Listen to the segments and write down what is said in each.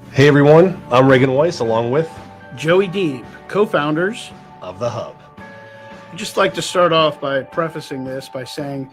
Hey everyone, I'm Reagan Weiss along with Joey Deeb, co-founders of The Hub. I'd just like to start off by prefacing this by saying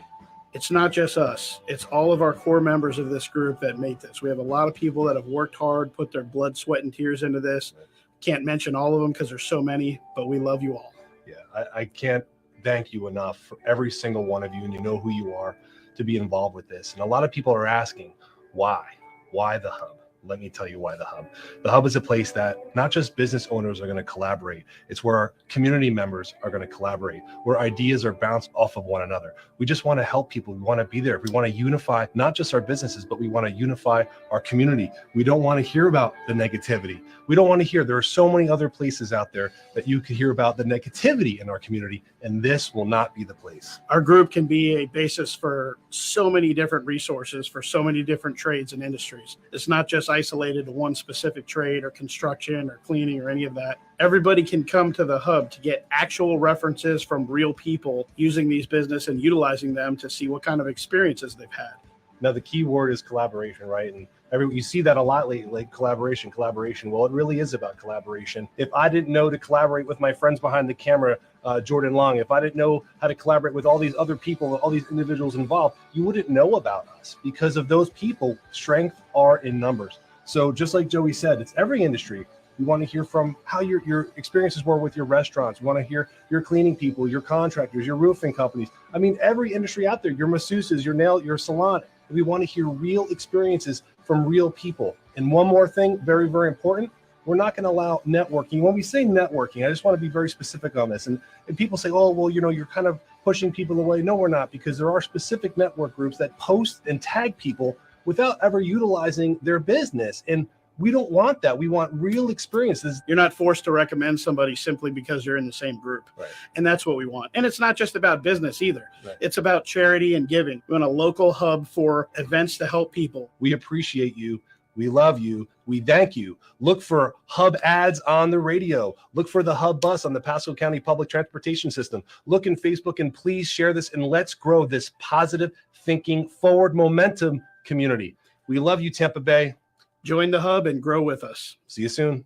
it's not just us. It's all of our core members of this group that make this. We have a lot of people that have worked hard, put their blood, sweat, and tears into this. Can't mention all of them because there's so many, but we love you all. Yeah, I can't thank you enough for every single one of you, and you know who you are, to be involved with this. And a lot of people are asking, why? Why The Hub? Let me tell you why The Hub. The Hub is a place that not just business owners are going to collaborate. It's where our community members are going to collaborate, where ideas are bounced off of one another. We just want to help people. We want to be there. We want to unify not just our businesses, but we want to unify our community. We don't want to hear about the negativity. We don't want to hear, there are so many other places out there that you could hear about the negativity in our community, and this will not be the place. Our group can be a basis for so many different resources for so many different trades and industries. It's not just isolated to one specific trade or construction or cleaning or any of that. Everybody can come to the Hub to get actual references from real people using these business and utilizing them to see what kind of experiences they've had. Now, the key word is collaboration, right? And you see that a lot lately, like collaboration. Well, it really is about collaboration. If I didn't know to collaborate with my friends behind the camera, Jordan Long, if I didn't know how to collaborate with all these other people, all these individuals involved, you wouldn't know about us. Because of those people, strength are in numbers. So just like Joey said, it's every industry. We want to hear from how your experiences were with your restaurants. We want to hear your cleaning people, your contractors, your roofing companies. I mean, every industry out there, your masseuses, your salon. We want to hear real experiences from real people. And one more thing, very, very important, we're not going to allow networking. When we say networking, I just want to be very specific on this. And people say, oh, well, you're kind of pushing people away. No, we're not, because there are specific network groups that post and tag people without ever utilizing their business. And we don't want that. We want real experiences. You're not forced to recommend somebody simply because you're in the same group. Right. And that's what we want. And it's not just about business either. Right. It's about charity and giving. We want a local hub for events to help people. We appreciate you. We love you. We thank you. Look for Hub ads on the radio. Look for the Hub bus on the Pasco County Public Transportation System. Look in Facebook and please share this, and let's grow this positive thinking, forward momentum community. We love you, Tampa Bay. Join the Hub and grow with us. See you soon.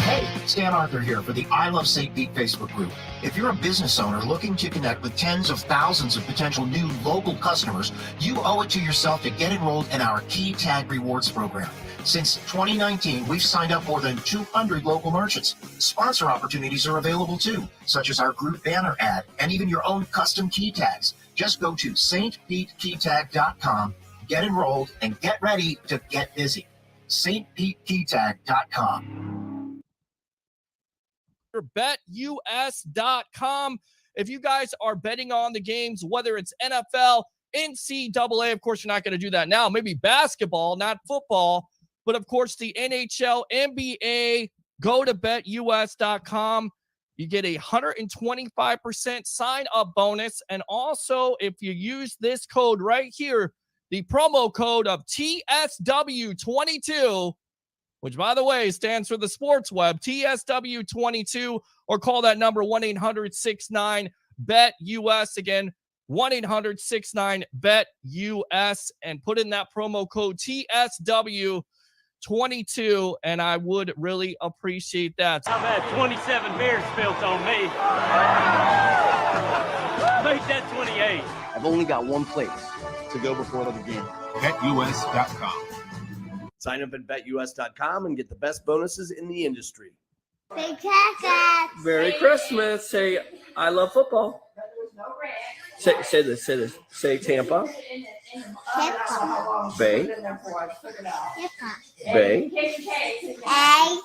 Hey, Stan Arthur here for the I Love St. Pete Facebook group. If you're a business owner looking to connect with tens of thousands of potential new local customers, you owe it to yourself to get enrolled in our Key Tag Rewards program. Since 2019, we've signed up more than 200 local merchants. Sponsor opportunities are available too, such as our group banner ad and even your own custom key tags. Just go to stpetekeytag.com, get enrolled, and get ready to get busy. stpetekeytag.com. BetUS.com. If you guys are betting on the games, whether it's NFL, NCAA, of course, you're not going to do that now. Maybe basketball, not football. But, of course, the NHL, NBA, go to BetUS.com. You get a 125% sign-up bonus. And also, if you use this code right here, the promo code of TSW22, which, by the way, stands for the sports web, TSW22, or call that number 1-800-69-BET-US. Again, 1-800-69-BET-US, and put in that promo code TSW22, and I would really appreciate that. I've had 27 beers spilled on me. Make that 28. I've only got one place to go before the game. BetUS.com. Sign up at BetUS.com and get the best bonuses in the industry. Say Texas. Merry Christmas. Say, I love football. Say this. Say Tampa. Tampa. Bay. Tampa. Bay. A.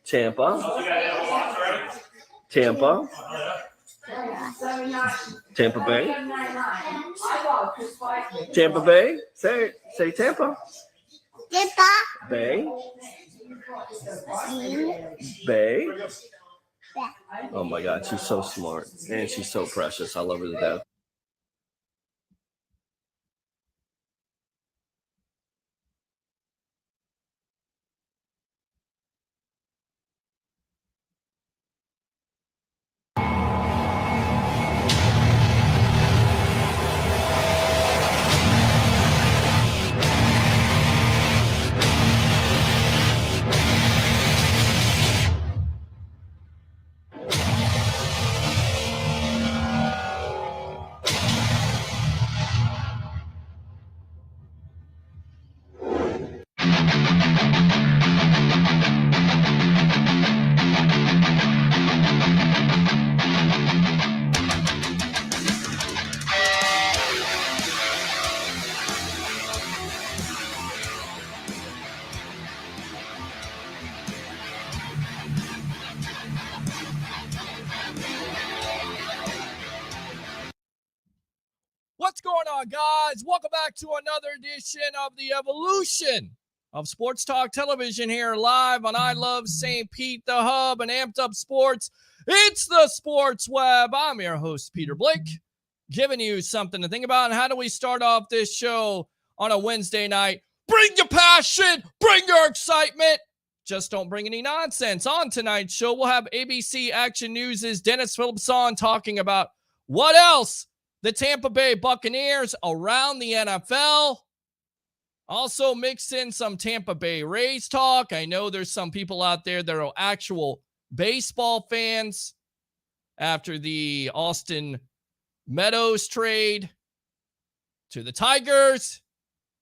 Tampa. Tampa. Tampa Bay. Tampa Bay. Say Tampa. Tampa. Bay. Bay. Oh my God, she's so smart and she's so precious. I love her to death. going on, guys? Welcome back to another edition of the evolution of Sports Talk Television here live on I Love St. Pete, the hub, and Amped Up Sports. It's the Sports Web. I'm your host, Peter Blake, giving you something to think about. And how do we start off this show on a Wednesday night? Bring your passion, bring your excitement. Just don't bring any nonsense. On tonight's show, we'll have ABC Action News' Dennis Phillips on talking about what else the Tampa Bay Buccaneers around the NFL. Also mix in some Tampa Bay Rays talk. I know there's some people out there that are actual baseball fans after the Austin Meadows trade to the Tigers,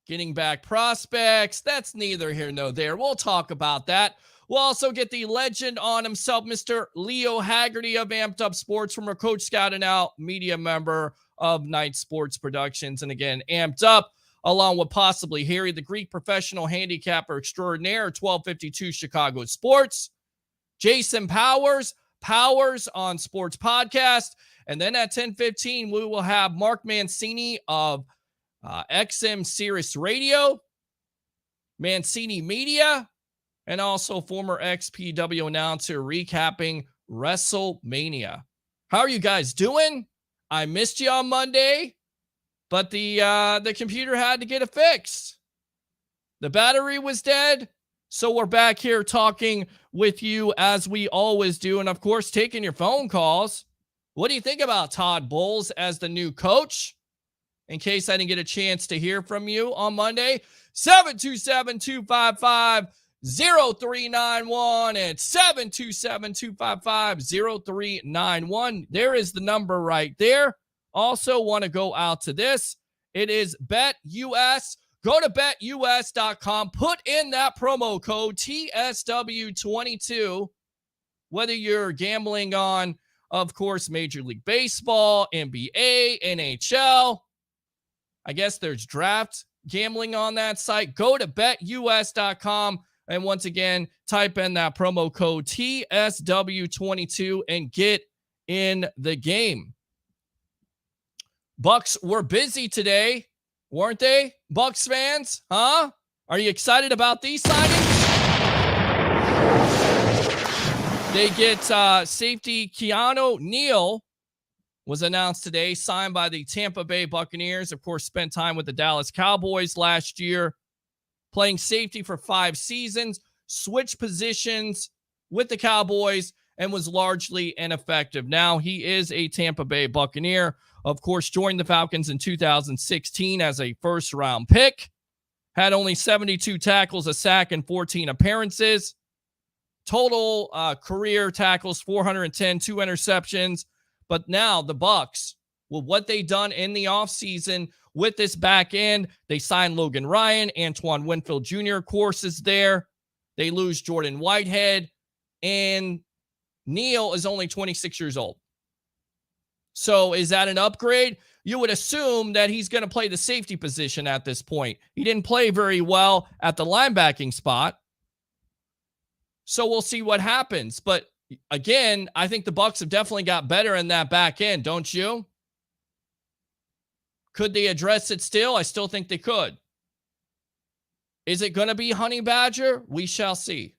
getting back prospects. That's neither here nor there. We'll talk about that. We'll also get the legend on himself, Mr. Leo Haggerty of Amped Up Sports, former Coach Scout and now media member of Night Sports Productions. And again, Amped Up, along with possibly Harry, the Greek professional handicapper extraordinaire, 1252 Chicago Sports. Jason Powers on Sports Podcast. And then at 10:15, we will have Mark Mancini of XM Sirius Radio, Mancini Media, and also former XPW announcer recapping WrestleMania. How are you guys doing? I missed you on Monday, but the computer had to get it fixed. The battery was dead, so we're back here talking with you as we always do, and of course, taking your phone calls. What do you think about Todd Bowles as the new coach? In case I didn't get a chance to hear from you on Monday, 727-255-0391 and 727-255-0391. There is the number right there. Also want to go out to this. It is BetUS. Go to betus.com. Put in that promo code TSW22. Whether you're gambling on, of course, Major League Baseball, NBA, NHL. I guess there's draft gambling on that site. Go to betus.com. And once again, type in that promo code TSW22 and get in the game. Bucks were busy today, weren't they? Bucks fans, huh? Are you excited about these signings? They get safety Keanu Neal was announced today, signed by the Tampa Bay Buccaneers. Of course, spent time with the Dallas Cowboys last year, playing safety for 5 seasons, switched positions with the Cowboys, and was largely ineffective. Now he is a Tampa Bay Buccaneer. Of course, joined the Falcons in 2016 as a first-round pick. Had only 72 tackles, a sack, and 14 appearances. Total career tackles, 410, 2 interceptions. But now the Bucs, with what they've done in the offseason with this back end, they signed Logan Ryan, Antoine Winfield Jr., of course, is there. They lose Jordan Whitehead, and Neal is only 26 years old. So is that an upgrade? You would assume that he's going to play the safety position at this point. He didn't play very well at the linebacking spot. So we'll see what happens. But again, I think the Bucs have definitely got better in that back end, don't you? Could they address it still? I still think they could. Is it going to be Honey Badger? We shall see.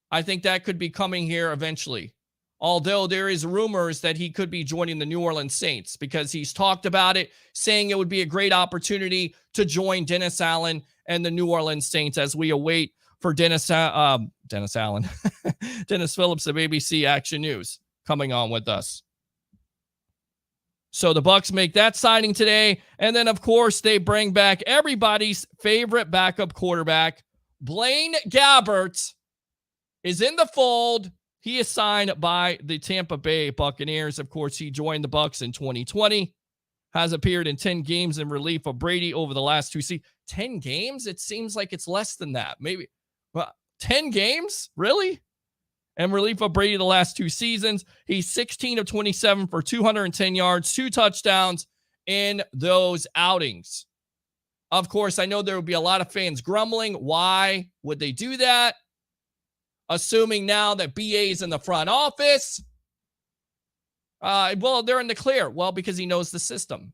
I think that could be coming here eventually. Although there is rumors that he could be joining the New Orleans Saints because he's talked about it, saying it would be a great opportunity to join Dennis Allen and the New Orleans Saints as we await for Dennis Allen, Dennis Phillips of ABC Action News coming on with us. So the Bucs make that signing today. And then, of course, they bring back everybody's favorite backup quarterback. Blaine Gabbert is in the fold. He is signed by the Tampa Bay Buccaneers. Of course, he joined the Bucs in 2020. Has appeared in 10 games in relief of Brady over the last 2 seasons. 10 games? It seems like it's less than that. Maybe. Well, 10 games? Really? And relief of Brady the last 2 seasons. He's 16 of 27 for 210 yards, 2 touchdowns in those outings. Of course, I know there will be a lot of fans grumbling. Why would they do that? Assuming now that BA is in the front office. Well, they're in the clear. Well, because he knows the system.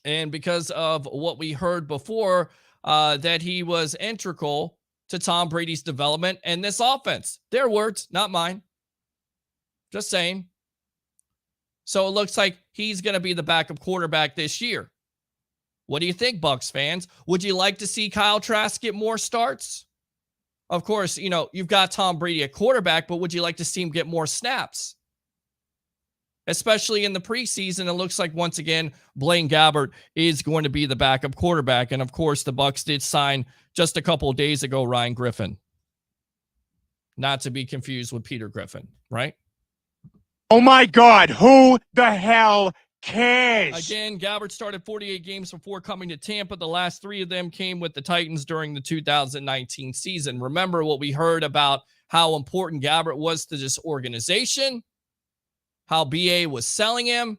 And because of what we heard before, that he was integral to Tom Brady's development and this offense. Their words, not mine. Just saying. So it looks like he's going to be the backup quarterback this year. What do you think, Bucs fans? Would you like to see Kyle Trask get more starts? Of course, you know, you've got Tom Brady at quarterback, but would you like to see him get more snaps? Especially in the preseason, it looks like, once again, Blaine Gabbert is going to be the backup quarterback. And, of course, the Bucs did sign just a couple of days ago Ryan Griffin. Not to be confused with Peter Griffin, right? Oh, my God. Who the hell cares? Again, Gabbert started 48 games before coming to Tampa. The last 3 of them came with the Titans during the 2019 season. Remember what we heard about how important Gabbert was to this organization, how BA was selling him.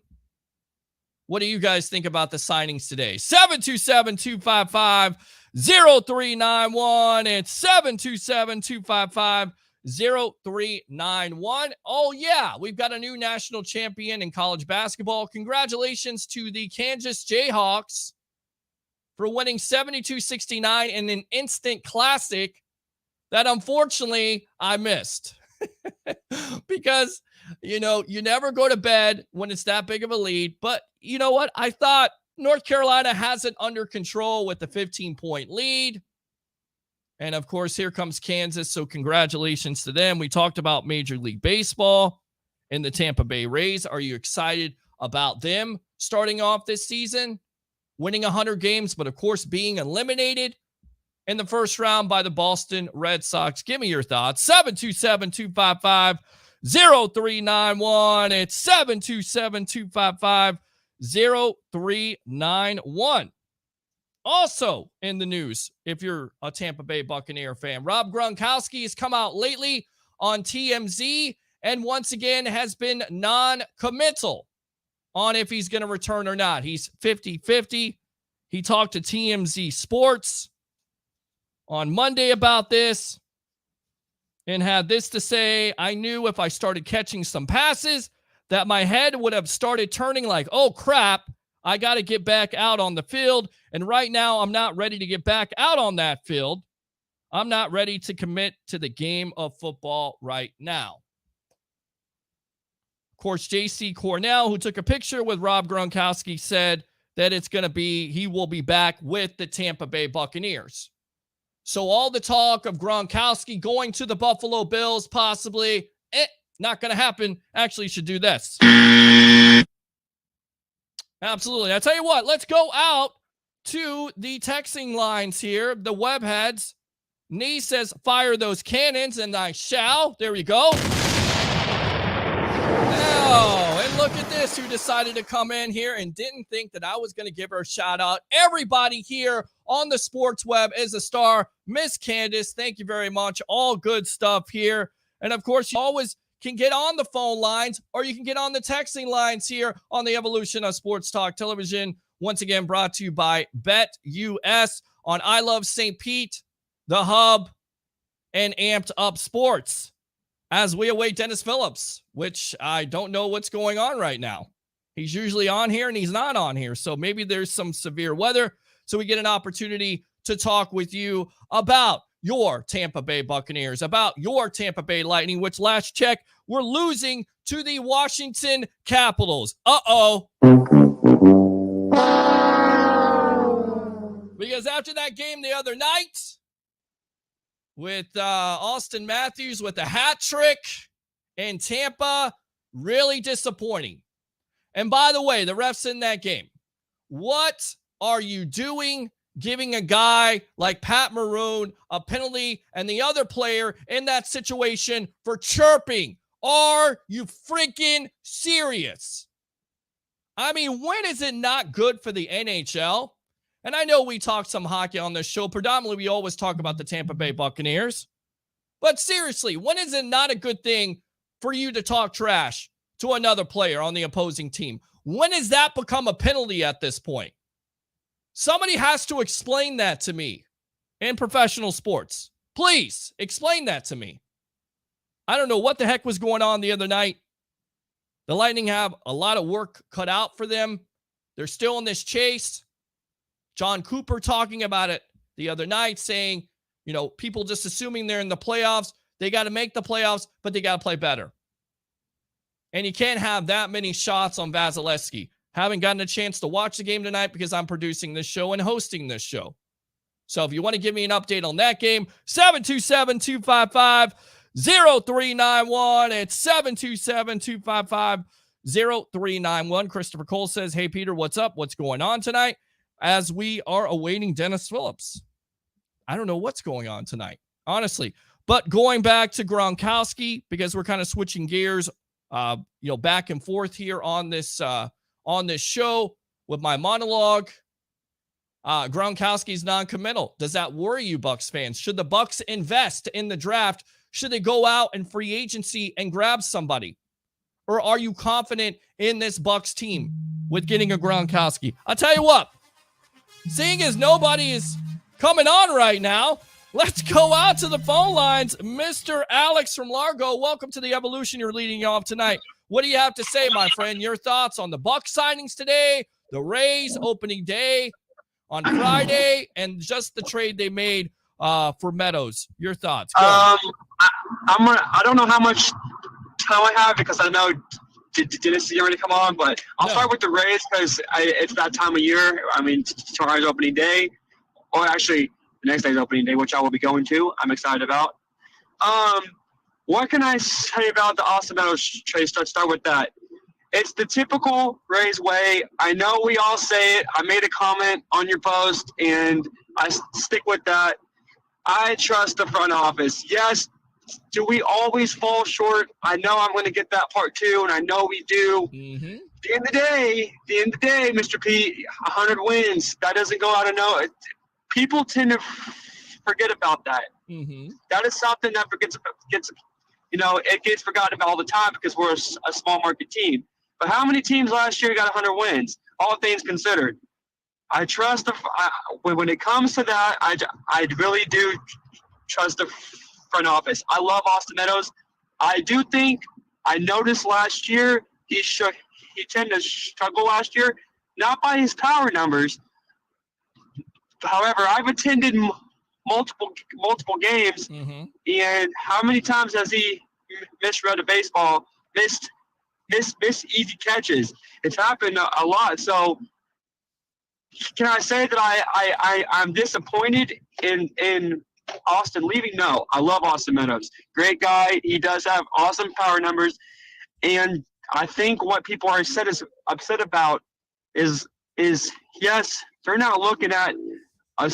What do you guys think about the signings today? 727-255-0391. It's 727-255-0391. Oh, yeah, we've got a new national champion in college basketball. Congratulations to the Kansas Jayhawks for winning 72-69 in an instant classic that, unfortunately, I missed. Because, you know, you never go to bed when it's that big of a lead. But you know what? I thought North Carolina has it under control with the 15-point lead. And, of course, here comes Kansas, so congratulations to them. We talked about Major League Baseball and the Tampa Bay Rays. Are you excited about them starting off this season? Winning 100 games, but, of course, being eliminated in the first round by the Boston Red Sox. Give me your thoughts. 727-255-0391. It's 727-255-0391. Also in the news, if you're a Tampa Bay Buccaneer fan, Rob Gronkowski has come out lately on TMZ and once again has been non-committal on if he's going to return or not. He's 50-50. He talked to TMZ Sports on Monday about this and had this to say: I knew if I started catching some passes that my head would have started turning like, oh crap, I got to get back out on the field. And right now, I'm not ready to get back out on that field. I'm not ready to commit to the game of football right now. Of course, J.C. Cornell, who took a picture with Rob Gronkowski, said that he will be back with the Tampa Bay Buccaneers. So all the talk of Gronkowski going to the Buffalo Bills, possibly, not going to happen. Actually, you should do this. Absolutely. I tell you what, let's go out to the texting lines here, the webheads. Nee says, fire those cannons, and I shall. There we go. Oh, and look at this, who decided to come in here and didn't think that I was going to give her a shout out. Everybody here on the sports web is a star. Miss Candace, thank you very much. All good stuff here. And of course, you always can get on the phone lines, or you can get on the texting lines here on the Evolution of Sports Talk Television. Once again, brought to you by BetUS on I Love St. Pete, The Hub, and Amped Up Sports. As we await Dennis Phillips, which I don't know what's going on right now. He's usually on here and he's not on here. So maybe there's some severe weather. So we get an opportunity to talk with you about your Tampa Bay Buccaneers, about your Tampa Bay Lightning, which last check, we're losing to the Washington Capitals. Uh-oh. Because after that game the other night, with Austin Matthews with a hat trick in Tampa, really disappointing. And by the way, the refs in that game, what are you doing giving a guy like Pat Maroon a penalty and the other player in that situation for chirping? Are you freaking serious? I mean, when is it not good for the NHL? And I know we talk some hockey on this show. Predominantly, we always talk about the Tampa Bay Buccaneers. But seriously, when is it not a good thing for you to talk trash to another player on the opposing team? When has that become a penalty at this point? Somebody has to explain that to me in professional sports. Please explain that to me. I don't know what the heck was going on the other night. The Lightning have a lot of work cut out for them They're still in this chase. John Cooper talking about it the other night, saying, people just assuming they're in the playoffs. They got to make the playoffs, but they got to play better. And you can't have that many shots on Vasilevsky. Haven't gotten a chance to watch the game tonight because I'm producing this show and hosting this show. So if you want to give me an update on that game, 727-255-0391. It's 727-255-0391. Christopher Cole says, hey, Peter, what's up? What's going on tonight? As we are awaiting Dennis Phillips. I don't know what's going on tonight, honestly. But going back to Gronkowski, because we're kind of switching gears, back and forth here on this show with my monologue. Gronkowski's non-committal. Does that worry you, Bucs fans? Should the Bucs invest in the draft? Should they go out and free agency and grab somebody? Or are you confident in this Bucs team with getting a Gronkowski? I'll tell you what, seeing as nobody is coming on right now, let's go out to the phone lines. Mr. Alex from Largo, welcome to the Evolution. You're leading off tonight. What do you have to say, my friend? Your thoughts on the Bucs signings today, the Rays opening day on Friday, and just the trade they made for Meadows. Your thoughts? Go. I don't know how much time I have because I know Denis is already come on, but I'll start with the Rays because it's that time of year. I mean, tomorrow's opening day, or actually the next day's opening day, which I will be going to. I'm excited about. What can I say about the Austin Meadows trade? Start with that. It's the typical Rays way. I know we all say it. I made a comment on your post, and I stick with that. I trust the front office. Yes, do we always fall short? I know I'm going to get that part too, and I know we do. Mm-hmm. At the end of the day, Mr. P, 100 wins. That doesn't go out of nowhere. People tend to forget about that. Mm-hmm. That is something that it gets forgotten about all the time because we're a small market team. But how many teams last year got 100 wins? All things considered, I trust when it comes to that. I really do trust the front office. I love Austin Meadows. I do think I noticed last year he tended to struggle last year, not by his power numbers. However, I've attended multiple games, mm-hmm. and how many times has he misread a baseball, missed easy catches? It's happened a lot. So can I say that I'm disappointed in Austin leaving? No, I love Austin Meadows. Great guy. He does have awesome power numbers. And I think what people are upset about is yes, they're not looking at a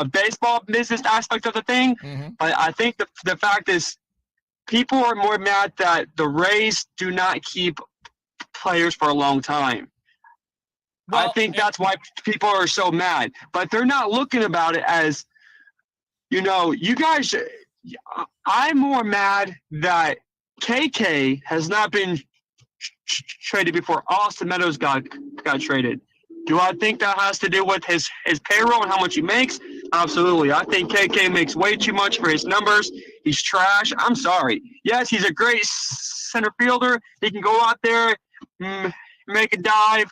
baseball business aspect of the thing. Mm-hmm. But I think the fact is people are more mad that the Rays do not keep players for a long time. Well, I think that's why people are so mad. But they're not looking about it as, you guys – I'm more mad that KK has not been traded before Austin Meadows got traded. Do I think that has to do with his payroll and how much he makes? Absolutely. I think KK makes way too much for his numbers. He's trash. I'm sorry. Yes, he's a great center fielder. He can go out there, make a dive.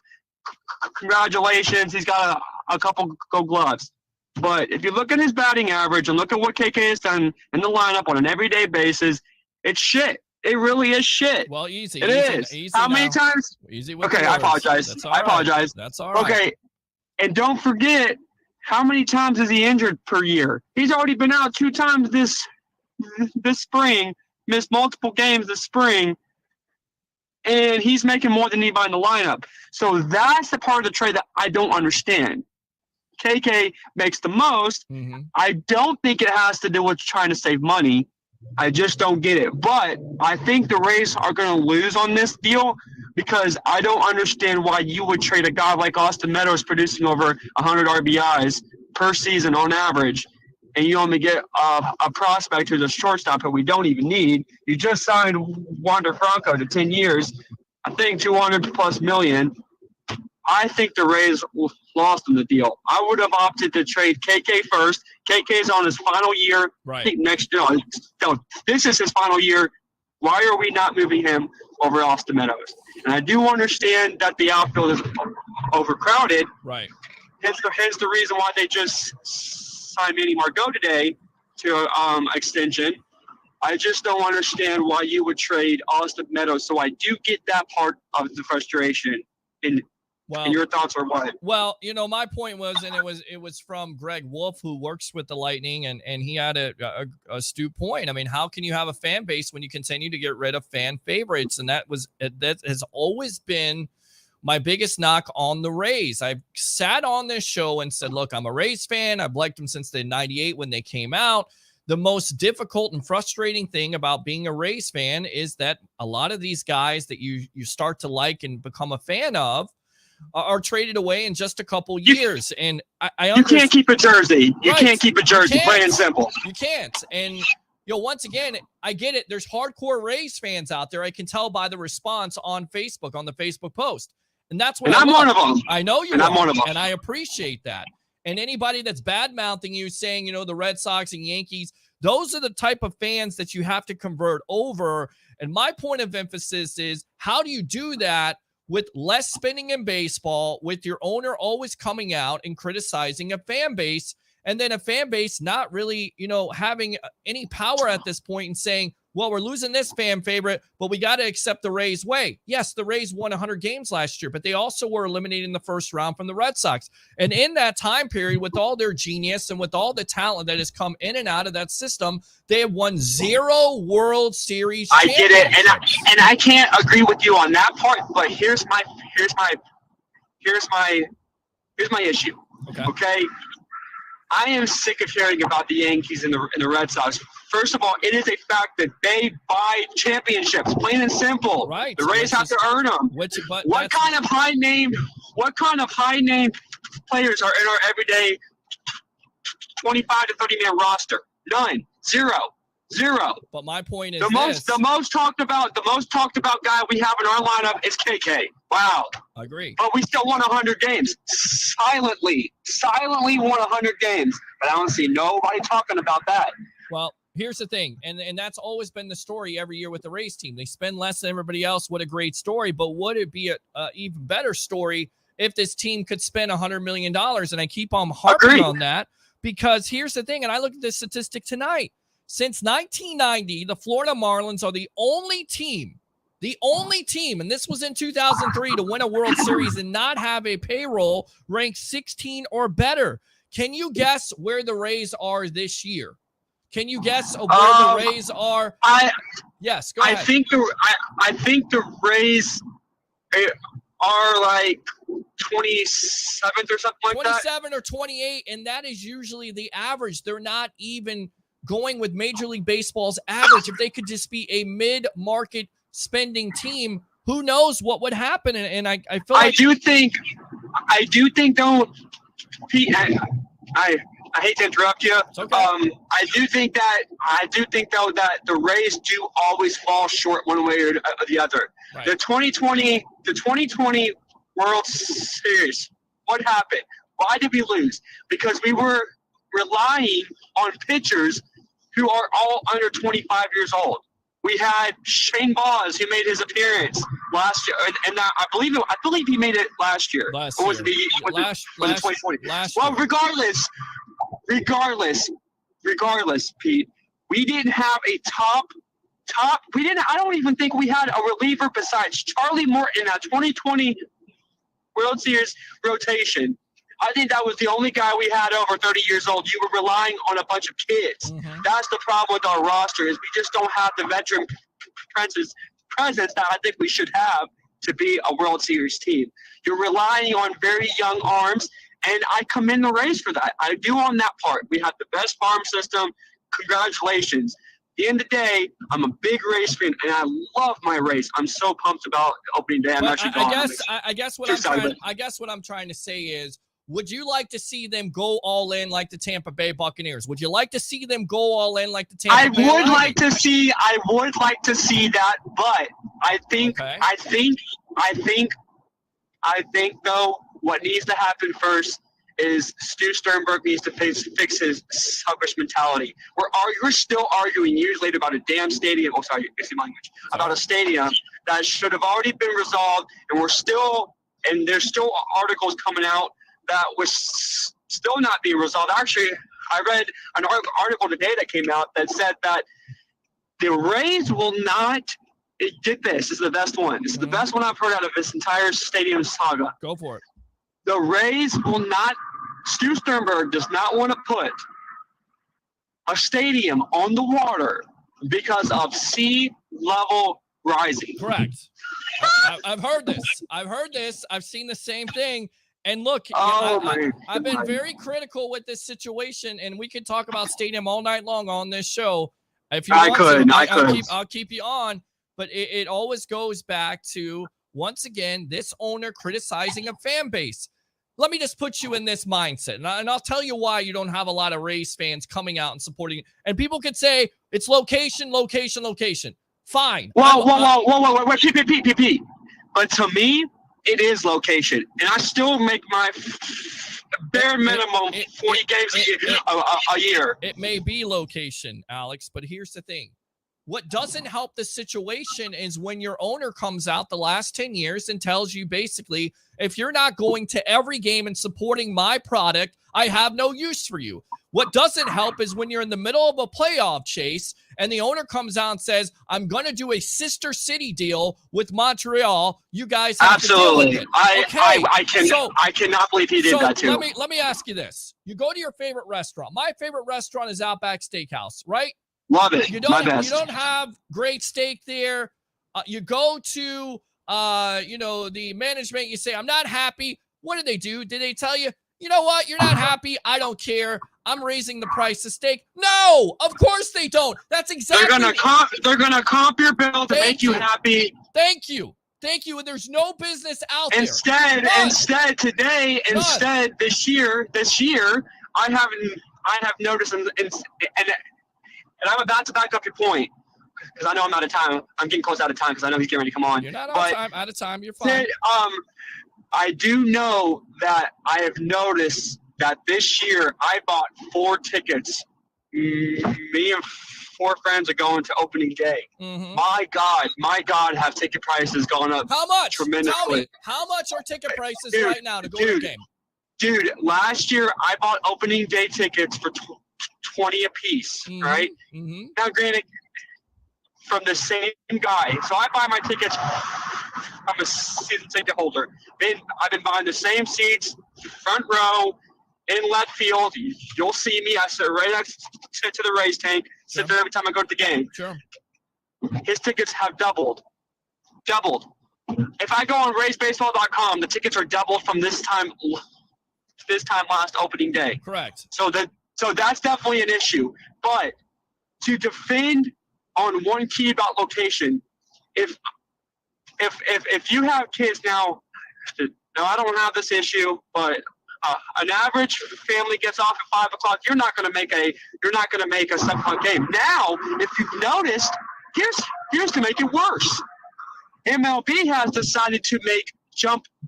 Congratulations. He's got a couple gold gloves. But if you look at his batting average and look at what KK has done in the lineup on an everyday basis, it's shit. It really is shit. Well, easy. It is. Easy How many now. times? Easy with Okay, the I words. apologize. That's all I right. apologize. That's all right. Okay, and don't forget, how many times is he injured per year? He's already been out 2 times this spring, missed multiple games this spring, and he's making more than anybody in the lineup. So that's the part of the trade that I don't understand. KK makes the most. Mm-hmm. I don't think it has to do with trying to save money. I just don't get it. But I think the Rays are going to lose on this deal because I don't understand why you would trade a guy like Austin Meadows producing over 100 RBIs per season on average, and you only get a prospect who's a shortstop who we don't even need. You just signed Wander Franco to 10 years, I think $200+ million. I think the Rays lost in the deal. I would have opted to trade KK first. KK's on his final year. Right. I think next year. No, this is his final year. Why are we not moving him? over Austin Meadows. And I do understand that the outfield is overcrowded. Right. Hence the reason why they just signed Manny Margot today to extension. I just don't understand why you would trade Austin Meadows. So I do get that part of the frustration. And your thoughts are what? Well, my point was, and it was from Greg Wolf, who works with the Lightning, and he had a astute point. I mean, how can you have a fan base when you continue to get rid of fan favorites? And that has always been my biggest knock on the Rays. I've sat on this show and said, look, I'm a Rays fan. I've liked them since the 98 when they came out. The most difficult and frustrating thing about being a Rays fan is that a lot of these guys that you start to like and become a fan of are traded away in just a couple years. And I you can't keep a jersey. You can't keep a jersey, plain and simple. You can't. And once again, I get it. There's hardcore Rays fans out there. I can tell by the response on Facebook, on the Facebook post. And that's what I'm one of them. I know you and are, I'm one of them. and I appreciate that. And anybody that's bad-mouthing you, saying, the Red Sox and Yankees, those are the type of fans that you have to convert over. And my point of emphasis is, how do you do that with less spending in baseball, with your owner always coming out and criticizing a fan base, and then a fan base not really, having any power at this point and saying, well, we're losing this fan favorite, but we got to accept the Rays way. Yes, the Rays won 100 games last year, but they also were eliminated in the first round from the Red Sox. And in that time period, with all their genius and with all the talent that has come in and out of that system, they have won 0 World Series I get it, and I can't agree with you on that part. But here's my issue. Okay. I am sick of hearing about the Yankees and the Red Sox. First of all, it is a fact that they buy championships, plain and simple. Right. The Rays have to earn them. What kind of high name players are in our everyday 25 to 30 man roster? None. Zero. But my point is the most talked about guy we have in our lineup is KK. Wow. I agree. But we still won 100 games. Silently won 100 games. But I don't see nobody talking about that. Well, here's the thing, and that's always been the story every year with the Rays team. They spend less than everybody else. What a great story. But would it be a even better story if this team could spend $100 million? And I keep on harping on that, because here's the thing, and I looked at this statistic tonight. Since 1990, the Florida Marlins are the only team, and this was in 2003, to win a World Series and not have a payroll ranked 16 or better. Can you guess where the Rays are this year? Can you guess where the Rays are? Yes, go ahead. I think the Rays are like 27th or something like 27 that. 27 or 28, and that is usually the average. They're not even going with Major League Baseball's average. If they could just be a mid-market spending team, who knows what would happen? And I feel like I do think though, Pete, I hate to interrupt you. It's okay. I do think though that the Rays do always fall short one way or the other. Right. The 2020 World Series, what happened? Why did we lose? Because we were relying on pitchers who are all under 25 years old. We had Shane Baz, who made his appearance last year, and I believe he made it last year. Last or was year. it the 2020? Last Well, year. regardless, Pete, we didn't have a top. I don't even think we had a reliever besides Charlie Morton in that 2020 World Series rotation. I think that was the only guy we had over 30 years old. You were relying on a bunch of kids. Mm-hmm. That's the problem with our roster, is we just don't have the veteran presence that I think we should have to be a World Series team. You're relying on very young arms, and I commend the Rays for that. I do on that part. We have the best farm system. Congratulations. At the end of the day, I'm a big Rays fan, and I love my Rays. I'm so pumped about opening day. I guess what I'm trying to say is, would you like to see them go all in like the Tampa Bay Buccaneers? Would you like to see them go all in like the Tampa Bay? I would like to see that, but I think though what needs to happen first is Stu Sternberg needs to fix his selfish mentality. We're still arguing years later about a damn stadium. Oh, sorry, excuse my language. About a stadium that should have already been resolved, and there's still articles coming out that was still not being resolved. Actually, I read an article today that came out that said that the Rays will not get this. This is the best one. This is the best one I've heard out of this entire stadium saga. Go for it. The Rays will not. Stu Sternberg does not want to put a stadium on the water because of sea level rising. Correct. I've heard this. I've seen the same thing. And look, I've been very critical with this situation, and we could talk about stadium all night long on this show. If you want I'll keep you on. But it always goes back to, once again, this owner criticizing a fan base. Let me just put you in this mindset, and I'll tell you why you don't have a lot of Rays fans coming out and supporting it. And people could say it's location. Fine. Whoa, Pete. But to me, it is location, and I still make my bare minimum 40 games a year. It may be location, Alex, but here's the thing. What doesn't help the situation is when your owner comes out the last 10 years and tells you basically, if you're not going to every game and supporting my product, I have no use for you. What doesn't help is when you're in the middle of a playoff chase and the owner comes out and says, I'm going to do a sister city deal with Montreal. You guys have to deal with it. I cannot believe he did that too. Let me ask you this. You go to your favorite restaurant. My favorite restaurant is Outback Steakhouse, right? Love it. You don't have great steak there. You go to, the management. You say, I'm not happy. What did they do? Did they tell you, you know what? You're not happy. I don't care. I'm raising the price of steak. No, of course they don't. That's exactly. They're gonna comp your bill to make you happy. Thank you. And there's no business out there. Instead, this year, I have noticed, and I'm about to back up your point because I know I'm out of time. I'm getting close out of time because I know he's getting ready to come on. You're not out of time. You're fine. I do know that I have noticed that this year I bought 4 tickets. Me and 4 friends are going to opening day. Mm-hmm. My God, have ticket prices gone up? How much? Tremendously. Tell me, how much are ticket prices right now to go to the game? Dude, last year I bought opening day tickets for $20 a piece, right? Mm-hmm. Now, granted, from the same guy. So I buy my tickets. I'm a season ticket holder. I've been buying the same seats, front row, in left field. You'll see me. I sit right next to the Rays tank. Sit there every time I go to the game. Sure. His tickets have doubled. If I go on RaysBaseball.com, the tickets are doubled from this time last opening day. Correct. So that's definitely an issue. But to defend on one key about location, if you have kids now I don't have this issue, but an average family gets off at 5 o'clock. You're not going to make a 7 o'clock game. Now, if you've noticed, here's to make it worse. MLB has decided to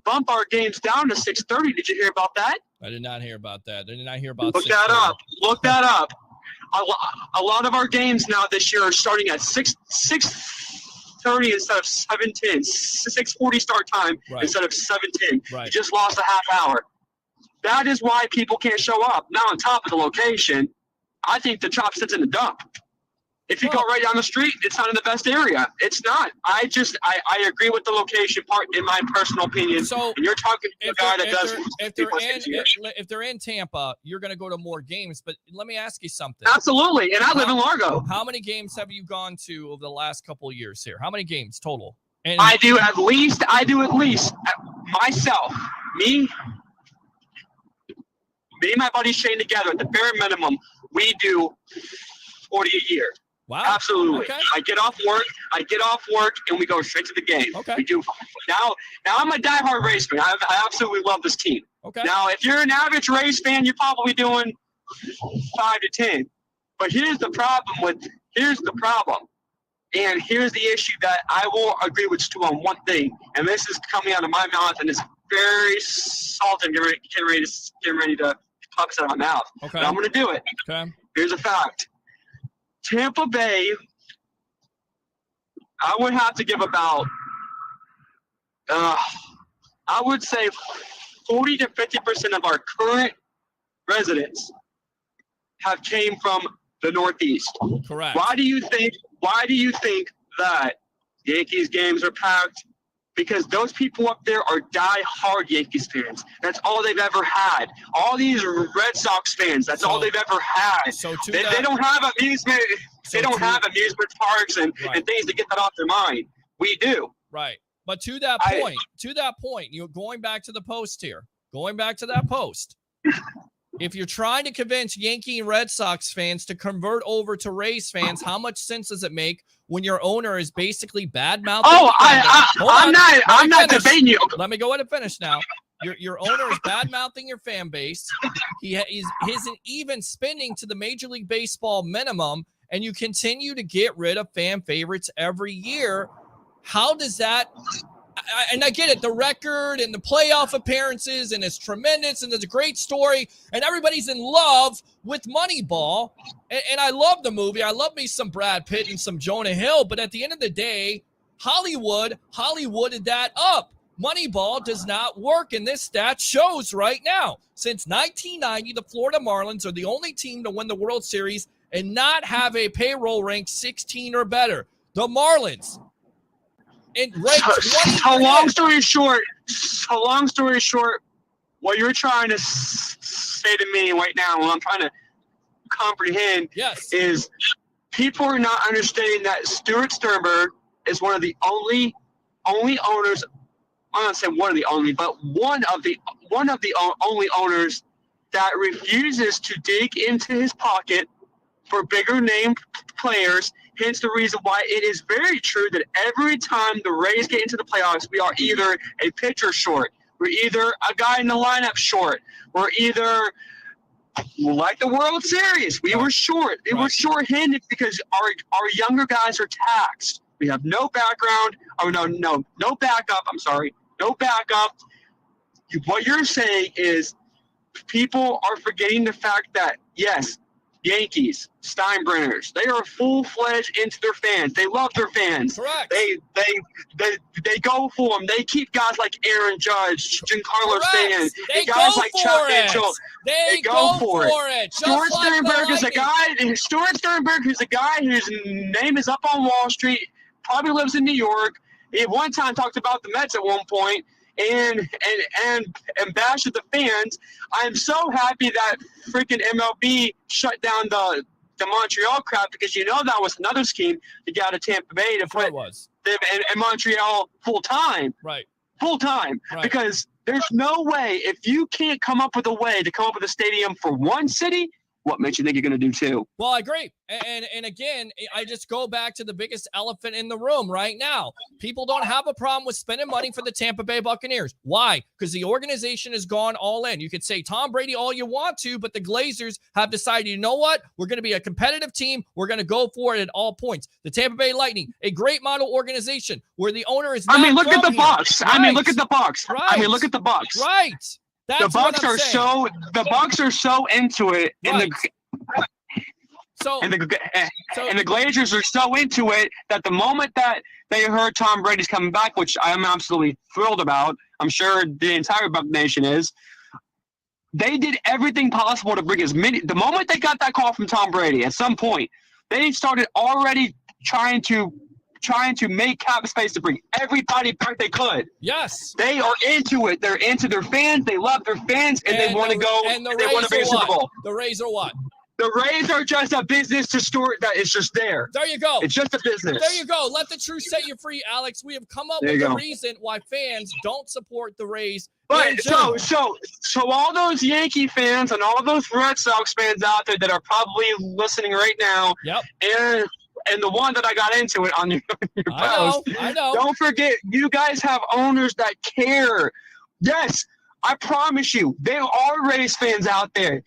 bump our games down to 6:30. Did you hear about that? I did not hear about that. I did not hear about. Look that up. A lot of our games now this year are starting at 6:30 instead of 7:10. 6:40 start time instead of 7:10. Right. You just lost a half hour. That is why people can't show up. Now, on top of the location, I think the chop sits in the dump. If you go right down the street, it's not in the best area. It's not. I agree with the location part in my personal opinion. So, and you're talking to a guy that does. If they're in Tampa, you're going to go to more games. But let me ask you something. Absolutely, and I live in Largo. How many games have you gone to over the last couple of years here? How many games total? And I do at least myself. Me and my buddy Shane together, at the bare minimum, we do 40 a year. Wow. Absolutely. Okay. I get off work, and we go straight to the game. Okay. We do now I'm a diehard Rays fan. I absolutely love this team. Okay. Now, if you're an average Rays fan, you're probably doing 5 to 10. But here's the problem, and here's the issue that I will agree with Stu on one thing, and this is coming out of my mouth, and it's very salty. I'm getting ready to pop it out of my mouth. Okay. But I'm going to do it. Okay. Here's a fact. Tampa Bay, I would have to give about, I would say 40 to 50% of our current residents have came from the Northeast. Correct. Why do you think that Yankees games are packed? Because those people up there are die-hard Yankees fans. That's all they've ever had. All these Red Sox fans, that's all they've ever had. So They don't have amusement. So They don't to- have amusement parks and things to get that off their mind. We do. Right. But to that point, you're going back to the post here. Going back to that post. If you're trying to convince Yankee and Red Sox fans to convert over to Rays fans, how much sense does it make when your owner is basically bad-mouthing? I'm not debating you. Let me go ahead and finish now. Your owner is bad-mouthing your fan base. He isn't even spending to the Major League Baseball minimum, and you continue to get rid of fan favorites every year. How does that... And I get it, the record and the playoff appearances, and it's tremendous, and it's a great story, and everybody's in love with Moneyball. And I love the movie. I love me some Brad Pitt and some Jonah Hill, but at the end of the day, Hollywooded that up. Moneyball does not work, and this stat shows right now. Since 1990, the Florida Marlins are the only team to win the World Series and not have a payroll rank 16 or better. The Marlins. So long story short, what you're trying to say to me right now, what I'm trying to comprehend, is people are not understanding that Stuart Sternberg is one of the only owners. I'm not saying one of the only, but one of the only owners that refuses to dig into his pocket for bigger name players. Hence the reason why it is very true that every time the Rays get into the playoffs, we are either a pitcher short, we're either a guy in the lineup short, we're either like the World Series. We were short. We were short-handed because our younger guys are taxed. We have no background. Oh no backup. I'm sorry, no backup. What you're saying is people are forgetting the fact that yes. Yankees, Steinbrenners, they are full-fledged into their fans. They love their fans. Correct. They go for them. They keep guys like Aaron Judge, Giancarlo Stanton, They guys go like for Chuck it. Mitchell. They go for it. Stuart Sternberg is a guy. Stuart Sternberg is a guy whose name is up on Wall Street. Probably lives in New York. He at one time talked about the Mets at one point. And bash at the fans. I'm so happy that freaking MLB shut down the Montreal crowd because that was another scheme to get out of Tampa Bay to put them in Montreal full time. Right. Full time. Right. Because there's no way, if you can't come up with a way to come up with a stadium for one city, what makes you think you're going to do two? Well, I agree. And again, I just go back to the biggest elephant in the room right now. People don't have a problem with spending money for the Tampa Bay Buccaneers. Why? Because the organization has gone all in. You could say Tom Brady all you want to, but the Glazers have decided, you know what? We're going to be a competitive team. We're going to go for it at all points. The Tampa Bay Lightning, a great model organization where the owner is not look at the Bucs. Right. Look at the Bucs. Right. Look at the Bucs. Right. That's the Bucs are so into it, right. and the Glazers are so into it that the moment that they heard Tom Brady's coming back, which I am absolutely thrilled about, I'm sure the entire Buc Nation is, they did everything possible to bring as many. The moment they got that call from Tom Brady, at some point, they started already trying to make cap space to bring everybody back they could. Yes. They are into it. They're into their fans. They love their fans, and they want to go. And they want to be a Super Bowl. The Rays are what? The Rays are just a business to store that is just there. There you go. It's just a business. There you go. Let the truth set you free, Alex. We have come up with the reason why fans don't support the Rays. But so all those Yankee fans and all those Red Sox fans out there that are probably listening right now, and the one that I got into it on your post. I know. Don't forget, you guys have owners that care. Yes, I promise you, there are Rays fans out there.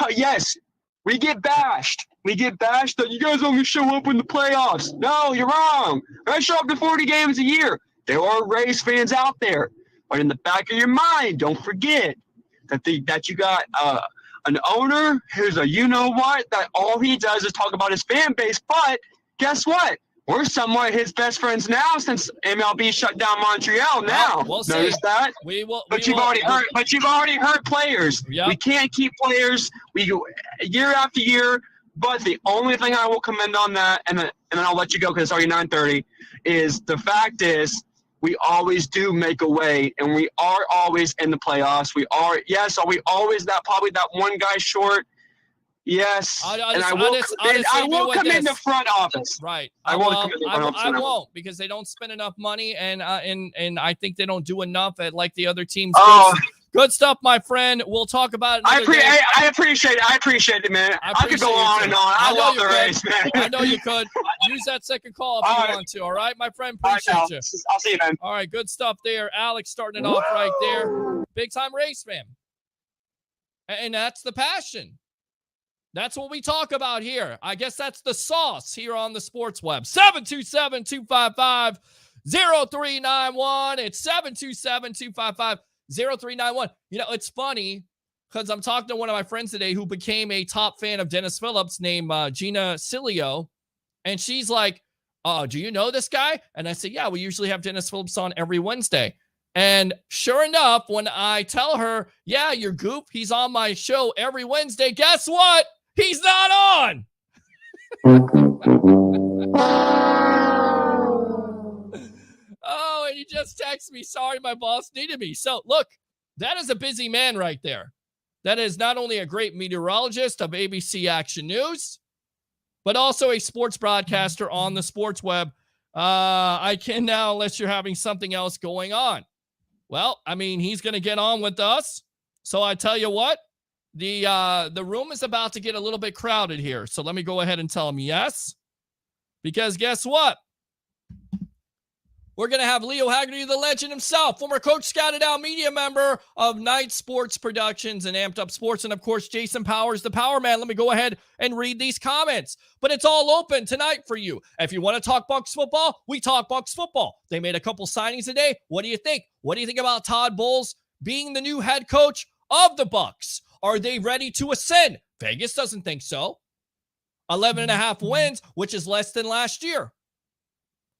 Yes, we get bashed. We get bashed that you guys only show up in the playoffs. No, you're wrong. I show up to 40 games a year. There are Rays fans out there. But in the back of your mind, don't forget that you got an owner who's a you-know-what, that all he does is talk about his fan base. But guess what? We're somewhat his best friends now since MLB shut down Montreal. Now, we'll notice see. that. But you've already hurt players. Yep. We can't keep players. We go year after year. But the only thing I will commend on that, and then I'll let you go because it's already 9:30, is the fact is we always do make a way, and we are always in the playoffs. Are we always that one guy short? Yes, I will come in the front office. Right. I won't because they don't spend enough money, and I think they don't do enough at like the other teams. Good stuff, my friend. We'll talk about it. I appreciate it, man. I could go on and on. I love the race, man. I know you could. Use that second call if you want to. All right, my friend. Appreciate you. I'll see you, man. All right, good stuff there. Alex starting it off right there. Big time race, man. And that's the passion. That's what we talk about here. I guess that's the sauce here on the Sports Web. 727-255-0391. It's 727-255-0391. You know, it's funny because I'm talking to one of my friends today who became a top fan of Dennis Phillips named Gina Cilio. And she's like, "Oh, do you know this guy?" And I said, "Yeah, we usually have Dennis Phillips on every Wednesday." And sure enough, when I tell her, "Yeah, you're goof, he's on my show every Wednesday," guess what? He's not on. Oh, and he just texted me, "Sorry, my boss needed me." So look, that is a busy man right there. That is not only a great meteorologist of ABC Action News, but also a sports broadcaster on the Sports Web. I can now, unless you're having something else going on. Well, I mean, he's going to get on with us. So I tell you what, the room is about to get a little bit crowded here. So let me go ahead and tell him yes. Because guess what? We're going to have Leo Haggerty, the legend himself, former Coach Scouted Out media member of Night Sports Productions and Amped Up Sports, and of course, Jason Powers, the Power Man. Let me go ahead and read these comments. But it's all open tonight for you. If you want to talk Bucs football, we talk Bucs football. They made a couple signings today. What do you think? What do you think about Todd Bowles being the new head coach of the Bucs? Are they ready to ascend? Vegas doesn't think so. 11.5 wins, which is less than last year.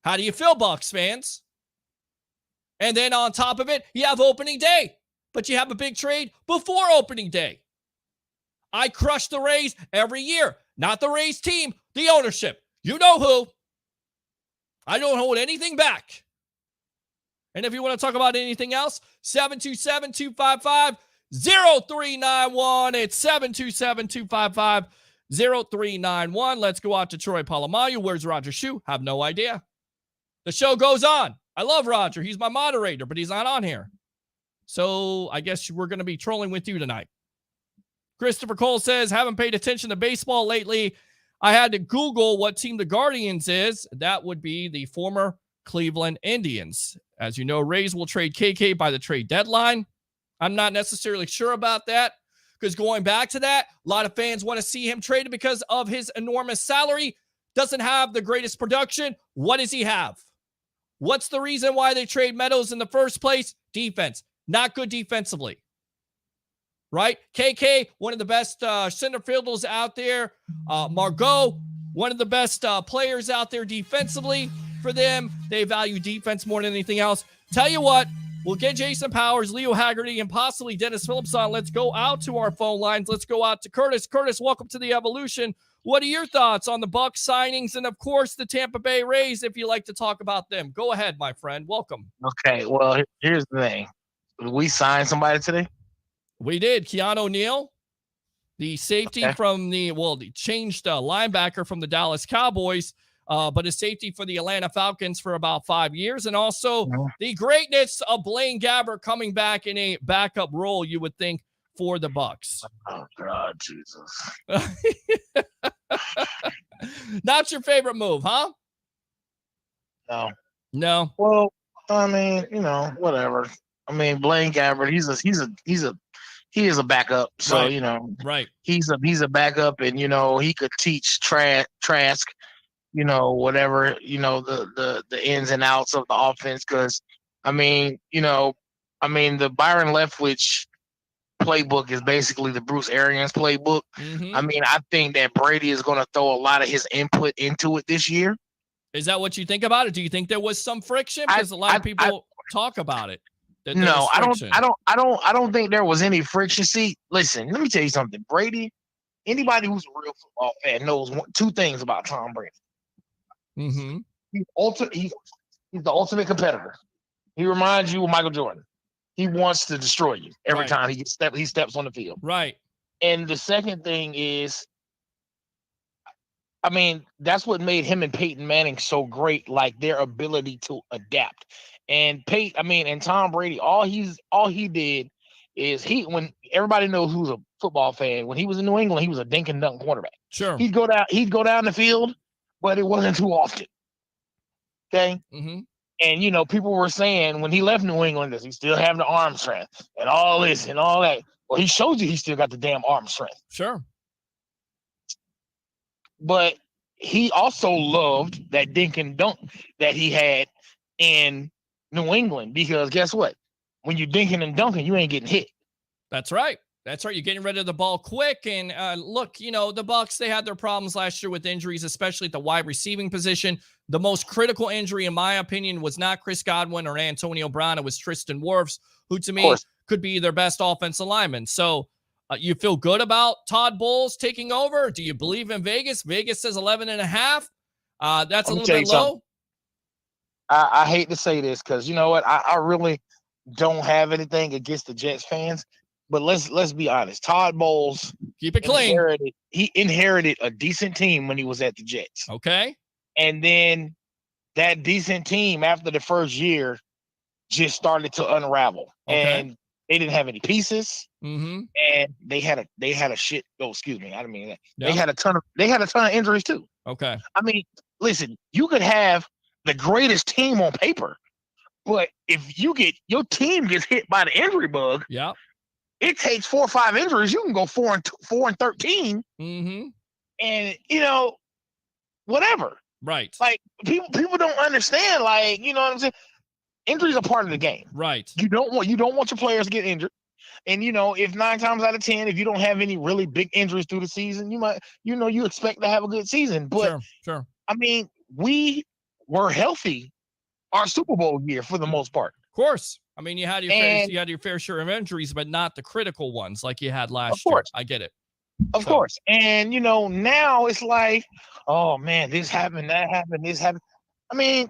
How do you feel, Bucs fans? And then on top of it, you have opening day, but you have a big trade before opening day. I crush the Rays every year. Not the Rays team, the ownership. You know who. I don't hold anything back. And if you want to talk about anything else, 727-255-0391. It's 727-255-0391. Let's go out to Troy Polamalu. Where's Roger Shue? Have no idea. The show goes on. I love Roger. He's my moderator, but he's not on here. So I guess we're going to be trolling with you tonight. Christopher Cole says, haven't paid attention to baseball lately. I had to Google what team the Guardians is. That would be the former Cleveland Indians. As you know, Rays will trade KK by the trade deadline. I'm not necessarily sure about that because going back to that, a lot of fans want to see him traded because of his enormous salary. Doesn't have the greatest production. What does he have? What's the reason why they trade Meadows in the first place? Defense. Not good defensively. Right? KK, one of the best center fielders out there. Margot, one of the best players out there defensively. For them, they value defense more than anything else. Tell you what, we'll get Jason Powers, Leo Haggerty, and possibly Dennis Phillips on. Let's go out to our phone lines. Let's go out to Curtis. Curtis, welcome to the Evolution. What are your thoughts on the Bucs signings and, of course, the Tampa Bay Rays, if you like to talk about them? Go ahead, my friend. Welcome. Okay, well, here's the thing. Did we sign somebody today? We did. Keanu Neal, the safety from the changed linebacker from the Dallas Cowboys, but a safety for the Atlanta Falcons for about 5 years. And also the greatness of Blaine Gabbert coming back in a backup role, you would think, for the Bucs. Oh, God, Jesus. Not your favorite move, huh? No. Well, I mean, whatever. I mean, Blaine Gabbert, he is a backup. So, right. Right. He's a backup, and he could teach Trask, whatever, the ins and outs of the offense. Because I mean, I mean, the Byron Leftwich playbook is basically the Bruce Arians playbook. Mm-hmm. I mean, I think that Brady is going to throw a lot of his input into it this year. Is that what you think about it? Do you think there was some friction? Because a lot of people talk about it. No, I don't think there was any friction. See, listen, let me tell you something. Brady, anybody who's a real football fan knows two things about Tom Brady. Mm-hmm. He's the ultimate competitor. He reminds you of Michael Jordan. He wants to destroy you every time he steps on the field. Right. And the second thing is, I mean, that's what made him and Peyton Manning so great, like their ability to adapt. And Tom Brady, all he did is when everybody knows who's a football fan, when he was in New England, he was a dink and dunk quarterback. Sure. He'd go down the field, but it wasn't too often. Okay. Mm-hmm. And people were saying when he left New England, does he still have the arm strength and all this and all that? Well, he showed you he still got the damn arm strength. Sure. But he also loved that dink and dunk that he had in New England, because guess what? When you're dinking and dunking, you ain't getting hit. That's right. That's right. You're getting rid of the ball quick. And look, the Bucs, they had their problems last year with injuries, especially at the wide receiving position. The most critical injury, in my opinion, was not Chris Godwin or Antonio Brown. It was Tristan Wirfs, who to me could be their best offensive lineman. So you feel good about Todd Bowles taking over? Do you believe in Vegas? Vegas says 11.5. That's a little bit low. I hate to say this because you know what? I really don't have anything against the Jets fans. But let's be honest. Todd Bowles, keep it clean. He inherited a decent team when he was at the Jets. Okay. And then that decent team, after the first year, just started to unravel. Okay. And they didn't have any pieces. Mm-hmm. And they had a shit. Oh, excuse me. I didn't mean that. Yep. They had a ton of injuries too. Okay. I mean, listen, you could have the greatest team on paper, but if your team gets hit by the injury bug, yeah, it takes 4 or 5 injuries. You can go 4-13, mm-hmm. and whatever. Right. Like people don't understand. Like what I'm saying. Injuries are part of the game. Right. You don't want your players to get injured, and if 9 times out of 10, if you don't have any really big injuries through the season, you might you expect to have a good season. But sure. I mean, we were healthy our Super Bowl year for the most part. Of course. I mean, you had your fair share of injuries, but not the critical ones like you had last year. I get it. Of course. And now it's like, oh man, this happened, that happened, this happened. I mean,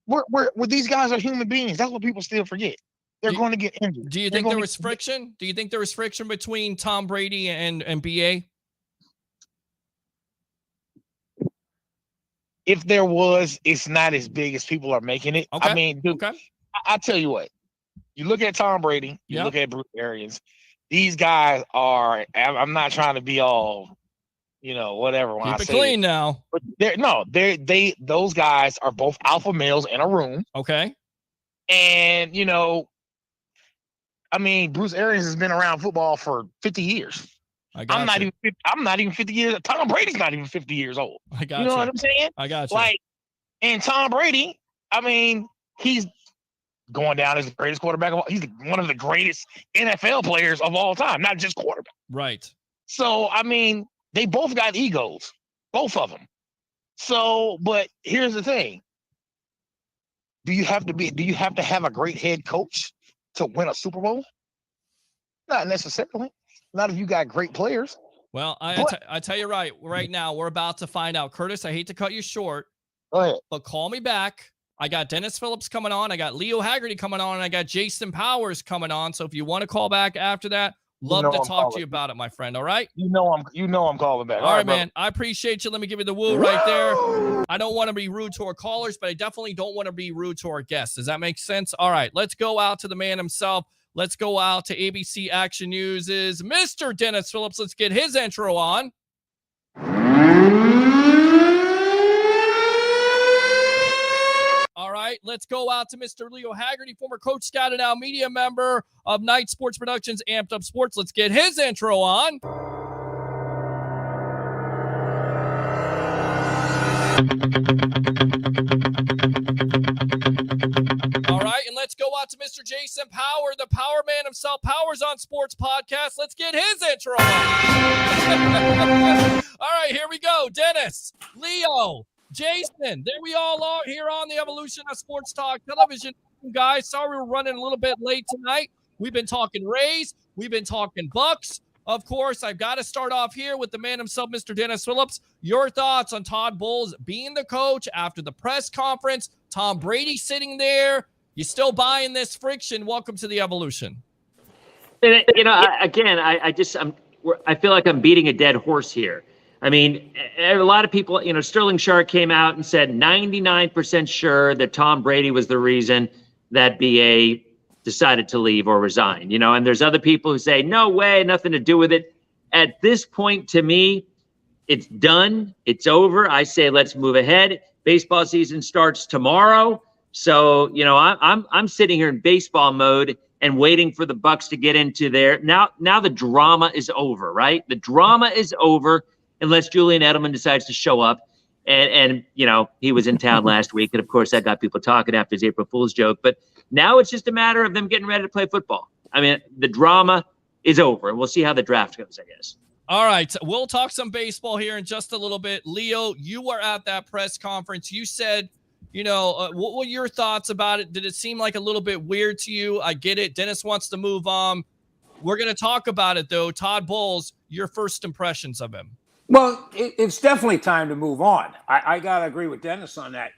we're these guys are human beings. That's what people still forget. They're going to get injured. Do you think there was friction? Do you think there was friction between Tom Brady and BA? If there was, it's not as big as people are making it. Okay. I mean, dude, I tell you what, you look at Tom Brady, you Yep. look at Bruce Arians, these guys are, I'm not trying to be all, whatever. When Keep I it say clean now. But those guys are both alpha males in a room. Okay. And, I mean, Bruce Arians has been around football for 50 years. I'm not even 50 years. Tom Brady's not even 50 years old. I got you know what I'm saying? I got you. Like, and Tom Brady, I mean, he's going down as the greatest quarterback of all. He's one of the greatest NFL players of all time, not just quarterback. Right. So, I mean, they both got egos, both of them. So, but here's the thing. Do you have to have a great head coach to win a Super Bowl? Not necessarily. Not if you got great players. Well, I tell you right now, we're about to find out. Curtis, I hate to cut you short. Go ahead. But call me back. I got Dennis Phillips coming on. I got Leo Haggerty coming on. And I got Jason Powers coming on. So if you want to call back after that, love to talk to you about it, my friend. All right? You know I'm calling back. All right, man. I appreciate you. Let me give you the woo right there. I don't want to be rude to our callers, but I definitely don't want to be rude to our guests. Does that make sense? All right. Let's go out to the man himself. Let's go out to ABC Action News' Mr. Dennis Phillips. Let's get his intro on. All right, let's go out to Mr. Leo Haggerty, former Coach Scout and now media member of Night Sports Productions, Amped Up Sports. Let's get his intro on. All right, and let's man himself, Powers on Sports Podcast. Let's get his intro on. All right, here we go. Dennis, Leo, Jason, there we all are here on the Evolution of Sports Talk Television. Guys, sorry we're running a little bit late tonight. We've been talking Rays. We've been talking Bucks. Of course, I've got to start off here with the man himself, Mr. Dennis Phillips. Your thoughts on Todd Bowles being the coach after the press conference, Tom Brady sitting there. You still buying this friction? Welcome to the Evolution. You know, I feel like I'm beating a dead horse here. I mean, a lot of people, you know, Sterling Sharp came out and said 99% sure that Tom Brady was the reason that BA decided to leave or resign, you know, and there's other people who say, no way, nothing to do with it. At this point, to me, it's done. It's over. I say, let's move ahead. Baseball season starts tomorrow. So, you know, I'm sitting here in baseball mode and waiting for the Bucks to get into there. Now the drama is over, right? The drama is over unless Julian Edelman decides to show up. And you know, he was in town last week. And of course, that got people talking after his April Fool's joke. But now it's just a matter of them getting ready to play football. I mean, the drama is over. We'll see how the draft goes, I guess. All right, we'll talk some baseball here in just a little bit. Leo, you were at that press conference. You said, you know, what were your thoughts about it? Did it seem like a little bit weird to you? I get it. Dennis wants to move on. We're going to talk about it, though. Todd Bowles, your first impressions of him. Well, it's definitely time to move on. I got to agree with Dennis on that.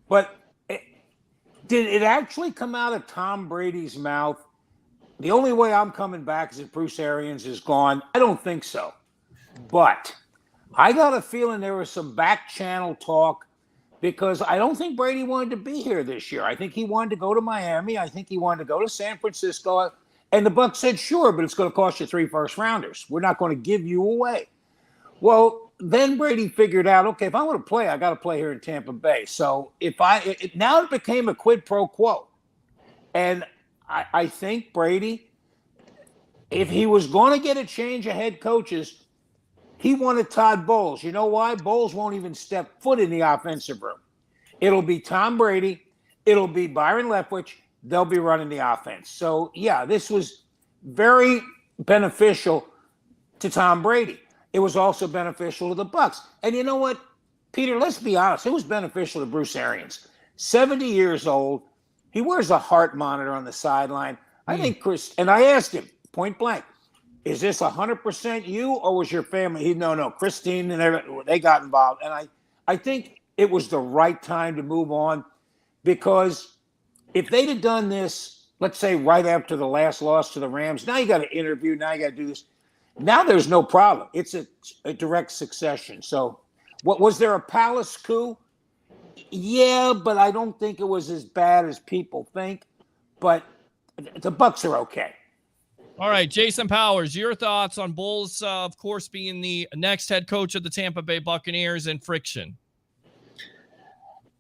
But did it actually come out of Tom Brady's mouth? The only way I'm coming back is if Bruce Arians is gone. I don't think so. But I got a feeling there was some back channel talk because I don't think Brady wanted to be here this year. I think he wanted to go to Miami. I think he wanted to go to San Francisco. And the Bucs said, sure, but it's going to cost you 3 first-rounders. We're not going to give you away. Well, then Brady figured out, okay, if I want to play, I got to play here in Tampa Bay. So now it became a quid pro quo. And I think Brady, if he was going to get a change of head coaches, he wanted Todd Bowles. You know why? Bowles won't even step foot in the offensive room. It'll be Tom Brady. It'll be Byron Leftwich. They'll be running the offense. So, yeah, this was very beneficial to Tom Brady. It was also beneficial to the Bucs. And you know what, Peter, let's be honest. It was beneficial to Bruce Arians. 70 years old. He wears a heart monitor on the sideline. I think and I asked him point blank, is this 100% you or was your family? No, Christine and they got involved. And I think it was the right time to move on because if they'd have done this, let's say right after the last loss to the Rams, now you got to interview, now you got to do this. Now there's no problem. It's a direct succession. So what was there a palace coup? Yeah, but I don't think it was as bad as people think. But the Bucs are okay. All right, Jason Powers, your thoughts on Bowles, of course, being the next head coach of the Tampa Bay Buccaneers and friction.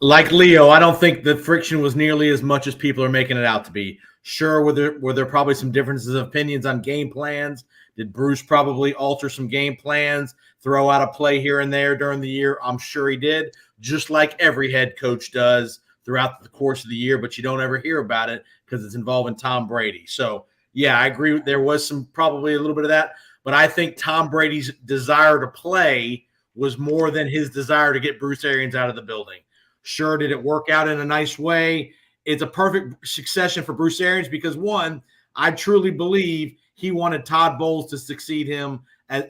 Like Leo, I don't think the friction was nearly as much as people are making it out to be. Sure, were there probably some differences of opinions on game plans? Did Bruce probably alter some game plans, throw out a play here and there during the year? I'm sure he did, just like every head coach does throughout the course of the year, but you don't ever hear about it because it's involving Tom Brady. So, yeah, I agree. There was probably a little bit of that, but I think Tom Brady's desire to play was more than his desire to get Bruce Arians out of the building. Sure, did it work out in a nice way? It's a perfect succession for Bruce Arians because, one, I truly believe he wanted Todd Bowles to succeed him and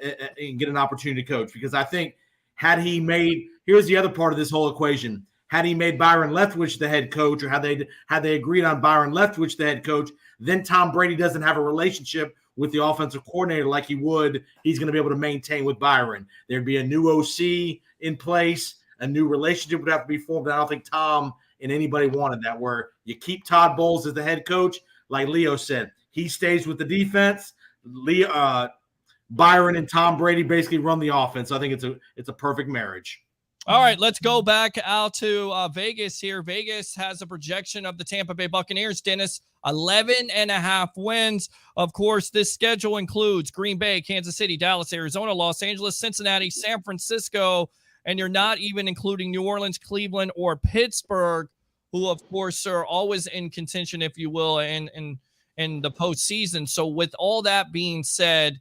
get an opportunity to coach because I think had he made – here's the other part of this whole equation. Had he made Byron Leftwich the head coach or had they agreed on Byron Leftwich the head coach, then Tom Brady doesn't have a relationship with the offensive coordinator like he would. He's going to be able to maintain with Byron. There'd be a new OC in place. A new relationship would have to be formed. I don't think Tom and anybody wanted that, where you keep Todd Bowles as the head coach. Like Leo said, he stays with the defense. Byron and Tom Brady basically run the offense. I think it's a perfect marriage. All right, let's go back out to Vegas here. Vegas has a projection of the Tampa Bay Buccaneers, Dennis, 11.5 wins. Of course, this schedule includes Green Bay, Kansas City, Dallas, Arizona, Los Angeles, Cincinnati, San Francisco, and you're not even including New Orleans, Cleveland, or Pittsburgh, who, of course, are always in contention, if you will, and in the postseason. So with all that being said,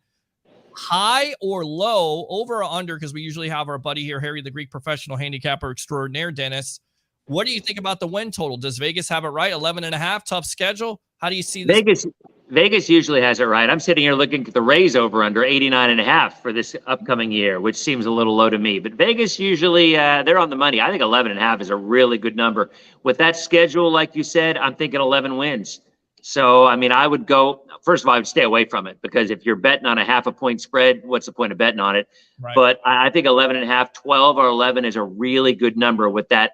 high or low, over or under, because we usually have our buddy here, Harry the Greek, professional handicapper extraordinaire, Dennis. What do you think about the win total? Does Vegas have it right? 11.5, tough schedule. How do you see this? Vegas usually has it right. I'm sitting here looking at the Rays over under 89.5 for this upcoming year, which seems a little low to me. But Vegas usually they're on the money. I think 11.5 is a really good number. With that schedule, like you said, I'm thinking 11 wins. So, I mean, I would go, first of all, I would stay away from it, because if you're betting on a half a point spread, what's the point of betting on it? Right. But I think 11.5, 12 or 11 is a really good number with that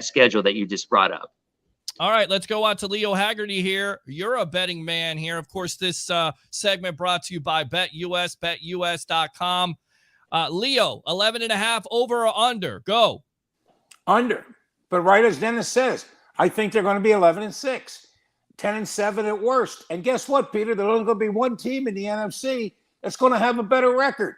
schedule that you just brought up. All right, let's go out to Leo Haggerty here. You're a betting man here. Of course, this segment brought to you by BetUS, BetUS.com. Leo, 11.5, over or under? Go. Under. But right as Dennis says, I think they're going to be 11-6. 10-7 at worst. And guess what, Peter? There's only going to be one team in the NFC that's going to have a better record.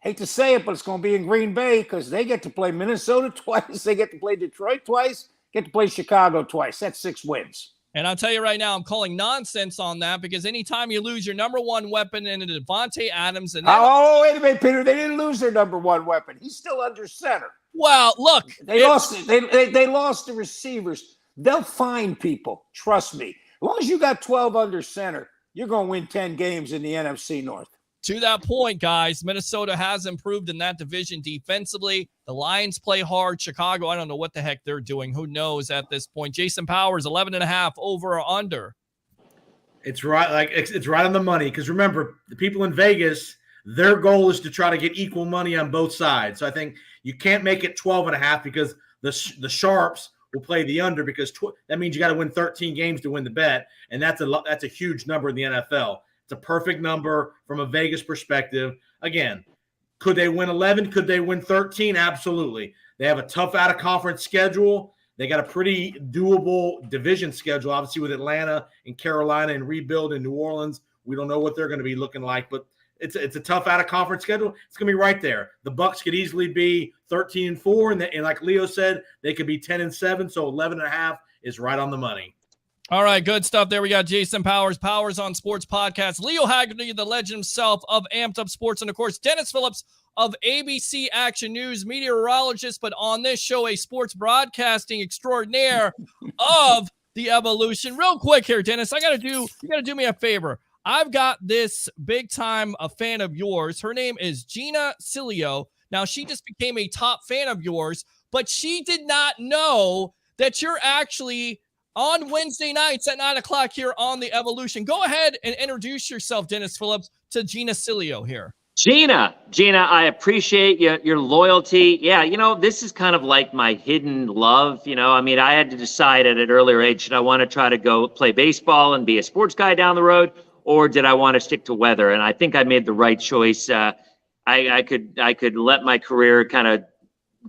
Hate to say it, but it's going to be in Green Bay, because they get to play Minnesota twice. They get to play Detroit twice. Get to play Chicago twice. That's 6 wins. And I'll tell you right now, I'm calling nonsense on that, because anytime you lose your number one weapon in Devontae Adams. And wait a minute, Peter. They didn't lose their number one weapon. He's still under center. Well, look. They lost the receivers. They'll find people. Trust me. As long as you got 12 under center, you're going to win 10 games in the NFC North. To that point, guys, Minnesota has improved in that division defensively. The Lions play hard. Chicago, I don't know what the heck they're doing. Who knows at this point? Jason Powers, 11.5, over or under? It's right, it's right on the money. Because remember, the people in Vegas, their goal is to try to get equal money on both sides. So I think you can't make it 12.5, because the sharps will play the under, because that means you got to win 13 games to win the bet, and that's a huge number in the NFL. It's a perfect number from a Vegas perspective. Again, could they win 11? Could they win 13? Absolutely. They have a tough out-of-conference schedule. They got a pretty doable division schedule, obviously, with Atlanta and Carolina and rebuild in New Orleans. We don't know what they're going to be looking like, but it's a tough out-of-conference schedule. It's going to be right there. The Bucs could easily be 13-4, and like Leo said, they could be 10-7, so 11.5 is right on the money. All right, good stuff there. We got Jason Powers on Sports Podcast, Leo Haggerty, the legend himself of Amped Up Sports, and, of course, Dennis Phillips of ABC Action News, meteorologist, but on this show, a sports broadcasting extraordinaire of the evolution. Real quick here, Dennis, you got to do me a favor. I've got this big-time fan of yours. Her name is Gina Cilio. Now, she just became a top fan of yours, but she did not know that you're actually on Wednesday nights at 9 o'clock here on The Evolution. Go ahead and introduce yourself, Dennis Phillips, to Gina Cilio here. Gina, I appreciate your loyalty. Yeah, this is kind of like my hidden love. I mean, I had to decide at an earlier age, should I want to try to go play baseball and be a sports guy down the road, or did I want to stick to weather? And I think I made the right choice. I could let my career kind of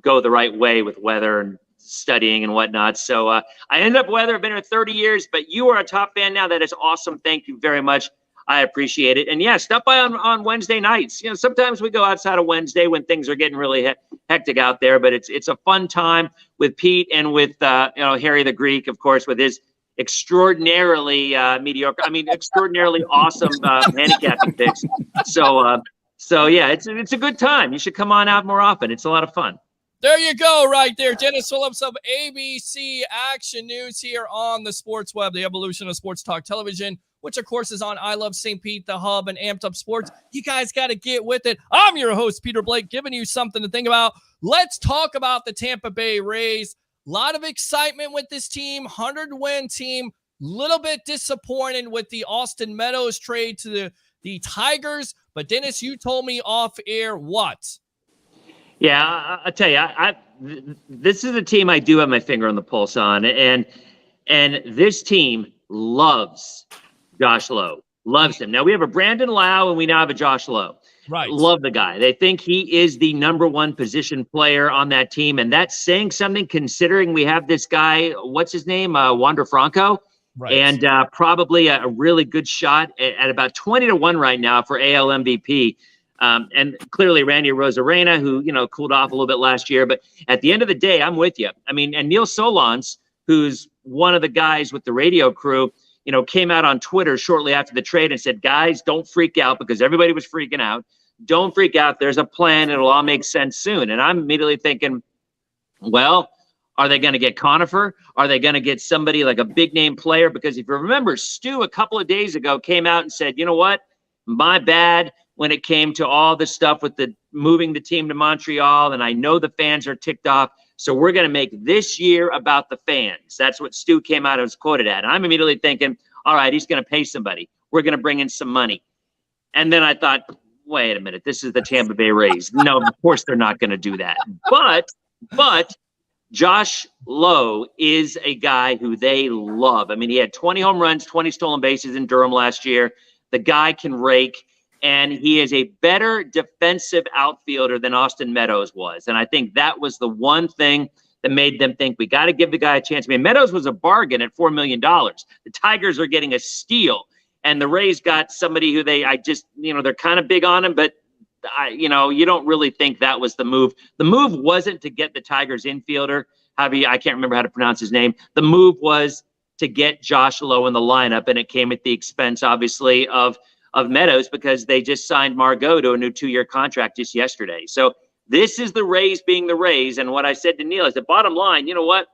go the right way with weather and studying and whatnot. So I ended up weather. I've been here 30 years, but you are a top fan now. That is awesome. Thank you very much. I appreciate it. And yeah, stop by on Wednesday nights. Sometimes we go outside of Wednesday when things are getting really hectic out there, but it's a fun time with Pete and with Harry the Greek, of course, with his extraordinarily extraordinarily awesome handicapping picks. So yeah, it's a good time. You should come on out more often. It's a lot of fun. There you go, right there. Dennis Phillips of ABC Action News here on the Sports Web, the evolution of sports talk television, which, of course, is on I Love St. Pete, The Hub, and Amped Up Sports. You guys got to get with it. I'm your host, Peter Blake, giving you something to think about. Let's talk about the Tampa Bay Rays. A lot of excitement with this team, 100-win team. Little bit disappointed with the Austin Meadows trade to the Tigers. But, Dennis, you told me off air what? Yeah, I'll tell you, this is a team I do have my finger on the pulse on, and this team loves Josh Lowe, loves him. Now, we have a Brandon Lau, and we now have a Josh Lowe. Right. Love the guy. They think he is the number one position player on that team, and that's saying something considering we have this guy, what's his name, Wander Franco, right. And probably a really good shot at about 20-1 right now for AL MVP. And clearly Randy Arozarena, who, cooled off a little bit last year. But at the end of the day, I'm with you. I mean, and Neil Solondz, who's one of the guys with the radio crew, came out on Twitter shortly after the trade and said, guys, don't freak out, because everybody was freaking out. Don't freak out. There's a plan. It'll all make sense soon. And I'm immediately thinking, well, are they going to get Conifer? Are they going to get somebody like a big name player? Because if you remember, Stu a couple of days ago came out and said, you know what? My bad when it came to all the stuff with the moving the team to Montreal. And I know the fans are ticked off. So we're going to make this year about the fans. That's what Stu came out and was quoted at. And I'm immediately thinking, all right, he's going to pay somebody. We're going to bring in some money. And then I thought, wait a minute, this is the Tampa Bay Rays. No, of course they're not going to do that. But Josh Lowe is a guy who they love. I mean, he had 20 home runs, 20 stolen bases in Durham last year. The guy can rake, and he is a better defensive outfielder than Austin Meadows was. And I think that was the one thing that made them think we got to give the guy a chance. I mean, Meadows was a bargain at $4 million. The Tigers are getting a steal, and the Rays got somebody who they're kind of big on him, but you don't really think that was the move. The move wasn't to get the Tigers infielder. I can't remember how to pronounce his name. The move was to get Josh Lowe in the lineup, and it came at the expense, obviously, of Meadows, because they just signed Margot to a new 2-year contract just yesterday. So this is the Rays being the Rays. And what I said to Neil is the bottom line, you know what?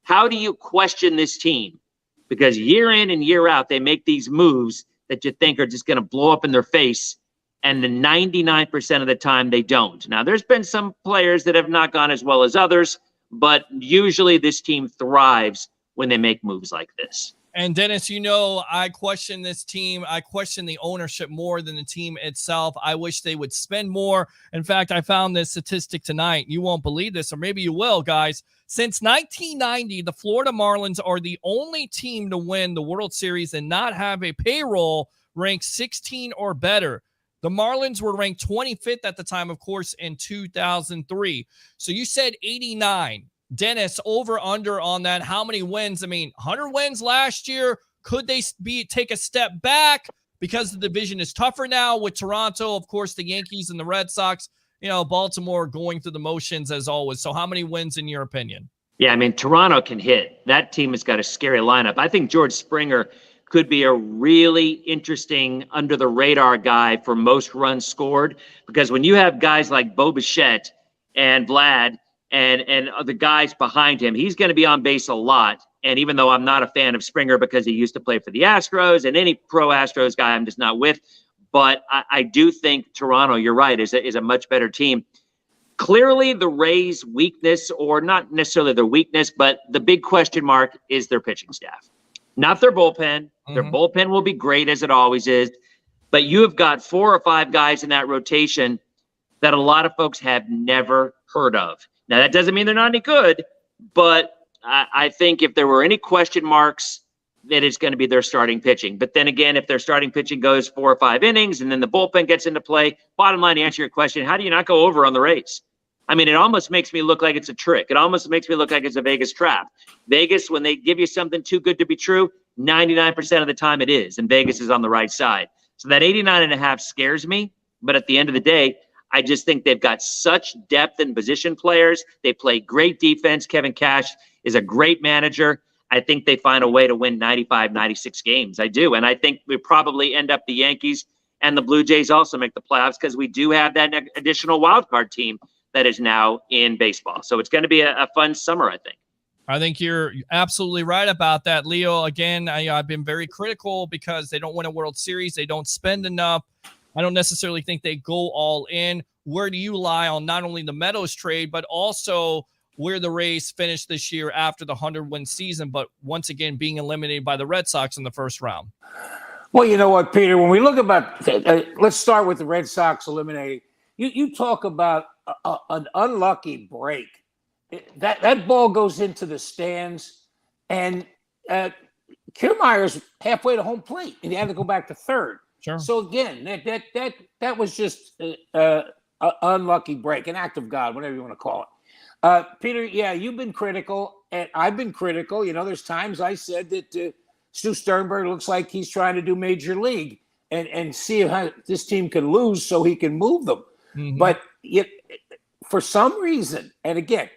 How do you question this team? Because year in and year out, they make these moves that you think are just going to blow up in their face. And the 99% of the time they don't. Now, there's been some players that have not gone as well as others, but usually this team thrives when they make moves like this. And Dennis, I question this team. I question the ownership more than the team itself. I wish they would spend more. In fact, I found this statistic tonight. You won't believe this, or maybe you will, guys. Since 1990, the Florida Marlins are the only team to win the World Series and not have a payroll ranked 16 or better. The Marlins were ranked 25th at the time, of course, in 2003. So you said 89. Dennis, over under on that. How many wins? I mean, 100 wins last year. Could they take a step back because the division is tougher now with Toronto, of course, the Yankees and the Red Sox, Baltimore going through the motions as always. So how many wins in your opinion? Yeah, I mean, Toronto can hit. That team has got a scary lineup. I think George Springer could be a really interesting under-the-radar guy for most runs scored, because when you have guys like Bo Bichette and Vlad and the guys behind him, he's going to be on base a lot. And even though I'm not a fan of Springer because he used to play for the Astros, and any pro Astros guy I'm just not with, but I do think Toronto, you're right, is a much better team. Clearly the Rays' weakness, or not necessarily their weakness, but the big question mark is their pitching staff. Not their bullpen. Their bullpen will be great, as it always is. But you have got 4 or 5 guys in that rotation that a lot of folks have never heard of. Now, that doesn't mean they're not any good, but I think if there were any question marks, that it's going to be their starting pitching. But then again, if their starting pitching goes 4 or 5 innings and then the bullpen gets into play, bottom line, to answer your question, how do you not go over on the Rays? I mean, it almost makes me look like it's a trick. It almost makes me look like it's a Vegas trap. Vegas, when they give you something too good to be true, 99% of the time it is, and Vegas is on the right side. So that 89.5 scares me, but at the end of the day, I just think they've got such depth in position players. They play great defense. Kevin Cash is a great manager. I think they find a way to win 95, 96 games. I do. And I think we probably end up the Yankees and the Blue Jays also make the playoffs, because we do have that additional wild card team that is now in baseball. So it's going to be a fun summer, I think. I think you're absolutely right about that, Leo. Again, I've been very critical because they don't win a World Series. They don't spend enough. I don't necessarily think they go all in. Where do you lie on not only the Meadows trade, but also where the Rays finished this year after the 100-win season, but once again being eliminated by the Red Sox in the first round? Well, you know what, Peter, when we look about let's start with the Red Sox eliminating. You talk about an unlucky break. That ball goes into the stands, and Kiermaier's halfway to home plate, and he had to go back to third. Sure. So again, that was just an unlucky break, an act of God, whatever you want to call it. Peter, yeah, you've been critical, and I've been critical. There's times I said that Stu Sternberg looks like he's trying to do Major League and see how this team can lose so he can move them. Mm-hmm. But for some reason, and again,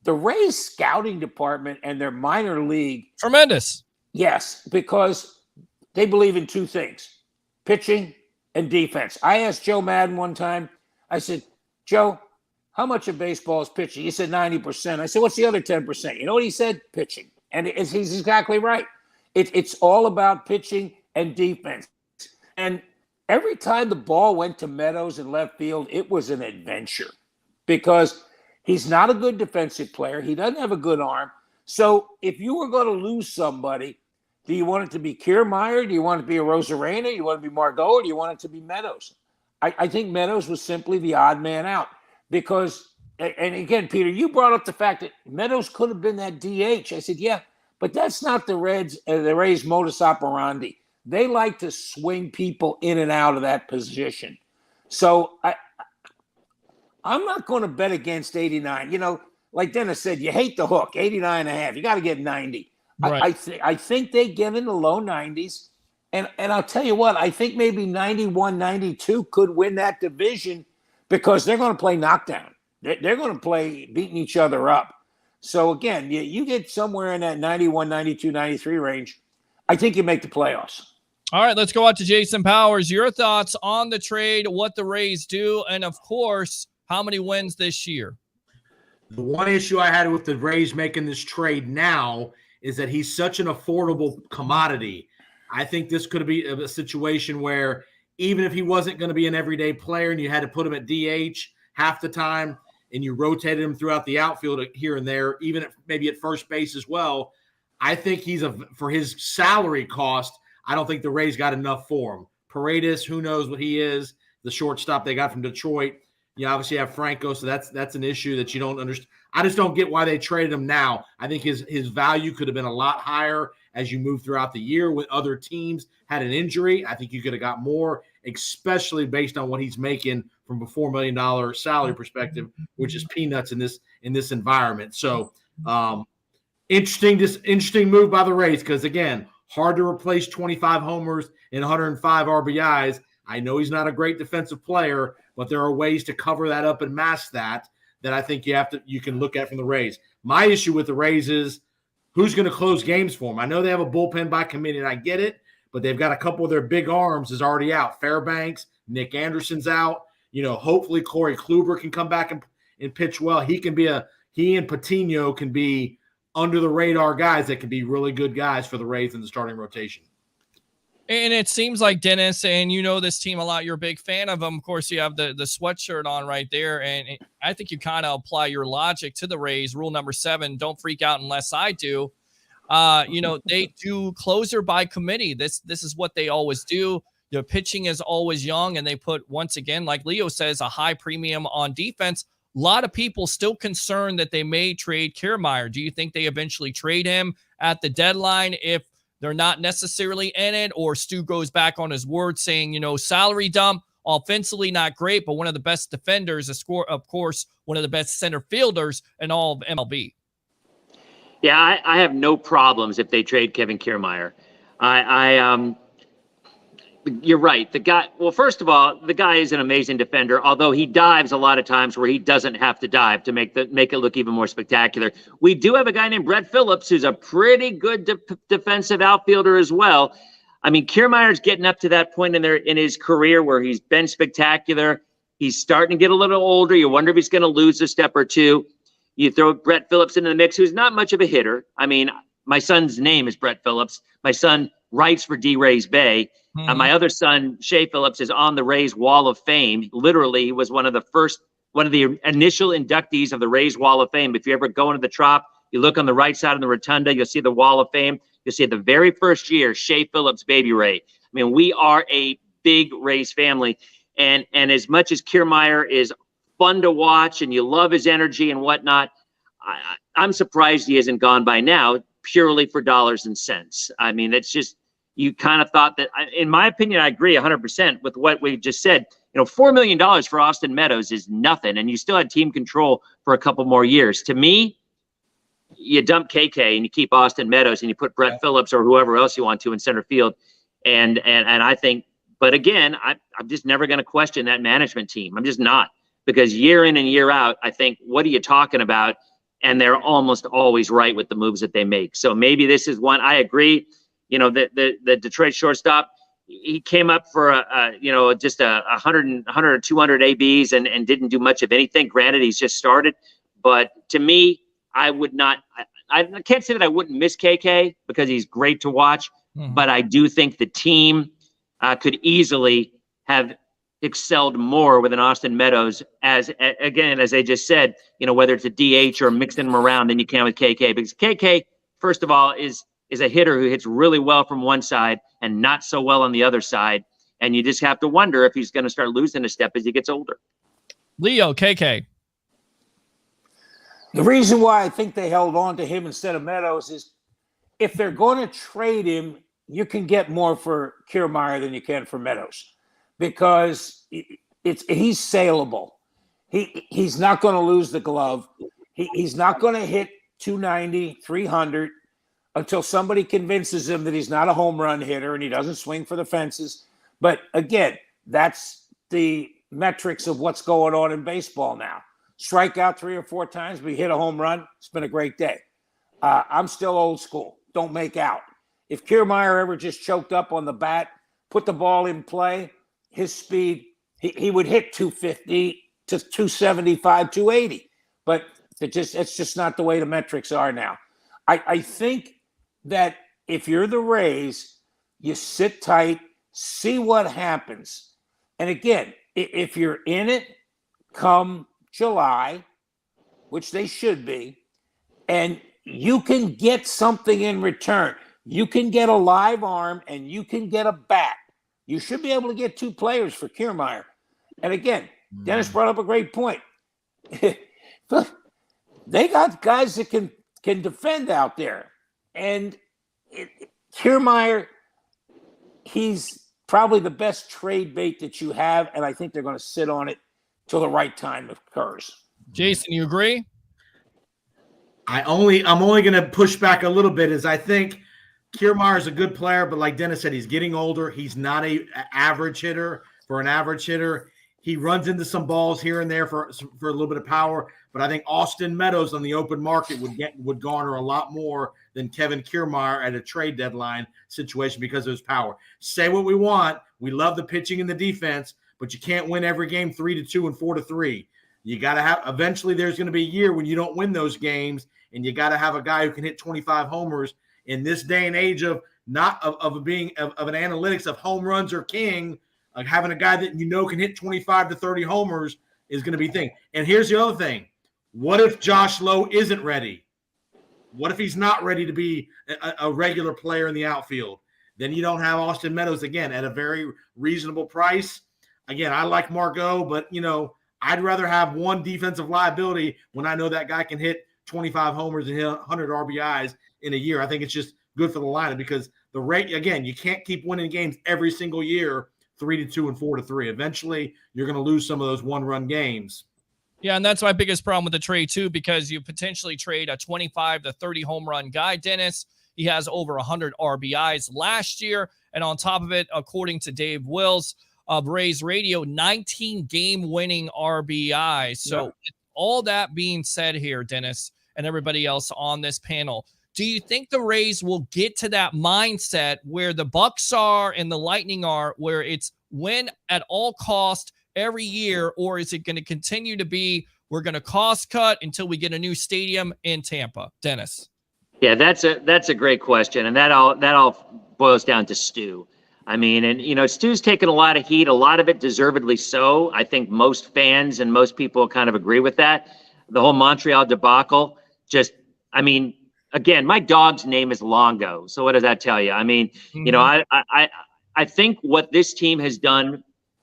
the Rays scouting department and their minor league. Tremendous. Yes, because they believe in two things, pitching and defense. I asked Joe Madden one time, I said, Joe, how much of baseball is pitching? He said 90%. I said, what's the other 10%? You know what he said? Pitching. And he's exactly right. It's all about pitching and defense. And every time the ball went to Meadows in left field, it was an adventure because he's not a good defensive player. He doesn't have a good arm. So if you were going to lose somebody, do you want it to be Kiermaier? Do you want it to be a Rosarena? Do you want it to be Margot? Or do you want it to be Meadows? I think Meadows was simply the odd man out because, and again, Peter, you brought up the fact that Meadows could have been that DH. I said, yeah, but that's not the Rays modus operandi. They like to swing people in and out of that position. So I'm not going to bet against 89. You know, like Dennis said, you hate the hook, 89.5. You got to get 90. Right. I think they get in the low 90s. And I'll tell you what, I think maybe 91, 92 could win that division because they're going to play knockdown. They're going to play beating each other up. So, again, you get somewhere in that 91, 92, 93 range, I think you make the playoffs. All right, let's go out to Jason Powers. Your thoughts on the trade, what the Rays do, and, of course, how many wins this year? The one issue I had with the Rays making this trade now is that he's such an affordable commodity. I think this could be a situation where even if he wasn't going to be an everyday player and you had to put him at DH half the time and you rotated him throughout the outfield here and there, even maybe at first base as well, I think for his salary cost, I don't think the Rays got enough for him. Paredes, who knows what he is, the shortstop they got from Detroit. You obviously have Franco, so that's an issue that you don't understand. I just don't get why they traded him now. I think his value could have been a lot higher as you move throughout the year when other teams had an injury. I think you could have got more, especially based on what he's making from a $4 million salary perspective, which is peanuts in this environment. So interesting move by the Rays because, again, hard to replace 25 homers and 105 RBIs. I know he's not a great defensive player, but there are ways to cover that up and mask that I think you can look at from the Rays. My issue with the Rays is who's going to close games for them. I know they have a bullpen by committee, and I get it, but they've got a couple of their big arms is already out. Fairbanks, Nick Anderson's out. You know, hopefully Corey Kluber can come back and pitch well. He and Patino can be under the radar guys that can be really good guys for the Rays in the starting rotation. And it seems like, Dennis, and you know this team a lot, you're a big fan of them. Of course, you have the sweatshirt on right there. And I think you kind of apply your logic to the Rays. Rule number 7, don't freak out unless I do. They do closer by committee. This is what they always do. Their pitching is always young, and they put, once again, like Leo says, a high premium on defense. A lot of people still concerned that they may trade Kiermaier. Do you think they eventually trade him at the deadline if they're not necessarily in it, or Stu goes back on his word saying, salary dump, offensively not great, but one of the best defenders, of course, one of the best center fielders in all of MLB? Yeah, I have no problems if they trade Kevin Kiermaier. You're right. The guy, well, first of all, the guy is an amazing defender, although he dives a lot of times where he doesn't have to dive to make it look even more spectacular. We do have a guy named Brett Phillips who's a pretty good defensive outfielder as well. I mean, Kiermaier's getting up to that point in his career where he's been spectacular. He's starting to get a little older. You wonder if he's going to lose a step or two. You throw Brett Phillips into the mix, who's not much of a hitter. I mean, my son's name is Brett Phillips. My son writes for D-Rays Bay. My other son, Shea Phillips, is on the Rays Wall of Fame. Literally, he was one of the initial inductees of the Rays Wall of Fame. If you ever go into the Trop, you look on the right side of the rotunda, you'll see the Wall of Fame. You'll see the very first year, Shea Phillips, baby Ray. I mean, we are a big Rays family. And as much as Kiermaier is fun to watch and you love his energy and whatnot, I'm surprised he hasn't gone by now purely for dollars and cents. I mean, it's just, you kind of thought that, in my opinion, I agree 100% with what we just said. $4 million for Austin Meadows is nothing, and you still had team control for a couple more years. To me, you dump KK and you keep Austin Meadows and you put Brett Phillips or whoever else you want to in center field. And I think, but again, I'm just never going to question that management team. I'm just not, because year in and year out, I think, what are you talking about? And they're almost always right with the moves that they make. So maybe this is one. I agree. the Detroit shortstop. He came up for just a 100 or 200 ABs and didn't do much of anything. Granted, he's just started, but to me, I would not. I can't say that I wouldn't miss KK because he's great to watch, but I do think the team could easily have excelled more with an Austin Meadows as they just said, whether it's a DH or mixing them around than you can with KK, because KK, first of all, is a hitter who hits really well from one side and not so well on the other side. And you just have to wonder if he's going to start losing a step as he gets older. Leo, KK. The reason why I think they held on to him instead of Meadows is if they're going to trade him, you can get more for Kiermaier than you can for Meadows because he's saleable. He's not going to lose the glove. He's not going to hit 290, 300 until somebody convinces him that he's not a home run hitter and he doesn't swing for the fences. But again, that's the metrics of what's going on in baseball now. Strike out 3 or 4 times, but you hit a home run. It's been a great day. I'm still old school. Don't make out. If Kiermaier ever just choked up on the bat, put the ball in play, his speed, he would hit 250 to 275, 280. But it's just not the way the metrics are now. I think that if you're the Rays, you sit tight, see what happens. And again, if you're in it, come July, which they should be, and you can get something in return. You can get a live arm and you can get a bat. You should be able to get 2 players for Kiermaier. And again, Dennis brought up a great point. They got guys that can defend out there. And Kiermaier, he's probably the best trade bait that you have, and I think they're going to sit on it till the right time occurs. Jason, you agree? I'm only going to push back a little bit. Is I think Kiermaier is a good player, but like Dennis said, he's getting older. He's not an average hitter. For an average hitter, he runs into some balls here and there for a little bit of power. But I think Austin Meadows on the open market would garner a lot more than Kevin Kiermaier at a trade deadline situation because of his power. Say what we want. We love the pitching and the defense, but you can't win every game 3-2 and 4-3. You got to have – eventually there's going to be a year when you don't win those games, and you got to have a guy who can hit 25 homers in this day and age of not of being of an analytics of home runs or king. Like having a guy that can hit 25 to 30 homers is going to be a thing. And here's the other thing. What if Josh Lowe isn't ready? What if he's not ready to be a regular player in the outfield? Then you don't have Austin Meadows again at a very reasonable price. Again, I like Margot, but, I'd rather have one defensive liability when I know that guy can hit 25 homers and hit 100 RBIs in a year. I think it's just good for the lineup because the rate, again, you can't keep winning games every single year 3-2 and 4-3. Eventually, you're going to lose some of those one-run games. Yeah, and that's my biggest problem with the trade, too, because you potentially trade a 25 to 30 home run guy, Dennis. He has over 100 RBIs last year. And on top of it, according to Dave Wills of Rays Radio, 19 game-winning RBIs. So with all that being said here, Dennis, and everybody else on this panel, do you think the Rays will get to that mindset where the Bucks are and the Lightning are, where it's win at all cost every year, or is it going to continue to be we're going to cost cut until we get a new stadium in Tampa? Dennis. Yeah, that's a great question, and that all boils down to Stu. I mean, and Stu's taken a lot of heat, a lot of it deservedly so. I think most fans and most people kind of agree with that. The whole Montreal debacle, again, my dog's name is Longo. So what does that tell you? I mean, I think what this team has done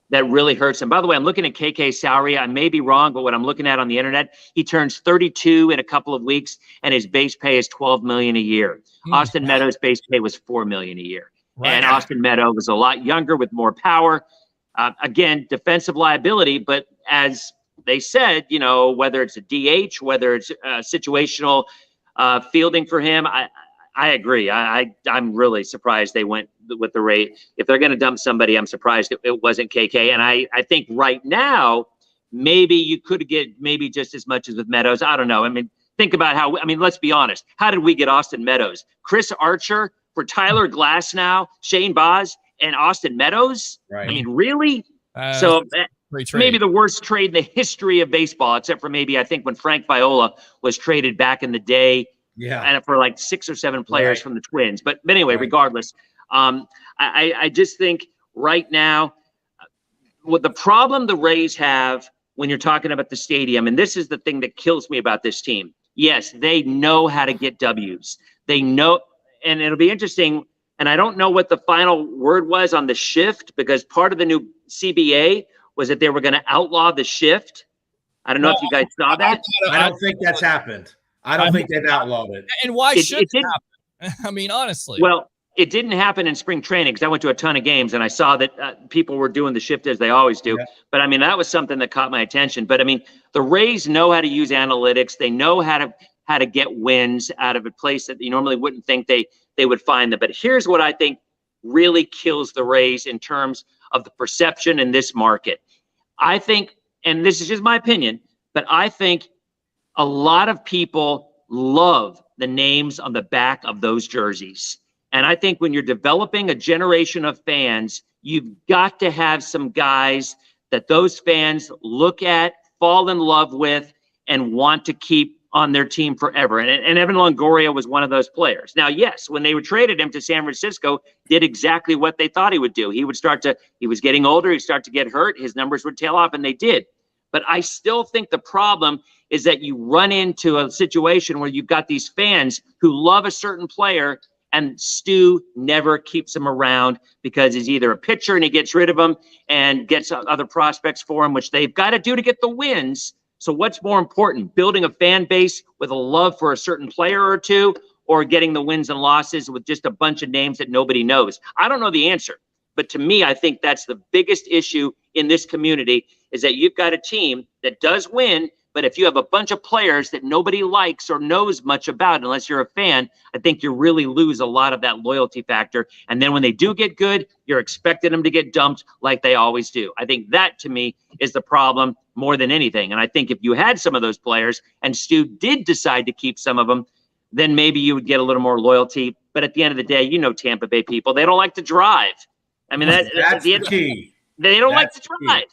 that really hurts him. By the way, I'm looking at KK's salary. I may be wrong, but what I'm looking at on the internet, he turns 32 in a couple of weeks, and his base pay is $12 million a year. Austin Meadows' base pay was $4 million a year. Right. And Austin Meadows was a lot younger with more power. Again, defensive liability, but as they said, whether it's a DH, whether it's situational fielding for him, I agree. I'm really surprised they went with the rate. If they're going to dump somebody, I'm surprised it wasn't KK. And I think right now, maybe you could get maybe just as much as with Meadows. I don't know. I mean, think about let's be honest. How did we get Austin Meadows? Chris Archer for Tyler Glasnow, Shane Baz, and Austin Meadows? Right. I mean, really? So maybe the worst trade in the history of baseball, except for maybe I think when Frank Viola was traded back in the day, and for like 6 or 7 players from the Twins. But anyway, regardless, I just think right now, what the problem the Rays have when you're talking about the stadium, and this is the thing that kills me about this team. Yes, they know how to get W's. They know, and it'll be interesting. And I don't know what the final word was on the shift, because part of the new CBA was that they were going to outlaw the shift. I don't know if you guys saw that. I don't think that's happened. I don't think they've outlawed it. And why should it happen? I mean, honestly. Well, it didn't happen in spring training because I went to a ton of games and I saw that people were doing the shift as they always do. Yeah. But I mean, that was something that caught my attention. But I mean, the Rays know how to use analytics. They know how to get wins out of a place that you normally wouldn't think they would find them. But here's what I think really kills the Rays in terms of the perception in this market. I think, and this is just my opinion, but I think a lot of people love the names on the back of those jerseys. And I think when you're developing a generation of fans, you've got to have some guys that those fans look at, fall in love with, and want to keep on their team forever. And Evan Longoria was one of those players. Now, yes, when they traded him to San Francisco, did exactly what they thought he would do. He was getting older, he'd start to get hurt, his numbers would tail off, and they did. But I still think the problem is that you run into a situation where you've got these fans who love a certain player, and Stu never keeps him around because he's either a pitcher and he gets rid of him and gets other prospects for him, which they've got to do to get the wins. So what's more important, building a fan base with a love for a certain player or two, or getting the wins and losses with just a bunch of names that nobody knows? I don't know the answer. But to me, I think that's the biggest issue in this community, is that you've got a team that does win, but if you have a bunch of players that nobody likes or knows much about, unless you're a fan, I think you really lose a lot of that loyalty factor. And then when they do get good, you're expecting them to get dumped like they always do. I think that, to me, is the problem more than anything. And I think if you had some of those players and Stu did decide to keep some of them, then maybe you would get a little more loyalty. But at the end of the day, you know Tampa Bay people, they don't like to drive. I mean, that's the key. They don't like to drive.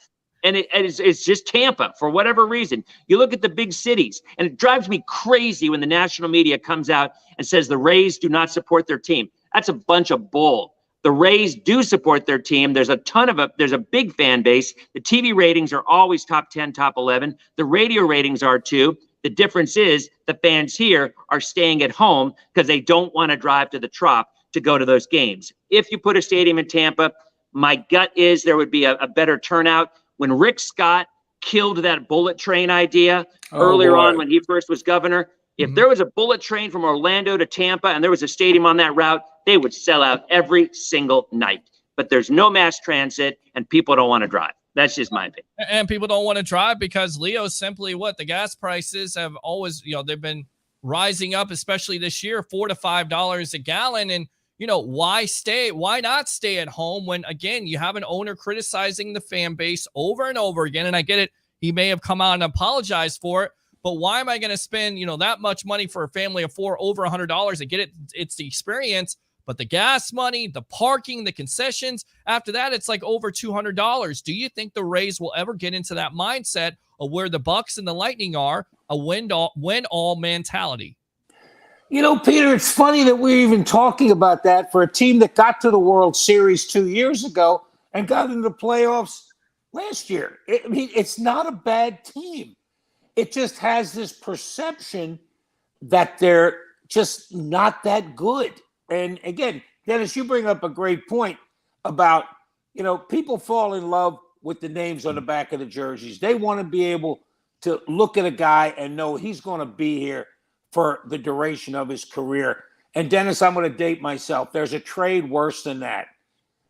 And it's just Tampa for whatever reason. You look at the big cities, and it drives me crazy when the national media comes out and says the Rays do not support their team. That's a bunch of bull. The Rays do support their team. There's a big fan base. The TV ratings are always top 10, top 11. The radio ratings are too. The difference is the fans here are staying at home because they don't want to drive to the Trop to go to those games. If you put a stadium in Tampa, my gut is there would be a better turnout. When Rick Scott killed that bullet train idea earlier on when he first was governor, if there was a bullet train from Orlando to Tampa and there was a stadium on that route, they would sell out every single night. But there's no mass transit and people don't want to drive. That's just my opinion. And people don't want to drive because, Leo, simply what? The gas prices have always, they've been rising up, especially this year, $4 to $5 a gallon. And why not stay at home when, again, you have an owner criticizing the fan base over and over again? And I get it. He may have come out and apologized for it, but why am I going to spend, that much money for a family of 4, over $100? I get it. It's the experience, but the gas money, the parking, the concessions, after that, it's like over $200. Do you think the Rays will ever get into that mindset of where the Bucks and the Lightning are, a win all mentality? Peter, it's funny that we're even talking about that for a team that got to the World Series 2 years ago and got into the playoffs last year. It's not a bad team. It just has this perception that they're just not that good. And again, Dennis, you bring up a great point about, people fall in love with the names on the back of the jerseys. They want to be able to look at a guy and know he's going to be here for the duration of his career. And Dennis, I'm going to date myself. There's a trade worse than that.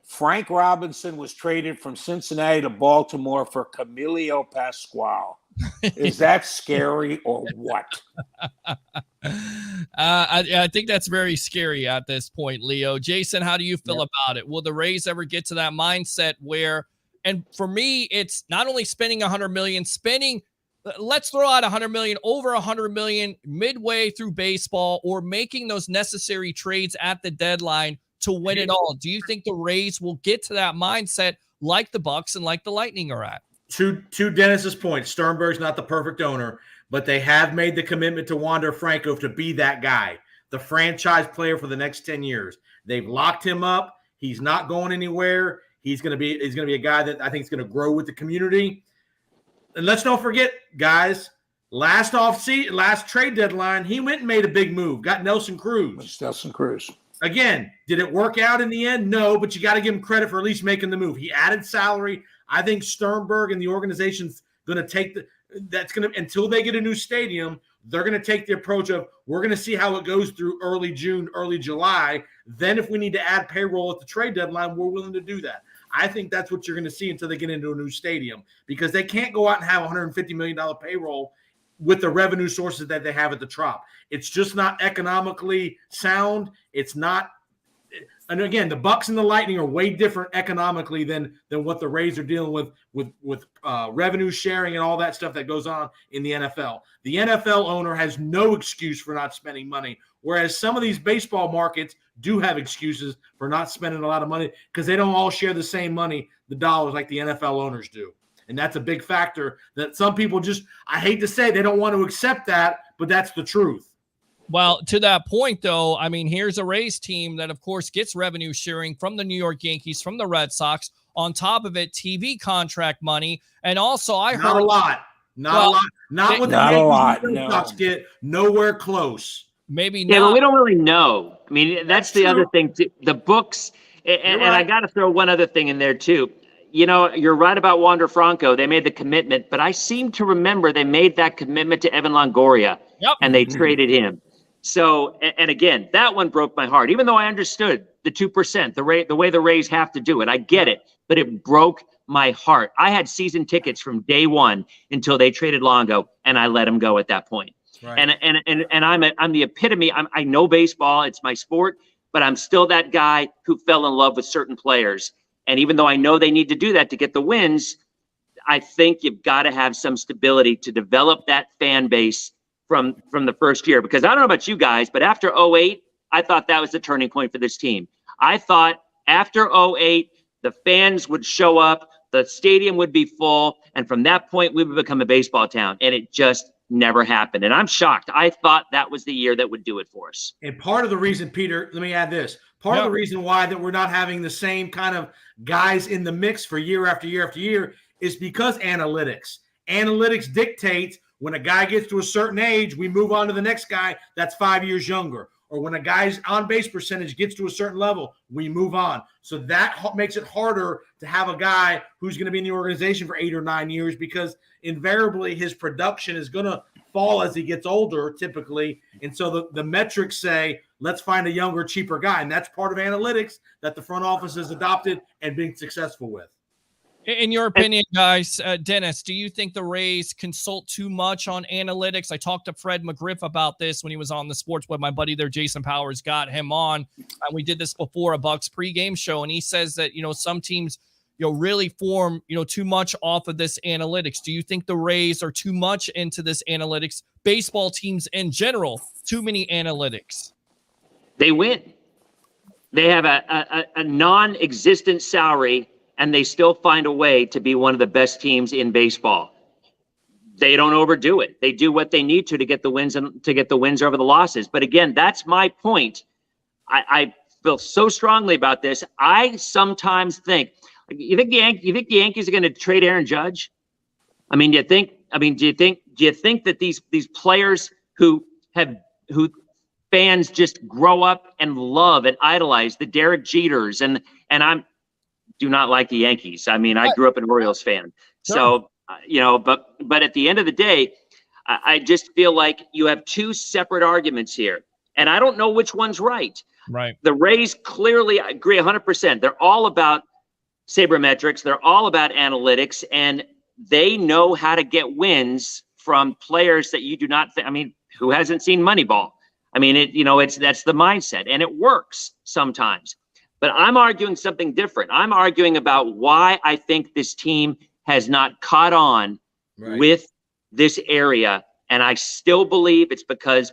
Frank Robinson was traded from Cincinnati to Baltimore for Camilo Pascual. Is that scary or what? I think that's very scary at this point, Leo. Jason, how do you feel about it? Will the Rays ever get to that mindset where, and for me, it's not only spending $100 million, spending let's throw out 100 million, over 100 million midway through baseball, or making those necessary trades at the deadline to win it all. Do you think the Rays will get to that mindset like the Bucks and like the Lightning are at? To Dennis's point, Sternberg's not the perfect owner, but they have made the commitment to Wander Franco to be that guy, the franchise player for the next 10 years. They've locked him up. He's not going anywhere. He's going to be a guy that I think is going to grow with the community. And let's don't forget, guys, last trade deadline, he went and made a big move, got Nelson Cruz. Nelson Cruz. Again, did it work out in the end? No, but you got to give him credit for at least making the move. He added salary. I think Sternberg and the organization's going to take until they get a new stadium, they're going to take the approach of, we're going to see how it goes through early June, early July. Then if we need to add payroll at the trade deadline, we're willing to do that. I think that's what you're going to see until they get into a new stadium, because they can't go out and have $150 million payroll with the revenue sources that they have at the Trop. It's just not economically sound. It's not. And again, the Bucks and the Lightning are way different economically than what the Rays are dealing with revenue sharing and all that stuff that goes on in the NFL. The NFL owner has no excuse for not spending money, whereas some of these baseball markets do have excuses for not spending a lot of money because they don't all share the same money, the dollars, like the NFL owners do. And that's a big factor that some people just, I hate to say, they don't want to accept that, but that's the truth. Well, to that point, though, I mean, here's a Rays team that, of course, gets revenue sharing from the New York Yankees, from the Red Sox. On top of it, TV contract money. And also, I heard a lot. Not a lot. Not what the Yankees and Red Sox get. Nowhere close. Maybe not. Yeah, but we don't really know. I mean, that's the other thing. The books, and I got to throw one other thing in there, too. You know, you're right about Wander Franco. They made the commitment, but I seem to remember they made that commitment to Evan Longoria, and they traded him. So, and again, that one broke my heart, even though I understood the 2%, the way the Rays have to do it. I get it, but it broke my heart. I had season tickets from day one until they traded Longo, and I let him go at that point. Right. And I'm the epitome. I know baseball, it's my sport, but I'm still that guy who fell in love with certain players. And even though I know they need to do that to get the wins, I think you've got to have some stability to develop that fan base from the first year. Because I don't know about you guys, but after 2008, I thought that was the turning point for this team. I thought after 2008, the fans would show up, the stadium would be full, and from that point, we would become a baseball town. And it just never happened. And I'm shocked. I thought that was the year that would do it for us. And part of the reason, Peter, let me add this. Part of the reason why that we're not having the same kind of guys in the mix for year after year after year is because analytics. Analytics dictates when a guy gets to a certain age, we move on to the next guy that's 5 years younger. Or when a guy's on-base percentage gets to a certain level, we move on. So that makes it harder to have a guy who's going to be in the organization for 8 or 9 years, because invariably his production is going to fall as he gets older typically. And so the metrics say, let's find a younger, cheaper guy. And that's part of analytics that the front office has adopted and been successful with. In your opinion, guys, Dennis, do you think the Rays consult too much on analytics? I talked to Fred McGriff about this when he was on the Sports Web. My buddy there, Jason Powers, got him on. We did this before a Bucks pregame show, and he says that, some teams, really form, too much off of this analytics. Do you think the Rays are too much into this analytics? Baseball teams in general, too many analytics. They win. They have a non-existent salary, and they still find a way to be one of the best teams in baseball. They don't overdo it. They do what they need to get the wins and to get the wins over the losses. But again, that's my point. I feel so strongly about this. I sometimes think, you think the Yankees are going to trade Aaron Judge? Do you think that these players who fans just grow up and love and idolize, the Derek Jeters, and I do not like the Yankees. I grew up an Orioles fan. So, but at the end of the day, I just feel like you have two separate arguments here. And I don't know which one's right. Right. The Rays clearly, I agree 100%. They're all about sabermetrics. They're all about analytics. And they know how to get wins from players that you do not who hasn't seen Moneyball? That's the mindset. And it works sometimes. But I'm arguing something different. I'm arguing about why I think this team has not caught on with this area. And I still believe it's because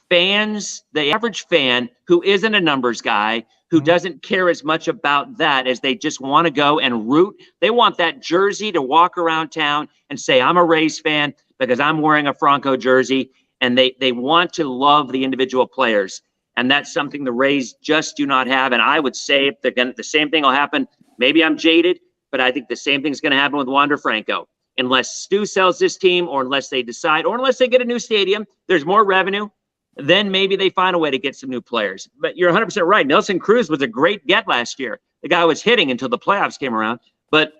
fans, the average fan who isn't a numbers guy, who doesn't care as much about that as they just want to go and root. They want that jersey to walk around town and say, I'm a Rays fan because I'm wearing a Franco jersey. And they want to love the individual players. And that's something the Rays just do not have. And I would say if they're gonna, the same thing will happen. Maybe I'm jaded, but I think the same thing's going to happen with Wander Franco. Unless Stu sells this team, or unless they decide, or unless they get a new stadium, there's more revenue, then maybe they find a way to get some new players. But you're 100% right. Nelson Cruz was a great get last year. The guy was hitting until the playoffs came around. But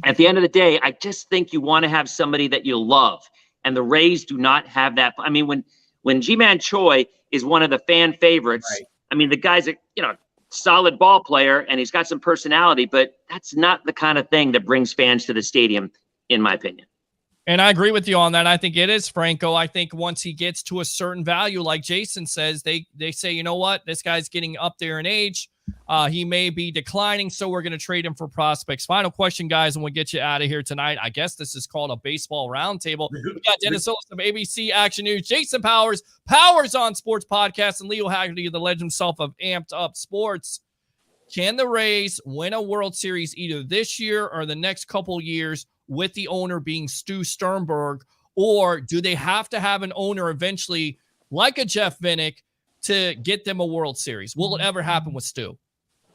at the end of the day, I just think you want to have somebody that you love. And the Rays do not have that. I mean, when Ji-Man Choi is one of the fan favorites, right. I mean, the guy's a solid ball player and he's got some personality, but that's not the kind of thing that brings fans to the stadium, in my opinion. And I agree with you on that. I think it is Franco. I think once he gets to a certain value, like Jason says, they say, you know what, this guy's getting up there in age. He may be declining, so we're going to trade him for prospects. Final question, guys, and we'll get you out of here tonight. I guess this is called a baseball roundtable. We got Dennis Phillips of ABC Action News, Jason Powers on Sports Podcast, and Leo Haggerty, the legend himself of Amped Up Sports. Can the Rays win a World Series either this year or the next couple years with the owner being Stu Sternberg, or do they have to have an owner eventually like a Jeff Vinnick to get them a World Series? Will it ever happen with Stu?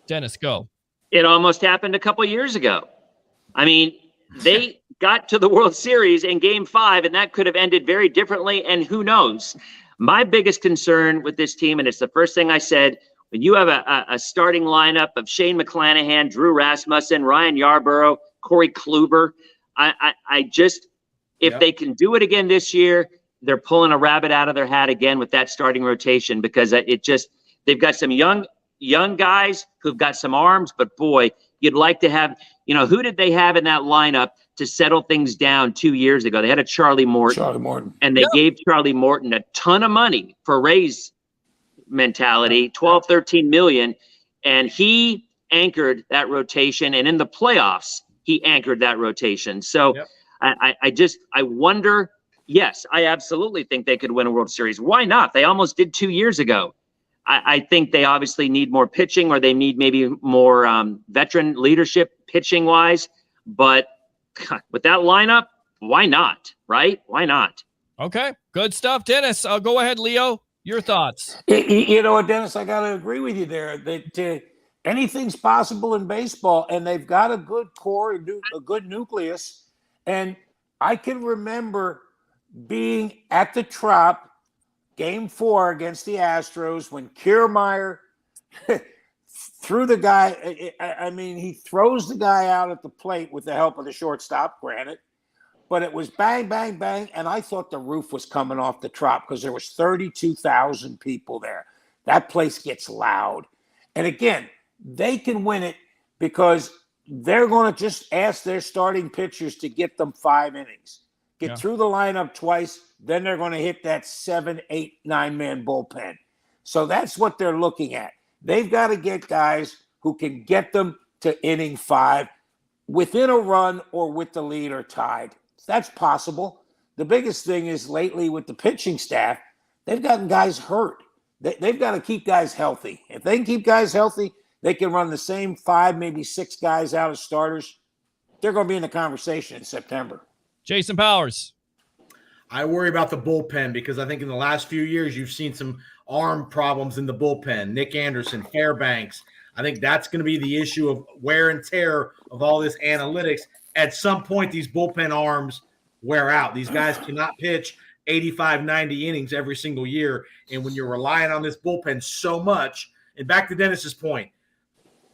Dennis, go. It almost happened a couple years ago. I mean, they got to the World Series in Game 5, and that could have ended very differently, and who knows? My biggest concern with this team, and it's the first thing I said, when you have a starting lineup of Shane McClanahan, Drew Rasmussen, Ryan Yarborough, Corey Kluber, I just, if they can do it again this year, they're pulling a rabbit out of their hat again with that starting rotation, because they've got some young guys who've got some arms, but boy, you'd like to have, who did they have in that lineup to settle things down 2 years ago? They had a Charlie Morton. And they gave Charlie Morton a ton of money for Rays mentality, 12, 13 million. And he anchored that rotation. And in the playoffs, he anchored that rotation. So I wonder, yes, I absolutely think they could win a World Series. Why not? They almost did 2 years ago. I think they obviously need more pitching, or they need maybe more veteran leadership pitching wise. But with that lineup, why not? Right? Why not? Okay, good stuff, Dennis. Go ahead, Leo. Your thoughts? You know what, Dennis? I got to agree with you there. That anything's possible in baseball, and they've got a good core, a good nucleus. And I can remember being at the Trop, Game 4 against the Astros, when Kiermaier threw the guy. I mean, he throws the guy out at the plate with the help of the shortstop, granted. But it was bang, bang, bang, and I thought the roof was coming off the Trop because there was 32,000 people there. That place gets loud. And again, they can win it because they're going to just ask their starting pitchers to get them 5 innings. Get through the lineup twice, then they're going to hit that 7, 8, 9-man bullpen. So that's what they're looking at. They've got to get guys who can get them to inning 5 within a run or with the lead or tied. That's possible. The biggest thing is lately with the pitching staff, they've gotten guys hurt. They've got to keep guys healthy. If they can keep guys healthy, they can run the same 5, maybe 6 guys out as starters. They're going to be in the conversation in September. Jason Powers. I worry about the bullpen because I think in the last few years you've seen some arm problems in the bullpen. Nick Anderson, Fairbanks. I think that's going to be the issue of wear and tear of all this analytics. At some point, these bullpen arms wear out. These guys cannot pitch 85, 90 innings every single year. And when you're relying on this bullpen so much, and back to Dennis's point,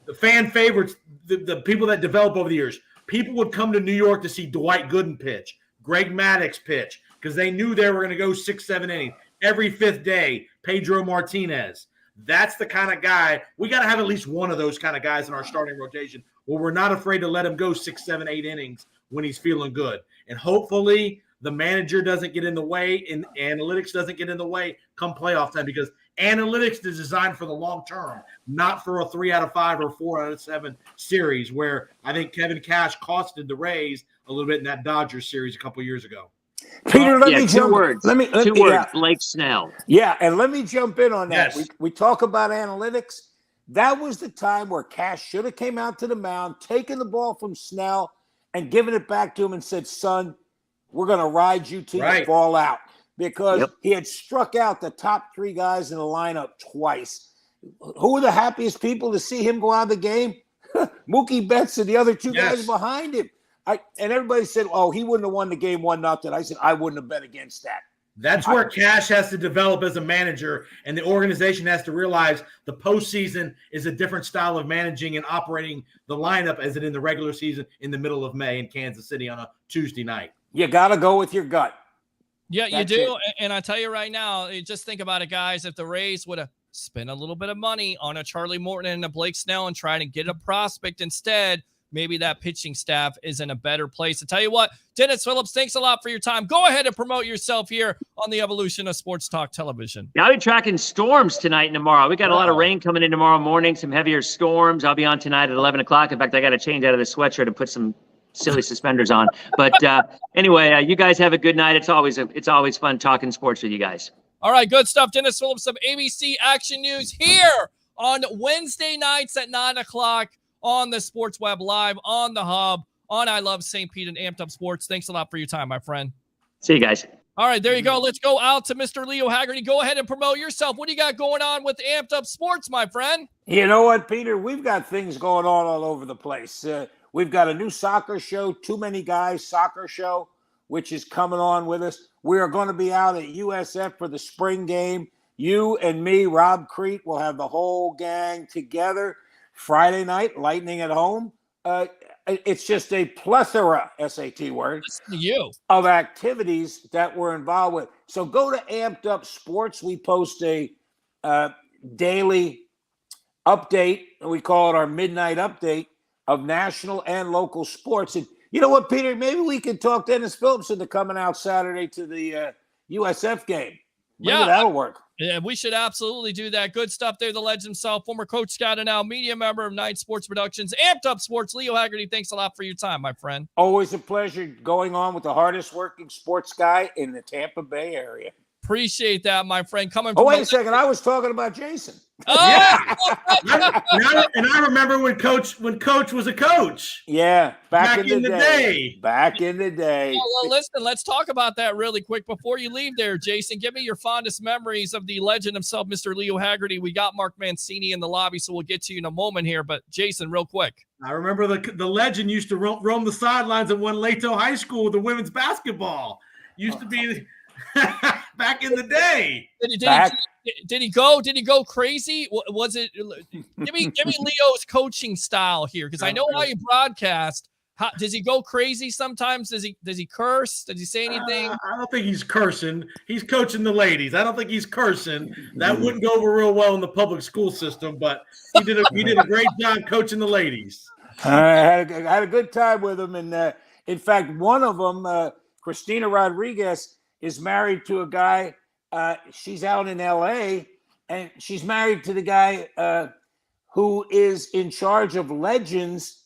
the fan favorites, the people that develop over the years, people would come to New York to see Dwight Gooden pitch, Greg Maddux pitch, because they knew they were going to go 6, 7 innings. Every 5th day, Pedro Martinez. That's the kind of guy. We got to have at least one of those kind of guys in our starting rotation where we're not afraid to let him go 6, 7, 8 innings when he's feeling good. And hopefully the manager doesn't get in the way and analytics doesn't get in the way come playoff time, because analytics is designed for the long term, not for a 3 out of 5 or 4 out of 7 series, where I think Kevin Cash costed the Rays a little bit in that Dodgers series a couple years ago. Peter, let me two jump. words. Let me Two yeah. words. Blake Snell. Yeah, and let me jump in on that. Yes. We talk about analytics. That was the time where Cash should have came out to the mound, taken the ball from Snell, and given it back to him and said, "Son, we're going to ride you till you fall out," because he had struck out the top 3 guys in the lineup twice. Who were the happiest people to see him go out of the game? Mookie Betts and the other 2 guys behind him. And everybody said, "Oh, he wouldn't have won the game 1-0." I said, "I wouldn't have bet against that." That's where Cash has to develop as a manager, and the organization has to realize the postseason is a different style of managing and operating the lineup as it in the regular season in the middle of May in Kansas City on a Tuesday night. You got to go with your gut. Yeah, That's you do. And I tell you right now, just think about it, guys. If the Rays would have spent a little bit of money on a Charlie Morton and a Blake Snell and try to get a prospect instead, maybe that pitching staff is in a better place. I tell you what, Dennis Phillips, thanks a lot for your time. Go ahead and promote yourself here on the evolution of Sports Talk Television. Yeah, I'll be tracking storms tonight and tomorrow. We got a lot of rain coming in tomorrow morning, some heavier storms. I'll be on tonight at 11 o'clock. In fact, I got to change out of the sweatshirt and put some silly suspenders on. But anyway, you guys have a good night. It's always fun talking sports with you guys. All right, good stuff. Dennis Phillips of ABC Action News here on Wednesday nights at 9 o'clock on the Sports Web Live, on the Hub, on I Love St. Pete and Amped Up Sports. Thanks a lot for your time, my friend. See you guys. All right, there you go. Let's go out to Mr. Leo Haggerty. Go ahead and promote yourself. What do you got going on with Amped Up Sports, my friend? You know what, Peter? We've got things going on all over the place. We've got a new soccer show, Too Many Guys soccer show, which is coming on with us. We are going to be out at USF for the spring game. You and me, Rob Crete, will have the whole gang together. Friday night, Lightning at home. It's just a plethora, SAT word, of activities that we're involved with. So go to Amped Up Sports. We post a daily update, and we call it our midnight update of national and local sports. And you know what, Peter? Maybe we could talk Dennis Phillips into coming out Saturday to the USF game. Maybe that'll work. Yeah, we should absolutely do that. Good stuff there. The legend himself, former Coach Scout and now media member of Night Sports Productions, Amped Up Sports. Leo Haggerty, thanks a lot for your time, my friend. Always a pleasure going on with the hardest working sports guy in the Tampa Bay area. Appreciate that, my friend. Wait a second. I was talking about Jason. Oh! Yeah. and I remember when Coach was a coach. Yeah, back in the day. Back in the day. Well, listen, let's talk about that really quick before you leave there, Jason. Give me your fondest memories of the legend himself, Mr. Leo Haggerty. We got Mark Mancini in the lobby, so we'll get to you in a moment here. But, Jason, real quick. I remember the legend used to roam the sidelines at one Lato High School with the women's basketball. Used to be back in the day. Did he go crazy? Was it? Give me Leo's coaching style here, because I know how you broadcast. Does he go crazy sometimes? Does he curse? Does he say anything? I don't think he's cursing. He's coaching the ladies. I don't think he's cursing. That wouldn't go over real well in the public school system. But he did a great job coaching the ladies. I had a good time with him, and in fact, one of them, Christina Rodriguez, is married to a guy. She's out in L.A., and she's married to the guy who is in charge of Legends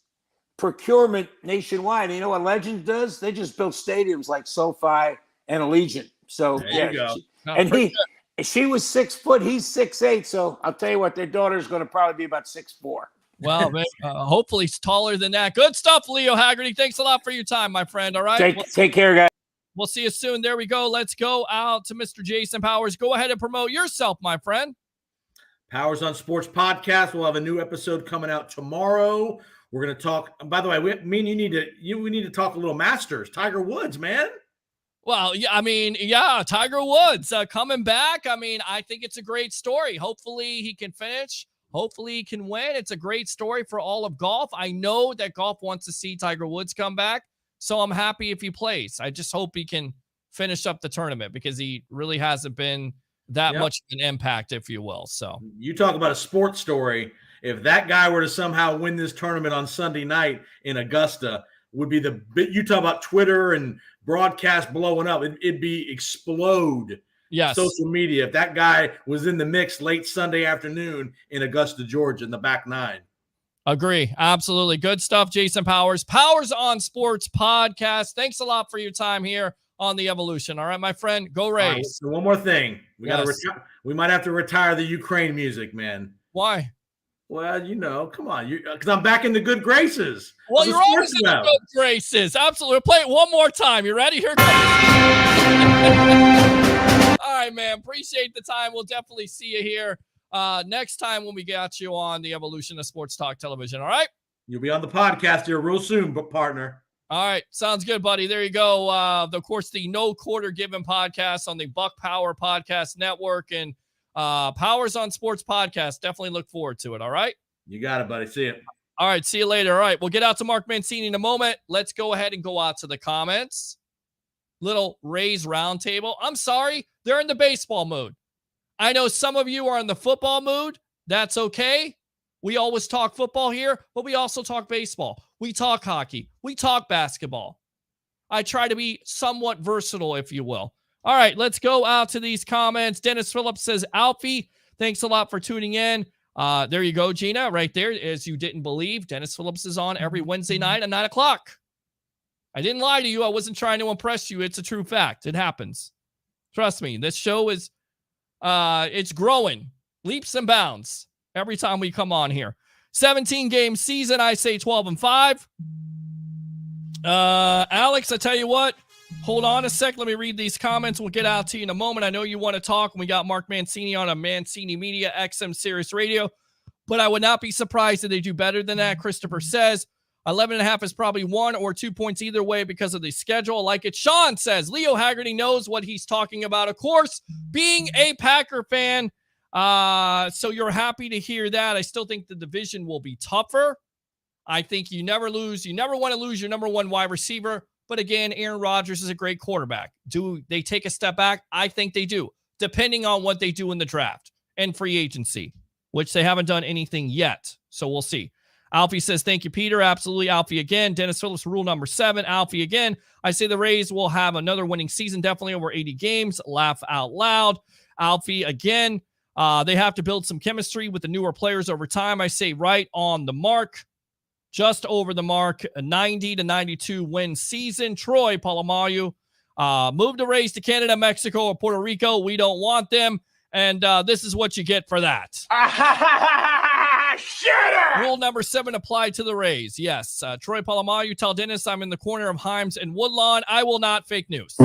procurement nationwide. And you know what Legends does? They just built stadiums like SoFi and Allegiant. So there you go. And she was 6 foot, he's 6'8". So I'll tell you what, their daughter's going to probably be about 6'4". Well, hopefully he's taller than that. Good stuff, Leo Haggerty. Thanks a lot for your time, my friend. All right. Take care, guys. We'll see you soon. There we go. Let's go out to Mr. Jason Powers. Go ahead and promote yourself, my friend. Powers on Sports Podcast. We'll have a new episode coming out tomorrow. We're going to talk. By the way, we need to talk a little Masters. Tiger Woods, man. Well, yeah, Tiger Woods coming back. I think it's a great story. Hopefully he can finish. Hopefully he can win. It's a great story for all of golf. I know that golf wants to see Tiger Woods come back. So I'm happy if he plays. I just hope he can finish up the tournament, because he really hasn't been that much of an impact, if you will. So you talk about a sports story. If that guy were to somehow win this tournament on Sunday night in Augusta, would be you talk about Twitter and broadcast blowing up. It'd be explode. Yes. Social media. If that guy was in the mix late Sunday afternoon in Augusta, Georgia, in the back nine. Agree. Absolutely. Good stuff, Jason Powers. Powers on Sports Podcast. Thanks a lot for your time here on the Evolution. All right, my friend, go Rays. All right, so one more thing, we might have to retire the Ukraine music, man. Why? Well, come on, because I'm back in the good graces. Well, you're always in the good graces. Absolutely. Play it one more time. You ready? Here it comes. All right, man. Appreciate the time. We'll definitely see you here next time when we got you on the Evolution of Sports Talk Television. All right? You'll be on the podcast here real soon, partner. All right. Sounds good, buddy. There you go. Of course, the No Quarter Given podcast on the Buck Power Podcast Network and Powers on Sports podcast. Definitely look forward to it. All right. You got it, buddy. See you. All right. See you later. All right. We'll get out to Mark Mancini in a moment. Let's go ahead and go out to the comments. Little Rays roundtable. I'm sorry. They're in the baseball mood. I know some of you are in the football mood. That's okay. We always talk football here, but we also talk baseball. We talk hockey. We talk basketball. I try to be somewhat versatile, if you will. All right, let's go out to these comments. Dennis Phillips says, Alfie, thanks a lot for tuning in. There you go, Gina, right there. As you didn't believe, Dennis Phillips is on every Wednesday night at 9 o'clock. I didn't lie to you. I wasn't trying to impress you. It's a true fact. It happens. Trust me, this show is it's growing leaps and bounds every time we come on here. 17-game season, I say 12-5. Alex, I tell you what, hold on a sec. Let me read these comments. We'll get out to you in a moment. I know you want to talk. We got Mark Mancini on a Mancini Media XM Sirius Radio, but I would not be surprised if they do better than that. Christopher says 11.5 is probably 1 or 2 points either way because of the schedule. I like it. Sean says Leo Haggerty knows what he's talking about. Of course, being a Packer fan, so you're happy to hear that. I still think the division will be tougher. I think you never lose. You never want to lose your number one wide receiver. But again, Aaron Rodgers is a great quarterback. Do they take a step back? I think they do, depending on what they do in the draft and free agency, which they haven't done anything yet. So we'll see. Alfie says, thank you, Peter. Absolutely, Alfie again. Dennis Phillips, rule number 7. Alfie again. I say the Rays will have another winning season, definitely over 80 games. Laugh out loud. Alfie again. They have to build some chemistry with the newer players over time. I say right on the mark. Just over the mark, a 90 to 92 win season. Troy Polamalu, move the Rays to Canada, Mexico, or Puerto Rico. We don't want them. And this is what you get for that. Shitter! Rule number 7 applied to the Rays. Yes. Troy Polamalu, tell Dennis I'm in the corner of Himes and Woodlawn. I will not fake news.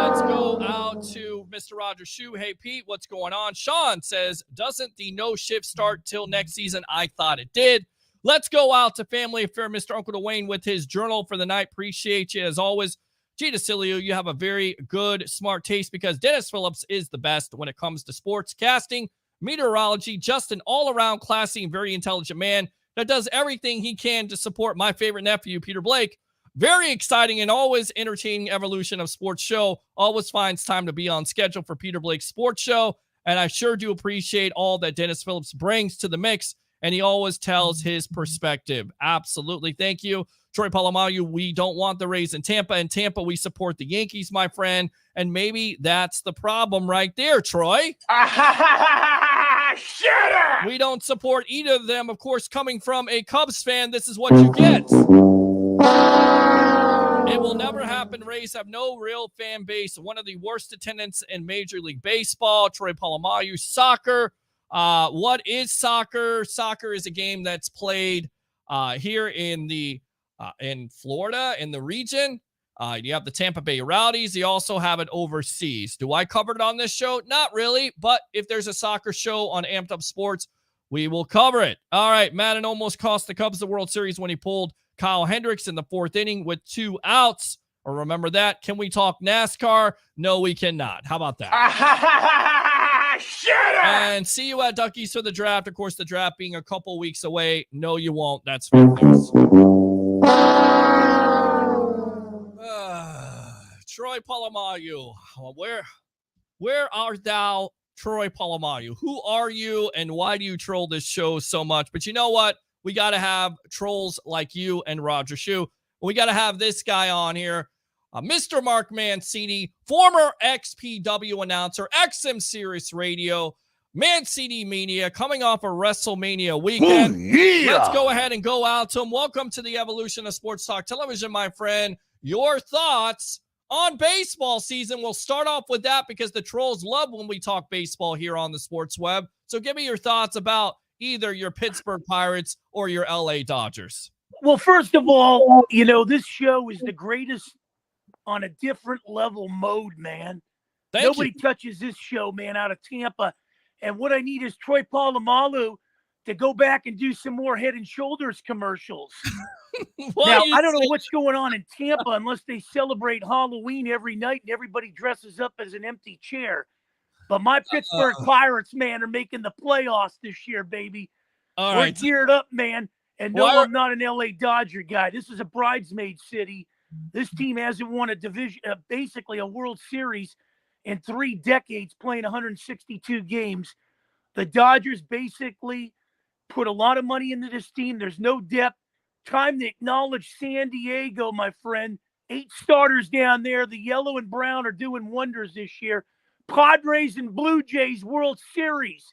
Let's go out to Mr. Roger Shue. Hey, Pete, what's going on? Sean says, doesn't the no shift start till next season? I thought it did. Let's go out to Family Affair, Mr. Uncle Dwayne, with his journal for the night. Appreciate you as always. G. DeCilio, you have a very good, smart taste because Dennis Phillips is the best when it comes to sports casting, meteorology, just an all-around classy and very intelligent man that does everything he can to support my favorite nephew, Peter Blake. Very exciting and always entertaining evolution of sports show. Always finds time to be on schedule for Peter Blake's sports show. And I sure do appreciate all that Dennis Phillips brings to the mix. And he always tells his perspective. Absolutely. Thank you. Troy Polamalu, we don't want the Rays in Tampa. In Tampa, we support the Yankees, my friend. And maybe that's the problem right there, Troy. Shitter! We don't support either of them. Of course, coming from a Cubs fan, this is what you get. It will never happen. Rays have no real fan base. One of the worst attendance in Major League Baseball. Troy Polamalu, soccer. What is soccer? Soccer is a game that's played here in Florida, in the region. You have the Tampa Bay Rowdies. You also have it overseas. Do I cover it on this show? Not really, but if there's a soccer show on Amped Up Sports, we will cover it. All right, Madden almost cost the Cubs the World Series when he pulled Kyle Hendricks in the 4th inning with 2 outs. Or remember that. Can we talk NASCAR? No, we cannot. How about that? Shitter! And see you at Duckies for the draft. Of course, the draft being a couple weeks away. No, you won't. That's fake news. Troy Polamalu, where art thou, Troy Polamalu? Who are you, and why do you troll this show so much? But you know what? We got to have trolls like you and Roger Shue. We got to have this guy on here, Mr. Mark Mancini, former XPW announcer, XM Sirius Radio, Mancini Media, coming off a WrestleMania weekend. Ooh, yeah. Let's go ahead and go out to him. Welcome to the evolution of Sports Talk Television, my friend. your thoughts on baseball season. We'll start off with that because the trolls love when we talk baseball here on the Sports Web. So give me your thoughts about either your Pittsburgh Pirates or your LA Dodgers. Well, first of all, this show is the greatest on a different level mode, man. Nobody touches this show, man, out of Tampa. And what I need is Troy Polamalu to go back and do some more Head and Shoulders commercials. Now, I don't know what's going on in Tampa unless they celebrate Halloween every night and everybody dresses up as an empty chair. But my Pittsburgh Pirates, man, are making the playoffs this year, baby. We're geared up, man. And no, I'm not an LA Dodger guy. This is a bridesmaid city. This team hasn't won a division, basically a World Series in 3 decades, playing 162 games. The Dodgers basically put a lot of money into this team. There's no depth. Time to acknowledge San Diego, my friend. 8 starters down there. The yellow and brown are doing wonders this year. Padres and Blue Jays World Series.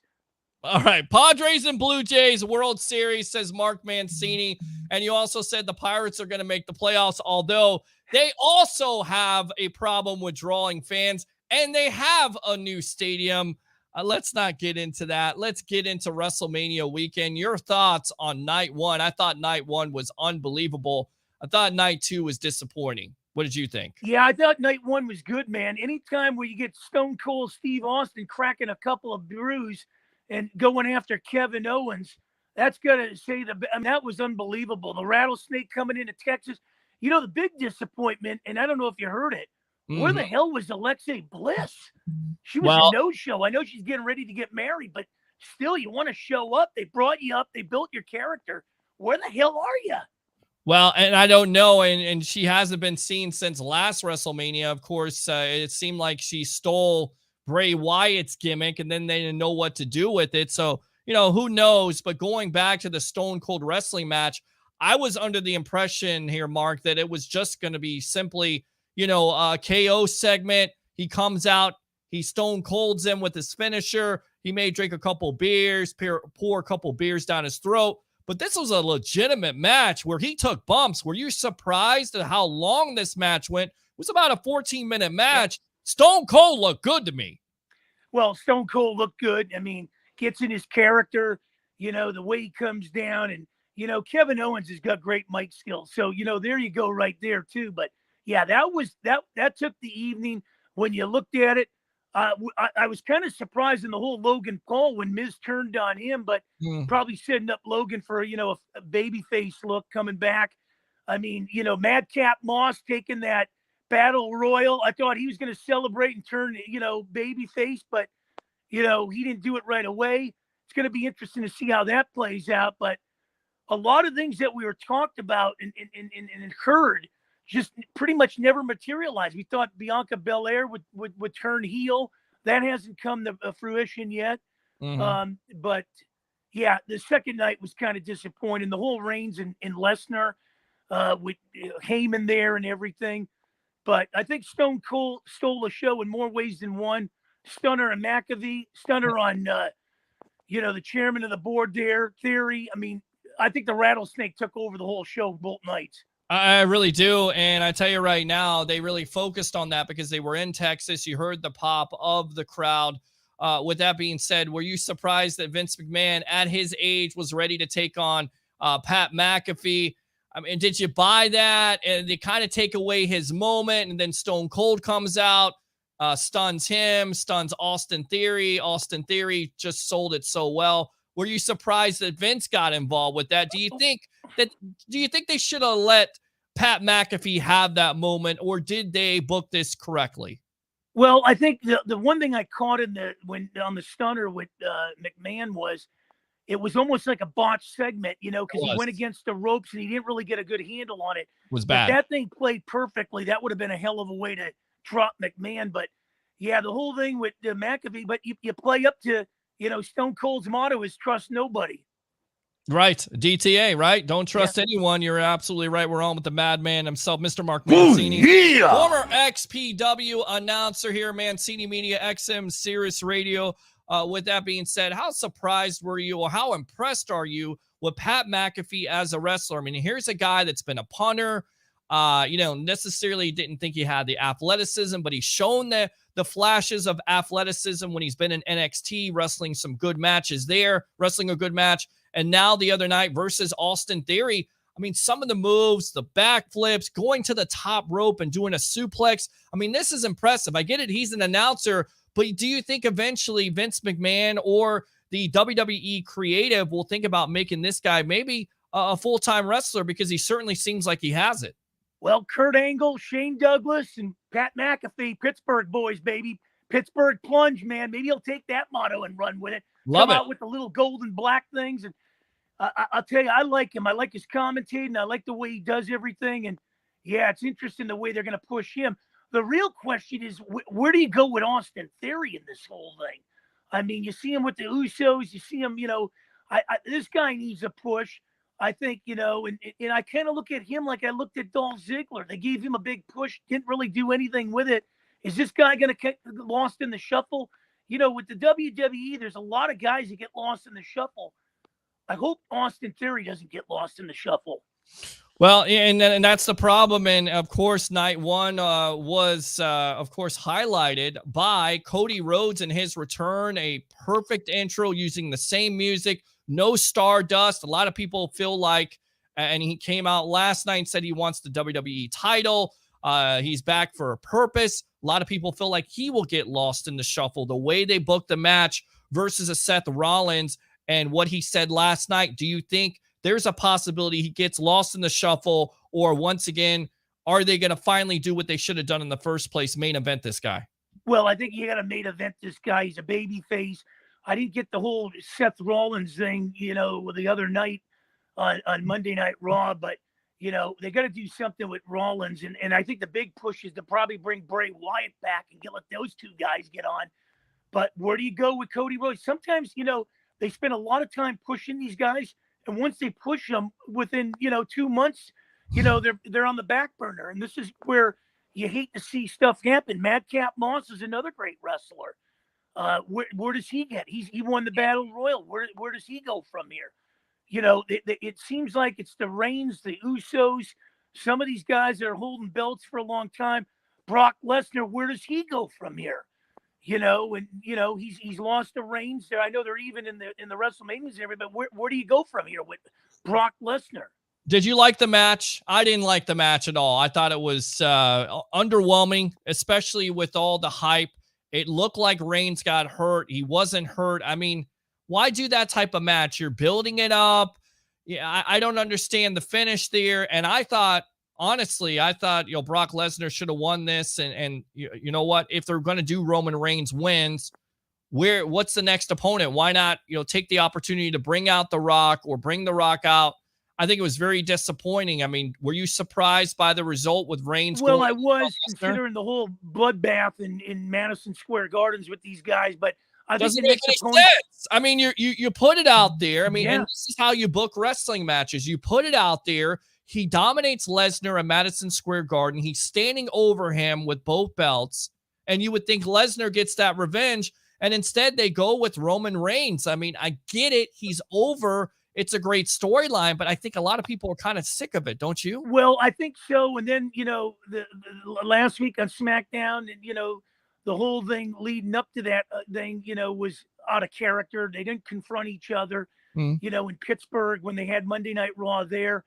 All right, Padres and Blue Jays World Series, says Mark Mancini. And you also said the Pirates are going to make the playoffs, although they also have a problem with drawing fans, and they have a new stadium. Let's not get into that. Let's get into WrestleMania weekend. Your thoughts on night 1. I thought night 1 was unbelievable. I thought night 2 was disappointing. What did you think? Yeah, I thought night 1 was good, man. Anytime where you get Stone Cold Steve Austin cracking a couple of brews and going after Kevin Owens, that's going to say that was unbelievable. The Rattlesnake coming into Texas. The big disappointment, and I don't know if you heard it, where the hell was Alexei Bliss? She was a no-show. I know she's getting ready to get married, but still, you want to show up. They brought you up. They built your character. Where the hell are you? Well, and I don't know, and she hasn't been seen since last WrestleMania. Of course, it seemed like she stole Bray Wyatt's gimmick, and then they didn't know what to do with it. So, who knows? But going back to the Stone Cold wrestling match, I was under the impression here, Mark, that it was just going to be simply, a KO segment. He comes out, he Stone Colds him with his finisher. He may drink a couple beers, pour a couple beers down his throat. But this was a legitimate match where he took bumps. Were you surprised at how long this match went? It was about a 14-minute match. Stone Cold looked good to me. Well, Stone Cold looked good. I mean, gets in his character, the way he comes down. And, Kevin Owens has got great mic skills. So, there you go right there, too. But, yeah, that took the evening. When you looked at it, I was kind of surprised in the whole Logan Paul when Miz turned on him, but probably setting up Logan for, a babyface look coming back. I mean, Madcap Moss taking that Battle Royal. I thought he was going to celebrate and turn, babyface, but, he didn't do it right away. It's going to be interesting to see how that plays out. But a lot of things that we were talked about and heard just pretty much never materialized. We thought Bianca Belair would turn heel. That hasn't come to fruition yet. But yeah, the second night was kind of disappointing. The whole Reigns and Lesnar with Heyman there and everything. But I think Stone Cold stole the show in more ways than one. Stunner and McAfee, Stunner on, the chairman of the board there, Theory. I mean, I think the Rattlesnake took over the whole show both nights. I really do. And I tell you right now, they really focused on that because they were in Texas. You heard the pop of the crowd. With that being said, were you surprised that Vince McMahon at his age was ready to take on Pat McAfee? I mean, did you buy that? And they kind of take away his moment. And then Stone Cold comes out, stuns him, stuns Austin Theory. Austin Theory just sold it so well. Were you surprised that Vince got involved with that? Do you think they should have let Pat McAfee have that moment, or did they book this correctly? Well, I think the one thing I caught on the Stunner with McMahon was it was almost like a botched segment, because he went against the ropes and he didn't really get a good handle on it. It was bad. If that thing played perfectly, that would have been a hell of a way to drop McMahon. But yeah, the whole thing with McAfee, but you play up to, Stone Cold's motto is trust nobody. Right. DTA, right? Don't trust anyone. You're absolutely right. We're on with the madman himself, Mr. Mark Mancini. Former XPW announcer here, Mancini Media, XM, Sirius Radio. With that being said, how surprised were you, or how impressed are you with Pat McAfee as a wrestler? I mean, here's a guy that's been a punter. Necessarily didn't think he had the athleticism, but he's shown the flashes of athleticism when he's been in NXT, wrestling some good matches there, wrestling a good match. And now the other night versus Austin Theory, I mean, some of the moves, the backflips, going to the top rope and doing a suplex. I mean, this is impressive. I get it. He's an announcer, but do you think eventually Vince McMahon or the WWE creative will think about making this guy maybe a full-time wrestler, because he certainly seems like he has it? Well, Kurt Angle, Shane Douglas, and Pat McAfee, Pittsburgh boys, baby. Pittsburgh plunge, man. Maybe he'll take that motto and run with it. Love Come it. out with the little gold and black things. And I'll tell you, I like him. I like his commentating. I like the way he does everything. And, yeah, it's interesting the way they're going to push him. The real question is, where do you go with Austin Theory in this whole thing? I mean, you see him with the Usos. You see him, this guy needs a push. I think, and I kind of look at him like I looked at Dolph Ziggler. They gave him a big push, didn't really do anything with it. Is this guy going to get lost in the shuffle? With the WWE, there's a lot of guys that get lost in the shuffle. I hope Austin Theory doesn't get lost in the shuffle. Well, and that's the problem. And, of course, night one was, of course, highlighted by Cody Rhodes and his return, a perfect intro using the same music, no Stardust. A lot of people feel like, and he came out last night and said he wants the WWE title. He's back for a purpose. A lot of people feel like he will get lost in the shuffle. The way they booked the match versus a Seth Rollins and what he said last night, do you think there's a possibility he gets lost in the shuffle, or once again, are they going to finally do what they should have done in the first place, main event this guy? Well, I think you got to main event this guy. He's a baby face. I didn't get the whole Seth Rollins thing, the other night on Monday Night Raw, but, they got to do something with Rollins. And I think the big push is to probably bring Bray Wyatt back and let those two guys get on. But where do you go with Cody Rhodes? Sometimes, they spend a lot of time pushing these guys. And once they push them within, 2 months, they're on the back burner. And this is where you hate to see stuff happen. Madcap Moss is another great wrestler. Where does he get? He won the Battle Royal. Where does he go from here? It seems like it's the Reigns, the Usos, some of these guys that are holding belts for a long time. Brock Lesnar, where does he go from here? He's lost the Reigns there. I know they're even in the WrestleManias and everything, but where do you go from here with Brock Lesnar? Did you like the match? I didn't like the match at all. I thought it was underwhelming, especially with all the hype. It looked like Reigns got hurt. He wasn't hurt. I mean, why do that type of match? You're building it up. Yeah, I don't understand the finish there. And I thought, honestly, Brock Lesnar should have won this. And you know what? If they're going to do Roman Reigns wins, what's the next opponent? Why not, take the opportunity to bring out The Rock or bring The Rock out? I think it was very disappointing. I mean, were you surprised by the result with Reigns? Well, I was, considering the whole bloodbath in Madison Square Gardens with these guys, but I think doesn't make any sense. I mean, you put it out there. I mean, and this is how you book wrestling matches. You put it out there. He dominates Lesnar at Madison Square Garden. He's standing over him with both belts, and you would think Lesnar gets that revenge, and instead they go with Roman Reigns. I mean, I get it. He's over. It's a great storyline, but I think a lot of people are kind of sick of it, don't you? Well, I think so. And then, the last week on SmackDown, and, the whole thing leading up to that thing, was out of character. They didn't confront each other, in Pittsburgh when they had Monday Night Raw there.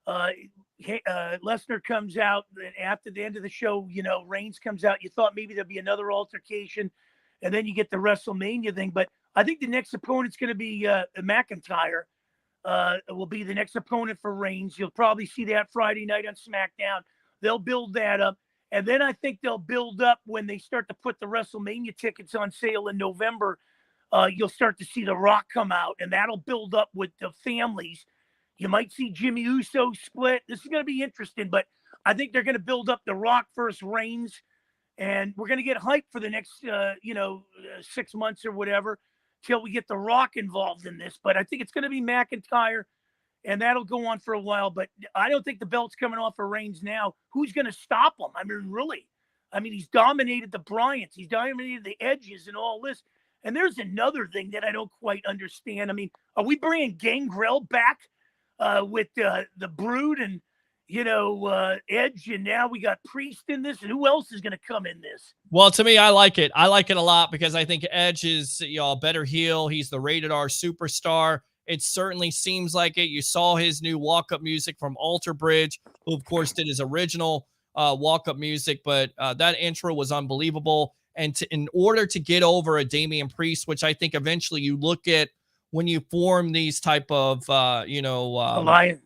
Lesnar comes out, and after the end of the show, Reigns comes out. You thought maybe there'd be another altercation, and then you get the WrestleMania thing. But I think the next opponent's going to be McIntyre. Will be the next opponent for Reigns. You'll probably see that Friday night on SmackDown. They'll build that up. And then I think they'll build up when they start to put the WrestleMania tickets on sale in November. You'll start to see The Rock come out, and that'll build up with the families. You might see Jimmy Uso split. This is going to be interesting, but I think they're going to build up The Rock versus Reigns, and we're going to get hyped for the next, 6 months or whatever till we get The Rock involved in this. But I think it's going to be McIntyre, and that'll go on for a while. But I don't think the belt's coming off for Reigns now. Who's going to stop him? I mean, really? I mean, he's dominated the Bryants. He's dominated the Edges and all this. And there's another thing that I don't quite understand. I mean, are we bringing Gangrel back with the Brood Edge, and now we got Priest in this, and who else is going to come in this? Well, to me, I like it. I like it a lot because I think Edge is a better heel. He's the rated R superstar. It certainly seems like it. You saw his new walk-up music from Alter Bridge, who, of course, did his original walk-up music, but that intro was unbelievable. And in order to get over a Damian Priest, which I think eventually you look at when you form these type of, alliances,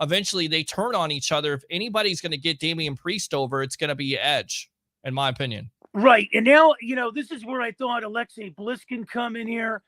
eventually they turn on each other. If anybody's going to get Damian Priest over, it's going to be Edge, in my opinion. Right. And now, this is where I thought Alexei Bliss can come in here.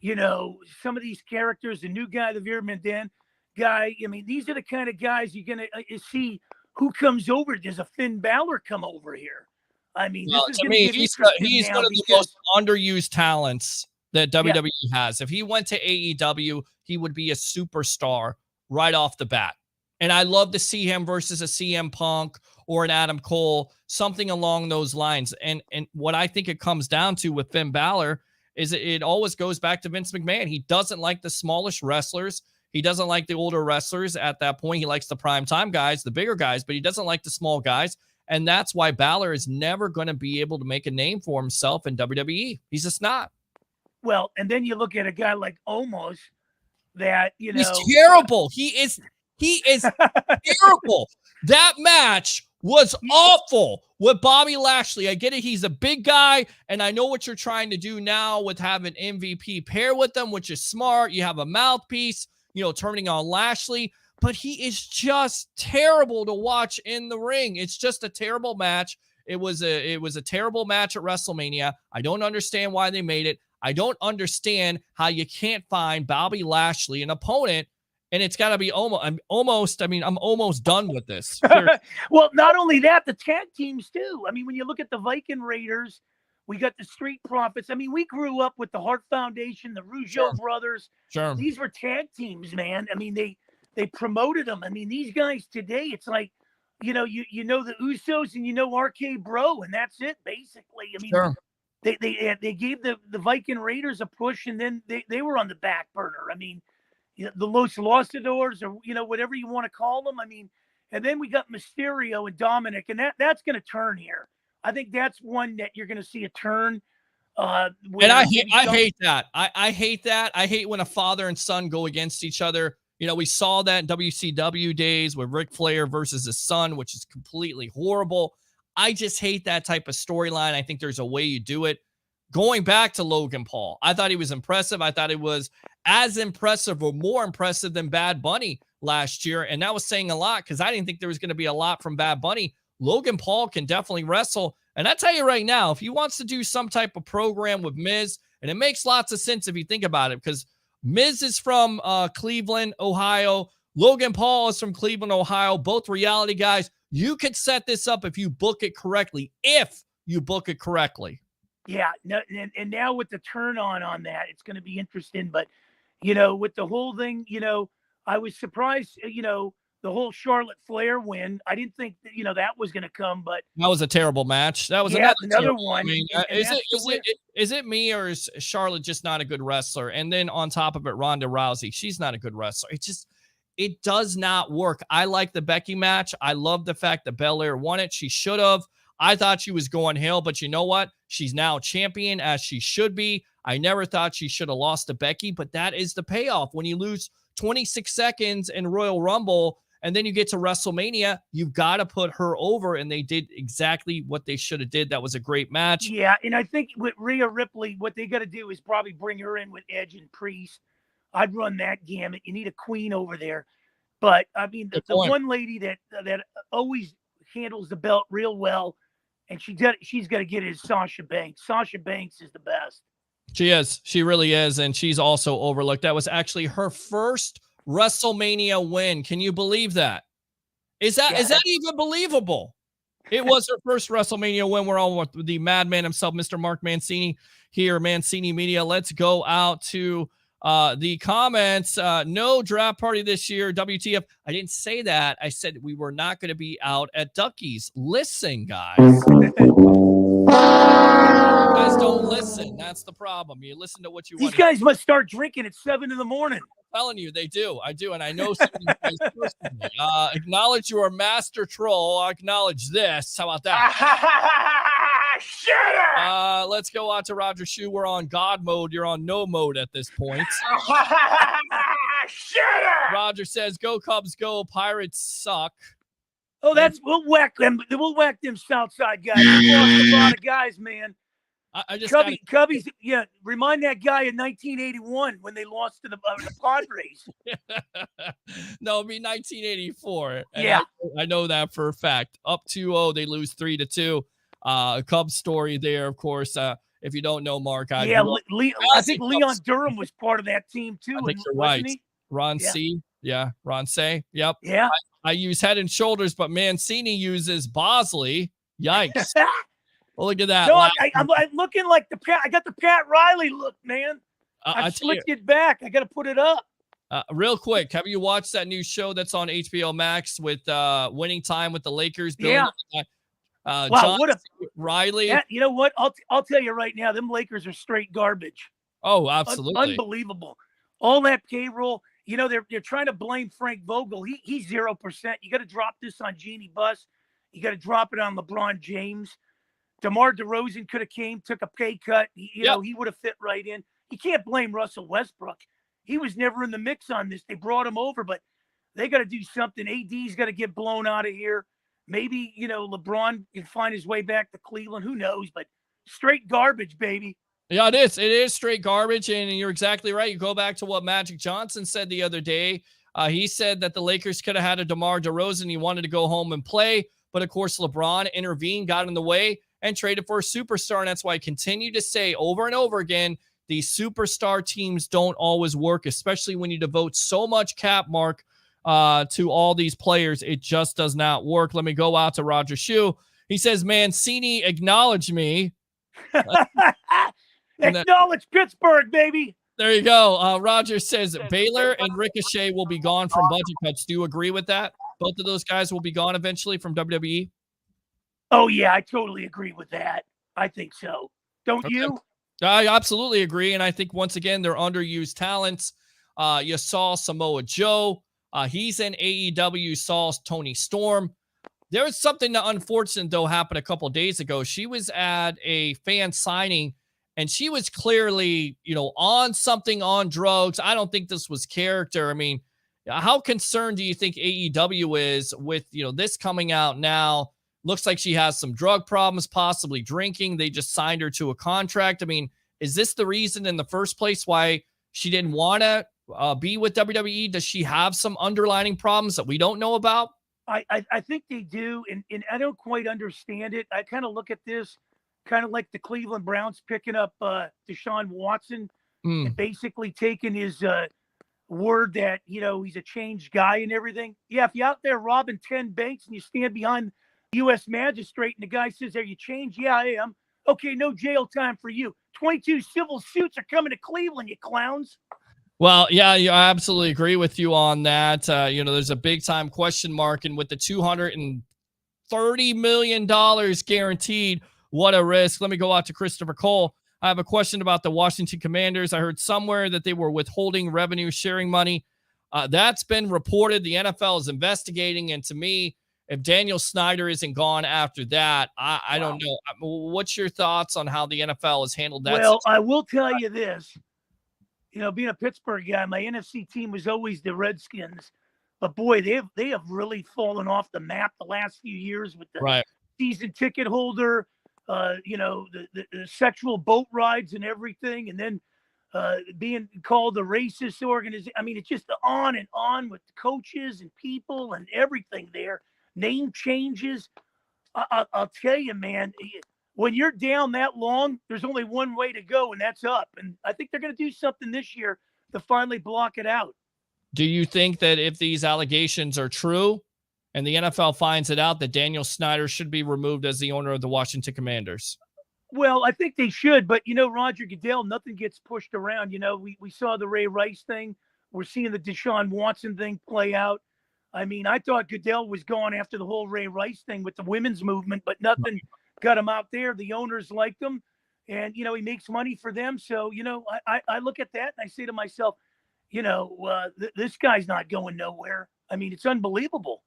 Some of these characters, the new guy, the Veer Menden guy. I mean, these are the kind of guys you're going to see who comes over. There's a Finn Balor come over here. I mean, well, this is to going me, to get he's one of the most underused talents that WWE has. If he went to AEW, he would be a superstar right off the bat. And I love to see him versus a CM Punk or an Adam Cole, something along those lines. And what I think it comes down to with Finn Balor is it always goes back to Vince McMahon. He doesn't like the smallish wrestlers. He doesn't like the older wrestlers at that point. He likes the primetime guys, the bigger guys, but he doesn't like the small guys. And that's why Balor is never going to be able to make a name for himself in WWE. He's just not. Well, and then you look at a guy like Omos that, he's terrible. He is terrible. That match was awful with Bobby Lashley. I get it. He's a big guy, and I know what you're trying to do now with having MVP pair with them, which is smart. You have a mouthpiece, turning on Lashley, but he is just terrible to watch in the ring. It's just a terrible match. It was a terrible match at WrestleMania. I don't understand why they made it. I don't understand how you can't find Bobby Lashley an opponent. And it's got to be I'm almost done with this. Well, not only that, the tag teams too. I mean, when you look at the Viking Raiders, we got the Street Profits. I mean, we grew up with the Hart Foundation, the Rougeau brothers. Sure. These were tag teams, man. I mean, they promoted them. I mean, these guys today, it's like, you know the Usos and RK Bro, and that's it, basically. I mean, sure. They gave the Viking Raiders a push, and then they were on the back burner. I mean, the Los Luchadores, or whatever you want to call them. I mean, and then we got Mysterio and Dominic, and that's going to turn here. I think that's one that you're going to see a turn. And I hate that. I hate that. I hate when a father and son go against each other. We saw that in WCW days with Ric Flair versus his son, which is completely horrible. I just hate that type of storyline. I think there's a way you do it. Going back to Logan Paul, I thought he was impressive. I thought it was as impressive or more impressive than Bad Bunny last year. And that was saying a lot because I didn't think there was going to be a lot from Bad Bunny. Logan Paul can definitely wrestle. And I tell you right now, if he wants to do some type of program with Miz, and it makes lots of sense if you think about it, because Miz is from Cleveland, Ohio. Logan Paul is from Cleveland, Ohio. Both reality guys. You could set this up if you book it correctly. If you book it correctly. Yeah, no, and now with the turn on that, it's going to be interesting. But, with the whole thing, I was surprised, the whole Charlotte Flair win. I didn't think that, that was going to come, but that was a terrible match. That was another one. I mean, is it me, or is Charlotte just not a good wrestler? And then on top of it, Ronda Rousey, she's not a good wrestler. It does not work. I like the Becky match. I love the fact that Belair won it. She should have. I thought she was going heel, but you know what? She's now champion, as she should be. I never thought she should have lost to Becky, but that is the payoff. When you lose 26 seconds in Royal Rumble and then you get to WrestleMania, you've got to put her over, and they did exactly what they should have did. That was a great match. Yeah, and I think with Rhea Ripley, what they got to do is probably bring her in with Edge and Priest. I'd run that gamut. You need a queen over there. But, I mean, the one lady that always handles the belt real well, and she's got to get it, is Sasha Banks. Sasha Banks is the best. She is. She really is, and she's also overlooked. That was actually her first WrestleMania win. Can you believe that? Is that even believable? It was her first WrestleMania win. We're on with the madman himself, Mr. Mark Mancini here, Mancini Media. Let's go out to the comments. No draft party this year. WTF. I didn't say that. I said we were not going to be out at Ducky's. Listen, guys. You guys don't listen. That's the problem. You listen to what you want. These guys must start drinking at 7 a.m. telling you, they do. I do, and I know some of you guys personally. Acknowledge you are master troll. I acknowledge this. How about that? Shut up! Let's go on to Roger Shoe. We're on God mode. You're on no mode at this point. Shut up! Roger says, "Go Cubs, go! Pirates suck." Oh, we'll whack them. We'll whack them Southside guys. We lost a lot of guys, man. I just Cubbies. Yeah, remind that guy in 1981 when they lost to the Padres. No, it'll be 1984. And Yeah, I know that for a fact. Up 2-0, they lose 3-2. Cubs story there, of course. If you don't know, Mark, I think Leon Durham was part of that team too. I think you're wasn't right. He? Ron Yeah. C. Yeah, Ron C. Yep. Yeah. I use Head and Shoulders, but Mancini uses Bosley. Yikes. Look at that. No, I'm looking like the Pat. I got the Pat Riley look, man. I slicked it back. I got to put it up. Real quick, have you watched that new show that's on HBO Max with Winning Time with the Lakers? Yeah. Wow, John Riley. Yeah, you know what? I'll tell you right now, them Lakers are straight garbage. Oh, absolutely. Unbelievable. All that payroll. You know, they're trying to blame Frank Vogel. He's 0%. You got to drop this on Jeannie Buss. You got to drop it on LeBron James. DeMar DeRozan could have came, took a pay cut. You know, he would have fit right in. You can't blame Russell Westbrook. He was never in the mix on this. They brought him over, but they got to do something. AD's got to get blown out of here. Maybe, you know, LeBron can find his way back to Cleveland. Who knows? But straight garbage, baby. Yeah, it is. It is straight garbage, and you're exactly right. You go back to what Magic Johnson said the other day. He said that the Lakers could have had a DeMar DeRozan. He wanted to go home and play, but of course LeBron intervened, got in the way, and traded for a superstar. And that's why I continue to say over and over again, these superstar teams don't always work, especially when you devote so much cap, Mark, to all these players. It just does not work. Let me go out to Roger Shoe. He says, Mancini, acknowledge me. Acknowledge Pittsburgh, baby. There you go. Roger says Baylor and Ricochet will be gone from budget cuts. Do you agree with that? Both of those guys will be gone eventually from WWE? Oh, yeah, I totally agree with that. I think so. Don't you? I absolutely agree. And I think, once again, they're underused talents. You saw Samoa Joe. He's in AEW. You saw Tony Storm. There was something that unfortunate, though, happened a couple of days ago. She was at a fan signing, and she was clearly, you know, on something, on drugs. I don't think this was character. I mean, how concerned do you think AEW is with, you know, this coming out now? Looks like she has some drug problems, possibly drinking. They just signed her to a contract. I mean, is this the reason in the first place why she didn't want to be with WWE? Does she have some underlying problems that we don't know about? I think they do, and I don't quite understand it. I kind of look at this kind of like the Cleveland Browns picking up Deshaun Watson and basically taking his word that, you know, he's a changed guy and everything. Yeah, if you're out there robbing 10 banks and you stand behind U.S. magistrate and the guy says, "Are you changed?" "Yeah, I am." "Okay, no jail time for you. 22 civil suits are coming to Cleveland, you clowns." Well, yeah, I absolutely agree with you on that. You know, there's a big time question mark, and with the $230 million guaranteed, what a risk. Let me go out to Christopher Cole. I have a question about the Washington Commanders. I heard somewhere that they were withholding revenue sharing money. That's been reported. The NFL is investigating, and to me, if Daniel Snyder isn't gone after that, I don't know. What's your thoughts on how the NFL has handled that? Well, I will tell you this. You know, being a Pittsburgh guy, my NFC team was always the Redskins. But boy, they have really fallen off the map the last few years with the season ticket holder, you know, the sexual boat rides and everything, and then being called the racist organization. I mean, it's just on and on with coaches and people and everything there. Name changes. I'll tell you, man, when you're down that long, there's only one way to go, and that's up. And I think they're going to do something this year to finally block it out. Do you think that if these allegations are true and the NFL finds it out, that Daniel Snyder should be removed as the owner of the Washington Commanders? Well, I think they should, but, you know, Roger Goodell, nothing gets pushed around. You know, we saw the Ray Rice thing. We're seeing the Deshaun Watson thing play out. I mean, I thought Goodell was going after the whole Ray Rice thing with the women's movement, but nothing got him out there. The owners liked him, and, you know, he makes money for them. So, you know, I look at that and I say to myself, This guy's not going nowhere. I mean, it's unbelievable.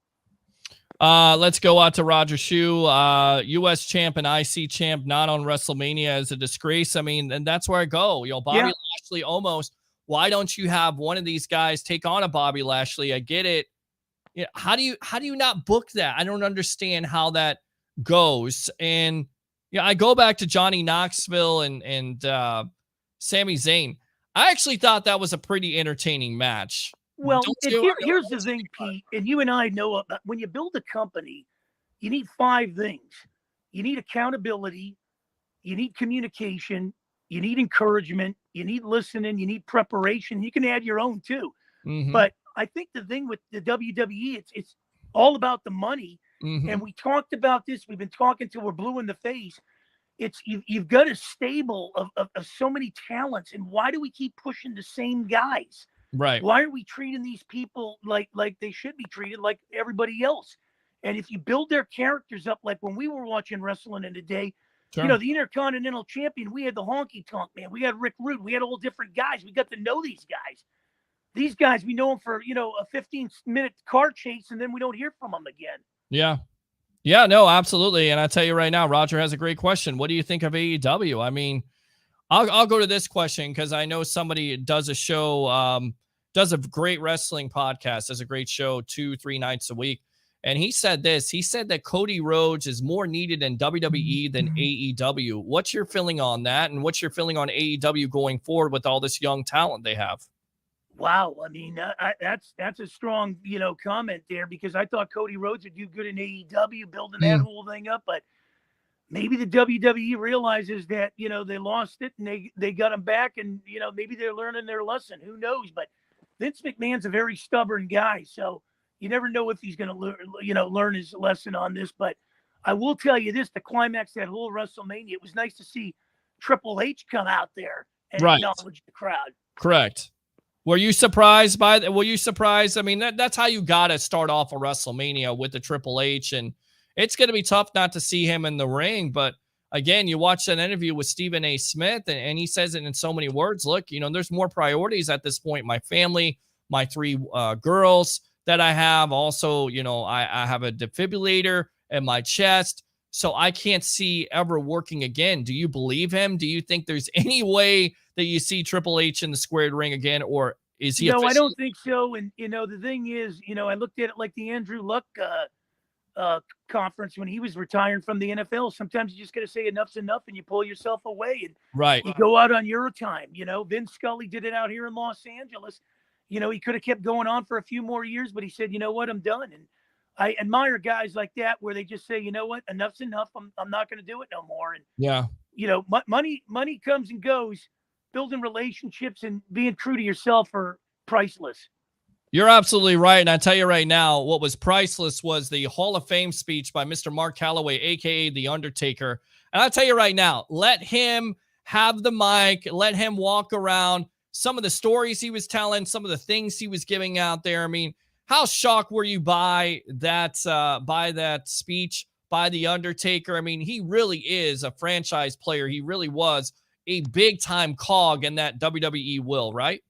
Let's go out to Roger Shue, U.S. champ and IC champ, not on WrestleMania is a disgrace. I mean, and that's where I go. Bobby Lashley almost. Why don't you have one of these guys take on a Bobby Lashley? I get it. How do you not book that? I don't understand how that goes. And I go back to Johnny Knoxville and Sami Zayn. I actually thought that was a pretty entertaining match. Well, here's the thing, Pete, and you and I know about when you build a company, you need 5 things. You need accountability, you need communication, you need encouragement, you need listening, you need preparation. You can add your own too. Mm-hmm. But I think the thing with the WWE, it's all about the money. Mm-hmm. And we talked about this. We've been talking till we're blue in the face. It's you've got a stable of so many talents. And why do we keep pushing the same guys? Right. Why are we treating these people like they should be treated like everybody else? And if you build their characters up, like when we were watching wrestling in the day, sure. The Intercontinental Champion, we had the Honky Tonk Man, we had Rick Rude, we had all different guys. We got to know these guys. These guys, we know them for, a 15-minute car chase, and then we don't hear from them again. Yeah. Yeah, no, absolutely. And I tell you right now, Roger has a great question. What do you think of AEW? I mean, I'll go to this question because I know somebody does a show, does a great wrestling podcast, does a great show 2-3 nights a week. And he said this. He said that Cody Rhodes is more needed in WWE than AEW. What's your feeling on that? And what's your feeling on AEW going forward with all this young talent they have? Wow. I mean, that's a strong, comment there, because I thought Cody Rhodes would do good in AEW, building that whole thing up. But maybe the WWE realizes that, they lost it and they got him back, and, maybe they're learning their lesson. Who knows? But Vince McMahon's a very stubborn guy. So you never know if he's going to, learn his lesson on this. But I will tell you this, the climax, that whole WrestleMania, it was nice to see Triple H come out there and acknowledge the crowd. Correct. Were you surprised by that? Were you surprised? I mean, that's how you got to start off a WrestleMania, with the Triple H. And it's going to be tough not to see him in the ring. But again, you watch that interview with Stephen A. Smith, and he says it in so many words. Look, there's more priorities at this point. My family, my 3 girls that I have. Also, I have a defibrillator in my chest, so I can't see ever working again. Do you believe him? Do you think there's any way that you see Triple H in the squared ring again, or is he? No, I don't think so. And, the thing is, I looked at it like the Andrew Luck conference when he was retiring from the NFL. Sometimes you just got to say enough's enough, and you pull yourself away and you go out on your time. Vince Scully did it out here in Los Angeles. He could have kept going on for a few more years, but he said, you know what, I'm done. And I admire guys like that, where they just say, you know what, enough's enough. I'm not going to do it no more. And money comes and goes. Building relationships and being true to yourself are priceless. You're absolutely right. And I tell you right now, what was priceless was the Hall of Fame speech by Mr. Mark Calloway, a.k.a. The Undertaker. And I'll tell you right now, let him have the mic. Let him walk around. Some of the stories he was telling, some of the things he was giving out there. I mean, how shocked were you by that speech by The Undertaker? I mean, he really is a franchise player. He really was a big-time cog in that WWE will, right?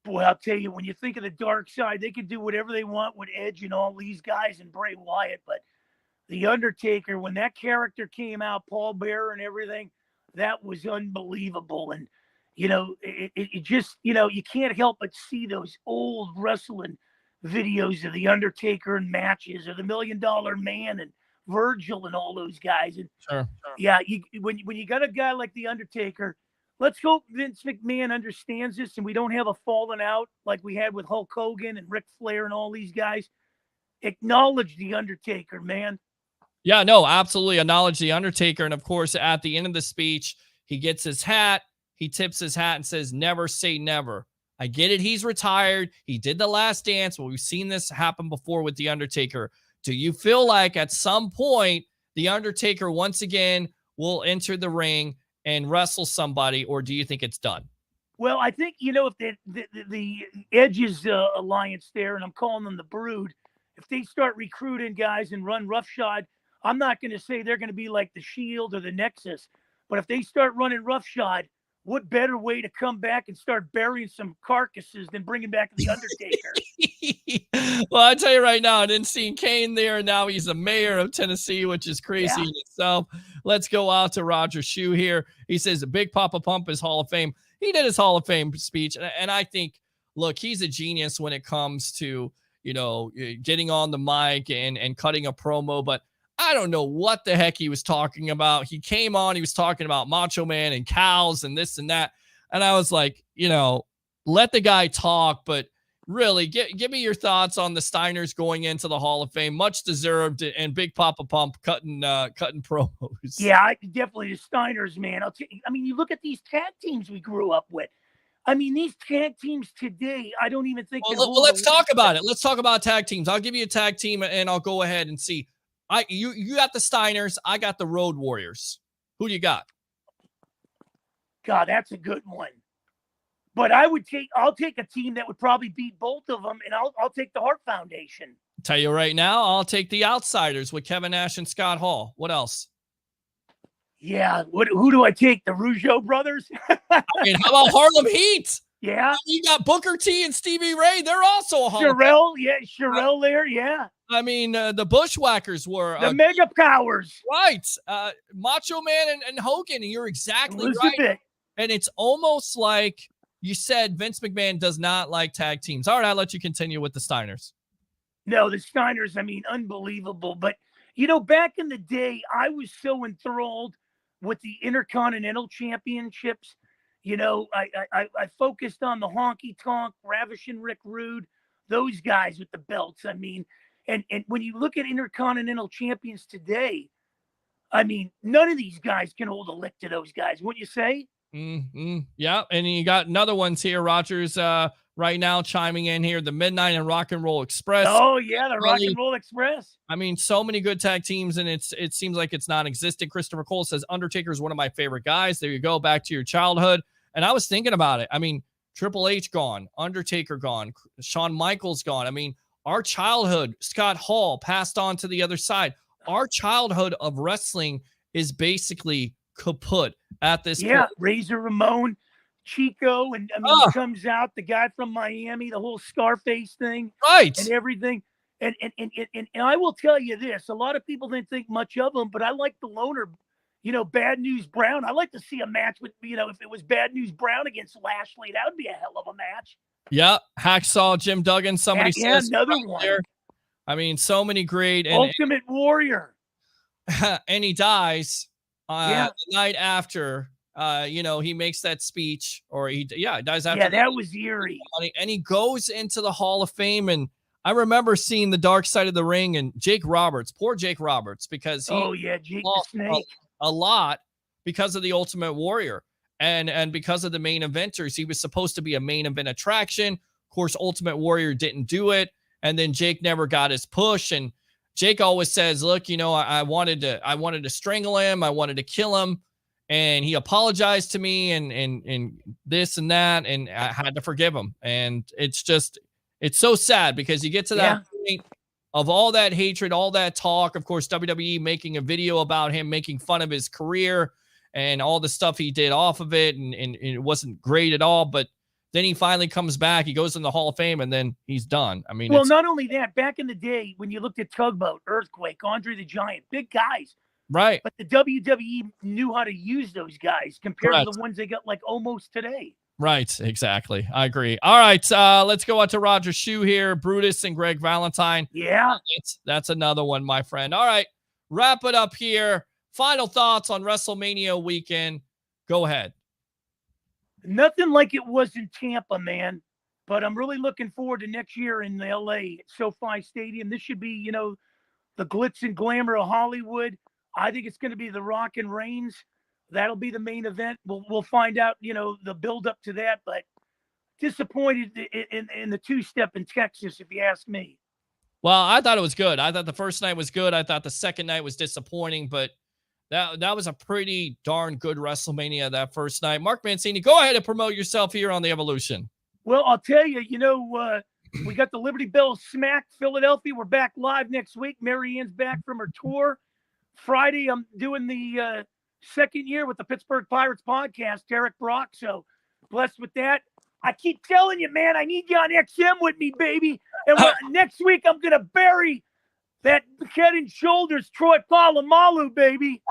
Boy, I'll tell you, when you think of the dark side, they can do whatever they want with Edge and all these guys and Bray Wyatt. But The Undertaker, when that character came out, Paul Bearer and everything, that was unbelievable. And, it just, you can't help but see those old wrestling videos of The Undertaker and matches, or the $1 Million Man and Virgil and all those guys. And sure. Yeah, when you got a guy like The Undertaker, let's hope Vince McMahon understands this and we don't have a falling out like we had with Hulk Hogan and Ric Flair and all these guys. Acknowledge The Undertaker, man. Yeah, no, absolutely. Acknowledge The Undertaker. And of course, at the end of the speech, he gets his hat. He tips his hat and says, never say never. I get it. He's retired. He did the last dance. Well, we've seen this happen before with The Undertaker. Do you feel like at some point The Undertaker once again will enter the ring and wrestle somebody, or do you think it's done? Well, I think, if the Edge's alliance there, and I'm calling them the Brood, if they start recruiting guys and run roughshod, I'm not going to say they're going to be like the Shield or the Nexus, but if they start running roughshod, what better way to come back and start burying some carcasses than bringing back the Undertaker? Well, I tell you right now, I didn't see Kane there. Now he's the mayor of Tennessee, which is crazy in itself. Let's go out to Roger Shue here. He says Big Papa Pump is Hall of Fame. He did his Hall of Fame speech, and I think, look, he's a genius when it comes to, getting on the mic and cutting a promo, but I don't know what the heck he was talking about. He came on, he was talking about Macho Man and cows and this and that. And I was like, let the guy talk, but really give me your thoughts on the Steiners going into the Hall of Fame. Much deserved, and Big Papa Pump cutting promos. Yeah, definitely the Steiners, man. You look at these tag teams we grew up with. These tag teams today, I don't even think. Well, let's talk about it. Let's talk about tag teams. I'll give you a tag team, and I'll go ahead and see. You got the Steiners. I got the Road Warriors. Who do you got? God, that's a good one. But I'll take a team that would probably beat both of them, and I'll take the Hart Foundation. Tell you right now, I'll take the Outsiders with Kevin Nash and Scott Hall. What else? Yeah, who do I take? The Rougeau brothers? How about Harlem Heat? Yeah. You got Booker T and Stevie Ray. They're also a Hall of Fame. Sherelle there, yeah. The Bushwhackers were the Mega Powers. Right. Macho Man and Hogan. And you're exactly Elizabeth. right. And it's almost like you said Vince McMahon does not like tag teams. All right, I'll let you continue with the Steiners. No, the Steiners, unbelievable. But, back in the day, I was so enthralled with the Intercontinental Championships. I focused on the Honky Tonk, Ravishing Rick Rude, those guys with the belts. And when you look at Intercontinental Champions today, none of these guys can hold a lick to those guys, wouldn't you say? Mm-hmm. Yeah, and you got another ones here, Rogers, right now chiming in here, the Midnight and Rock and Roll Express. Oh, yeah, the Rock and Roll Express. So many good tag teams, and it seems like it's non-existent. Christopher Cole says, Undertaker is one of my favorite guys. There you go, back to your childhood. And I was thinking about it. Triple H gone, Undertaker gone, Shawn Michaels gone. Our childhood, Scott Hall passed on to the other side. Our childhood of wrestling is basically kaput at this point. Razor Ramon, Chico, and he comes out, the guy from Miami, the whole Scarface thing. Right. And everything. And I will tell you this, a lot of people didn't think much of him, but I like the loner, Bad News Brown. I like to see a match with, if it was Bad News Brown against Lashley, that would be a hell of a match. Yeah, Hacksaw, Jim Duggan, somebody says. Another one. There. So many great. Ultimate Warrior. And he dies the night after, he makes that speech, or he dies after. Yeah, that was eerie. And he goes into the Hall of Fame, and I remember seeing the Dark Side of the Ring and Jake Roberts, poor Jake Roberts, because he Jake lost the Snake. a lot because of the Ultimate Warrior and because of the main eventers. He was supposed to be a main event attraction. Of course, Ultimate Warrior didn't do it, and then Jake never got his push. And Jake always says, "Look, I wanted to strangle him, I wanted to kill him, and he apologized to me, and this and that, and I had to forgive him." And it's so sad because you get to that point of all that hatred, all that talk. Of course, WWE making a video about him, making fun of his career and all the stuff he did off of it, and it wasn't great at all. But then he finally comes back, he goes in the Hall of Fame, and then he's done. Well, not only that, back in the day when you looked at Tugboat, Earthquake, Andre the Giant, big guys. Right. But the WWE knew how to use those guys compared to the ones they got almost today. Right, exactly. I agree. All right, let's go out to Roger Shue here, Brutus and Greg Valentine. Yeah. That's another one, my friend. All right, wrap it up here. Final thoughts on WrestleMania weekend. Go ahead. Nothing like it was in Tampa, man. But I'm really looking forward to next year in LA at SoFi Stadium. This should be, the glitz and glamour of Hollywood. I think it's going to be The Rock and Reigns. That'll be the main event. We'll find out, the build up to that. But disappointed in the two-step in Texas, if you ask me. Well, I thought it was good. I thought the first night was good. I thought the second night was disappointing, but that was a pretty darn good WrestleMania that first night. Mark Mancini, go ahead and promote yourself here on the Evolution. Well, I'll tell you, we got the Liberty Bell Smack Philadelphia. We're back live next week. Mary Ann's back from her tour. Friday, I'm doing the second year with the Pittsburgh Pirates podcast, Derek Brock. So blessed with that. I keep telling you, man, I need you on XM with me, baby. And next week, I'm going to bury that head and shoulders Troy Polamalu, baby.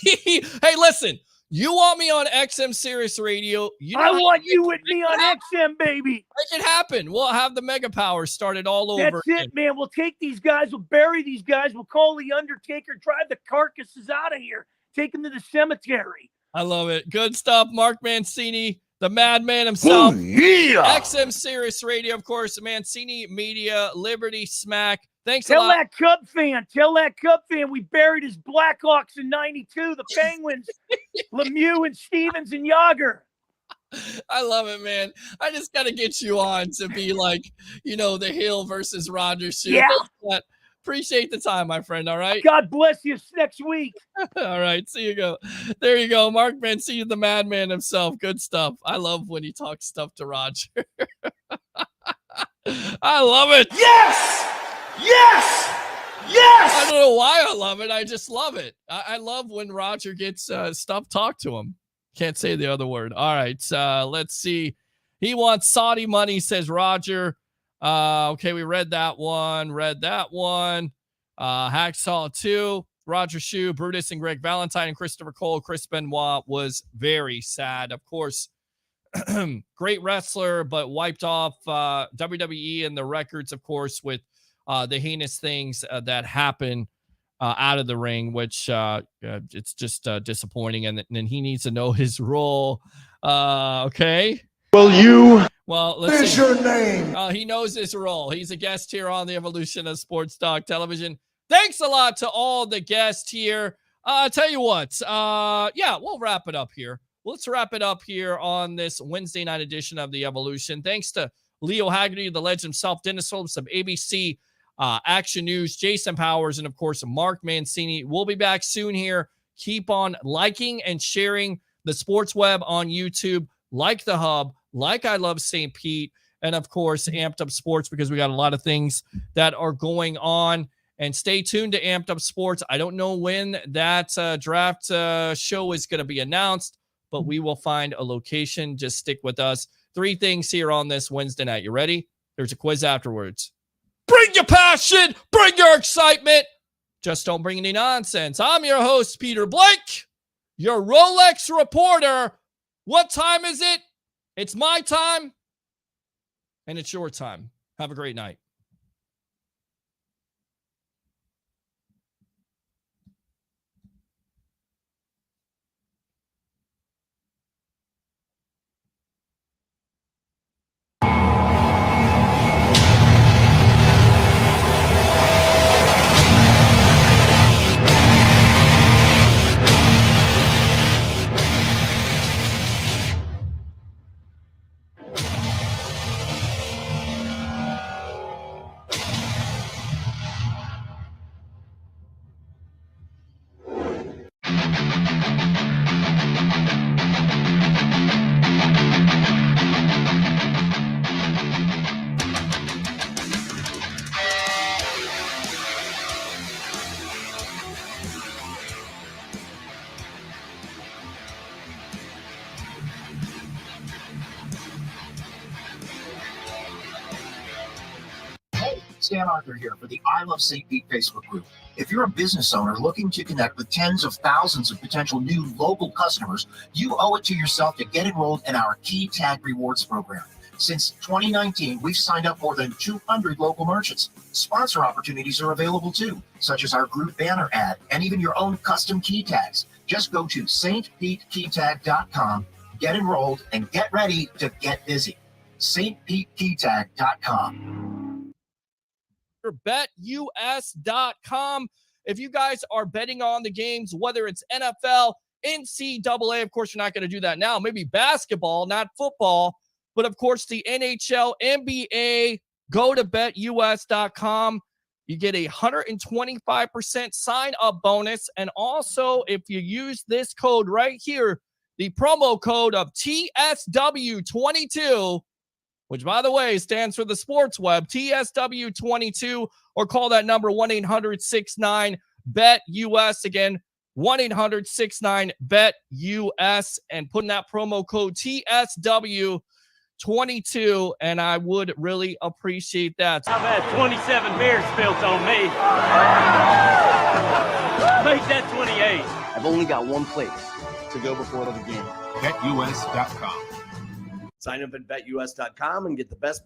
Hey, listen, you want me on XM Sirius Radio. I want you with me on XM, baby. Make it happen. We'll have the Mega Power started all over. That's it, man. We'll take these guys. We'll bury these guys. We'll call the Undertaker, drive the carcasses out of here, take them to the cemetery. I love it. Good stuff. Mark Mancini, the madman himself. Oh, yeah. XM Sirius Radio, of course, Mancini Media, Liberty Smack. Thanks a Tell lot. Tell that Cub fan we buried his Blackhawks in 92, the Penguins, Lemieux and Stevens and Yager. I love it, man. I just got to get you on to be like, the Hill versus Rogers shoot. Yeah. Appreciate the time, my friend. All right. God bless you next week. All right. See you go. There you go. Mark Mancini, the madman himself. Good stuff. I love when he talks stuff to Roger. I love it. Yes! Yes! Yes! I don't know why I love it. I just love it. I love when Roger gets stuff talked to him. Can't say the other word. All right. Let's see. He wants Saudi money, says Roger. Okay, we read that one. Hacksaw 2, Roger Shue, Brutus, and Greg Valentine, and Christopher Cole. Chris Benoit was very sad. Of course, great wrestler, but wiped off WWE and the records, of course, with the heinous things that happen out of the ring, which it's just disappointing. And then he needs to know his role. Okay. Well, let's see. Your name. He knows his role. He's a guest here on the Evolution of Sports Talk Television. Thanks a lot to all the guests here. Tell you what, we'll wrap it up here. Let's wrap it up here on this Wednesday night edition of the Evolution. Thanks to Leo Haggerty, the legend himself, Dennis Phillips of ABC Action News, Jason Powers, and of course, Mark Mancini. We'll be back soon here. Keep on liking and sharing the Sports Web on YouTube, like the Hub, like I Love St. Pete, and of course, Amped Up Sports, because we got a lot of things that are going on. And stay tuned to Amped Up Sports. I don't know when that draft show is going to be announced, but we will find a location. Just stick with us. 3 things here on this Wednesday night. You ready? There's a quiz afterwards. Bring your passion. Bring your excitement. Just don't bring any nonsense. I'm your host, Peter Blake, your Rolex reporter. What time is it? It's my time, and it's your time. Have a great night. Dan Arthur here for the I Love St. Pete Facebook group. If you're a business owner looking to connect with tens of thousands of potential new local customers, you owe it to yourself to get enrolled in our Key Tag Rewards program. Since 2019, we've signed up more than 200 local merchants. Sponsor opportunities are available too, such as our group banner ad and even your own custom key tags. Just go to stpetekeytag.com, get enrolled, and get ready to get busy. stpetekeytag.com. BetUS.com. If you guys are betting on the games, whether it's NFL, NCAA, of course, you're not going to do that now. Maybe basketball, not football, but of course, the NHL, NBA, go to BetUS.com. You get a 125% sign-up bonus. And also, if you use this code right here, the promo code of TSW22, which, by the way, stands for the Sports Web, TSW22, or call that number 1-800-69-BET-US. Again, 1-800-69-BET-US and putting that promo code TSW22, and I would really appreciate that. I've had 27 beers spilt on me. Make that 28. I've only got one place to go before the game. BetUS.com. Sign up at BetUS.com and get the best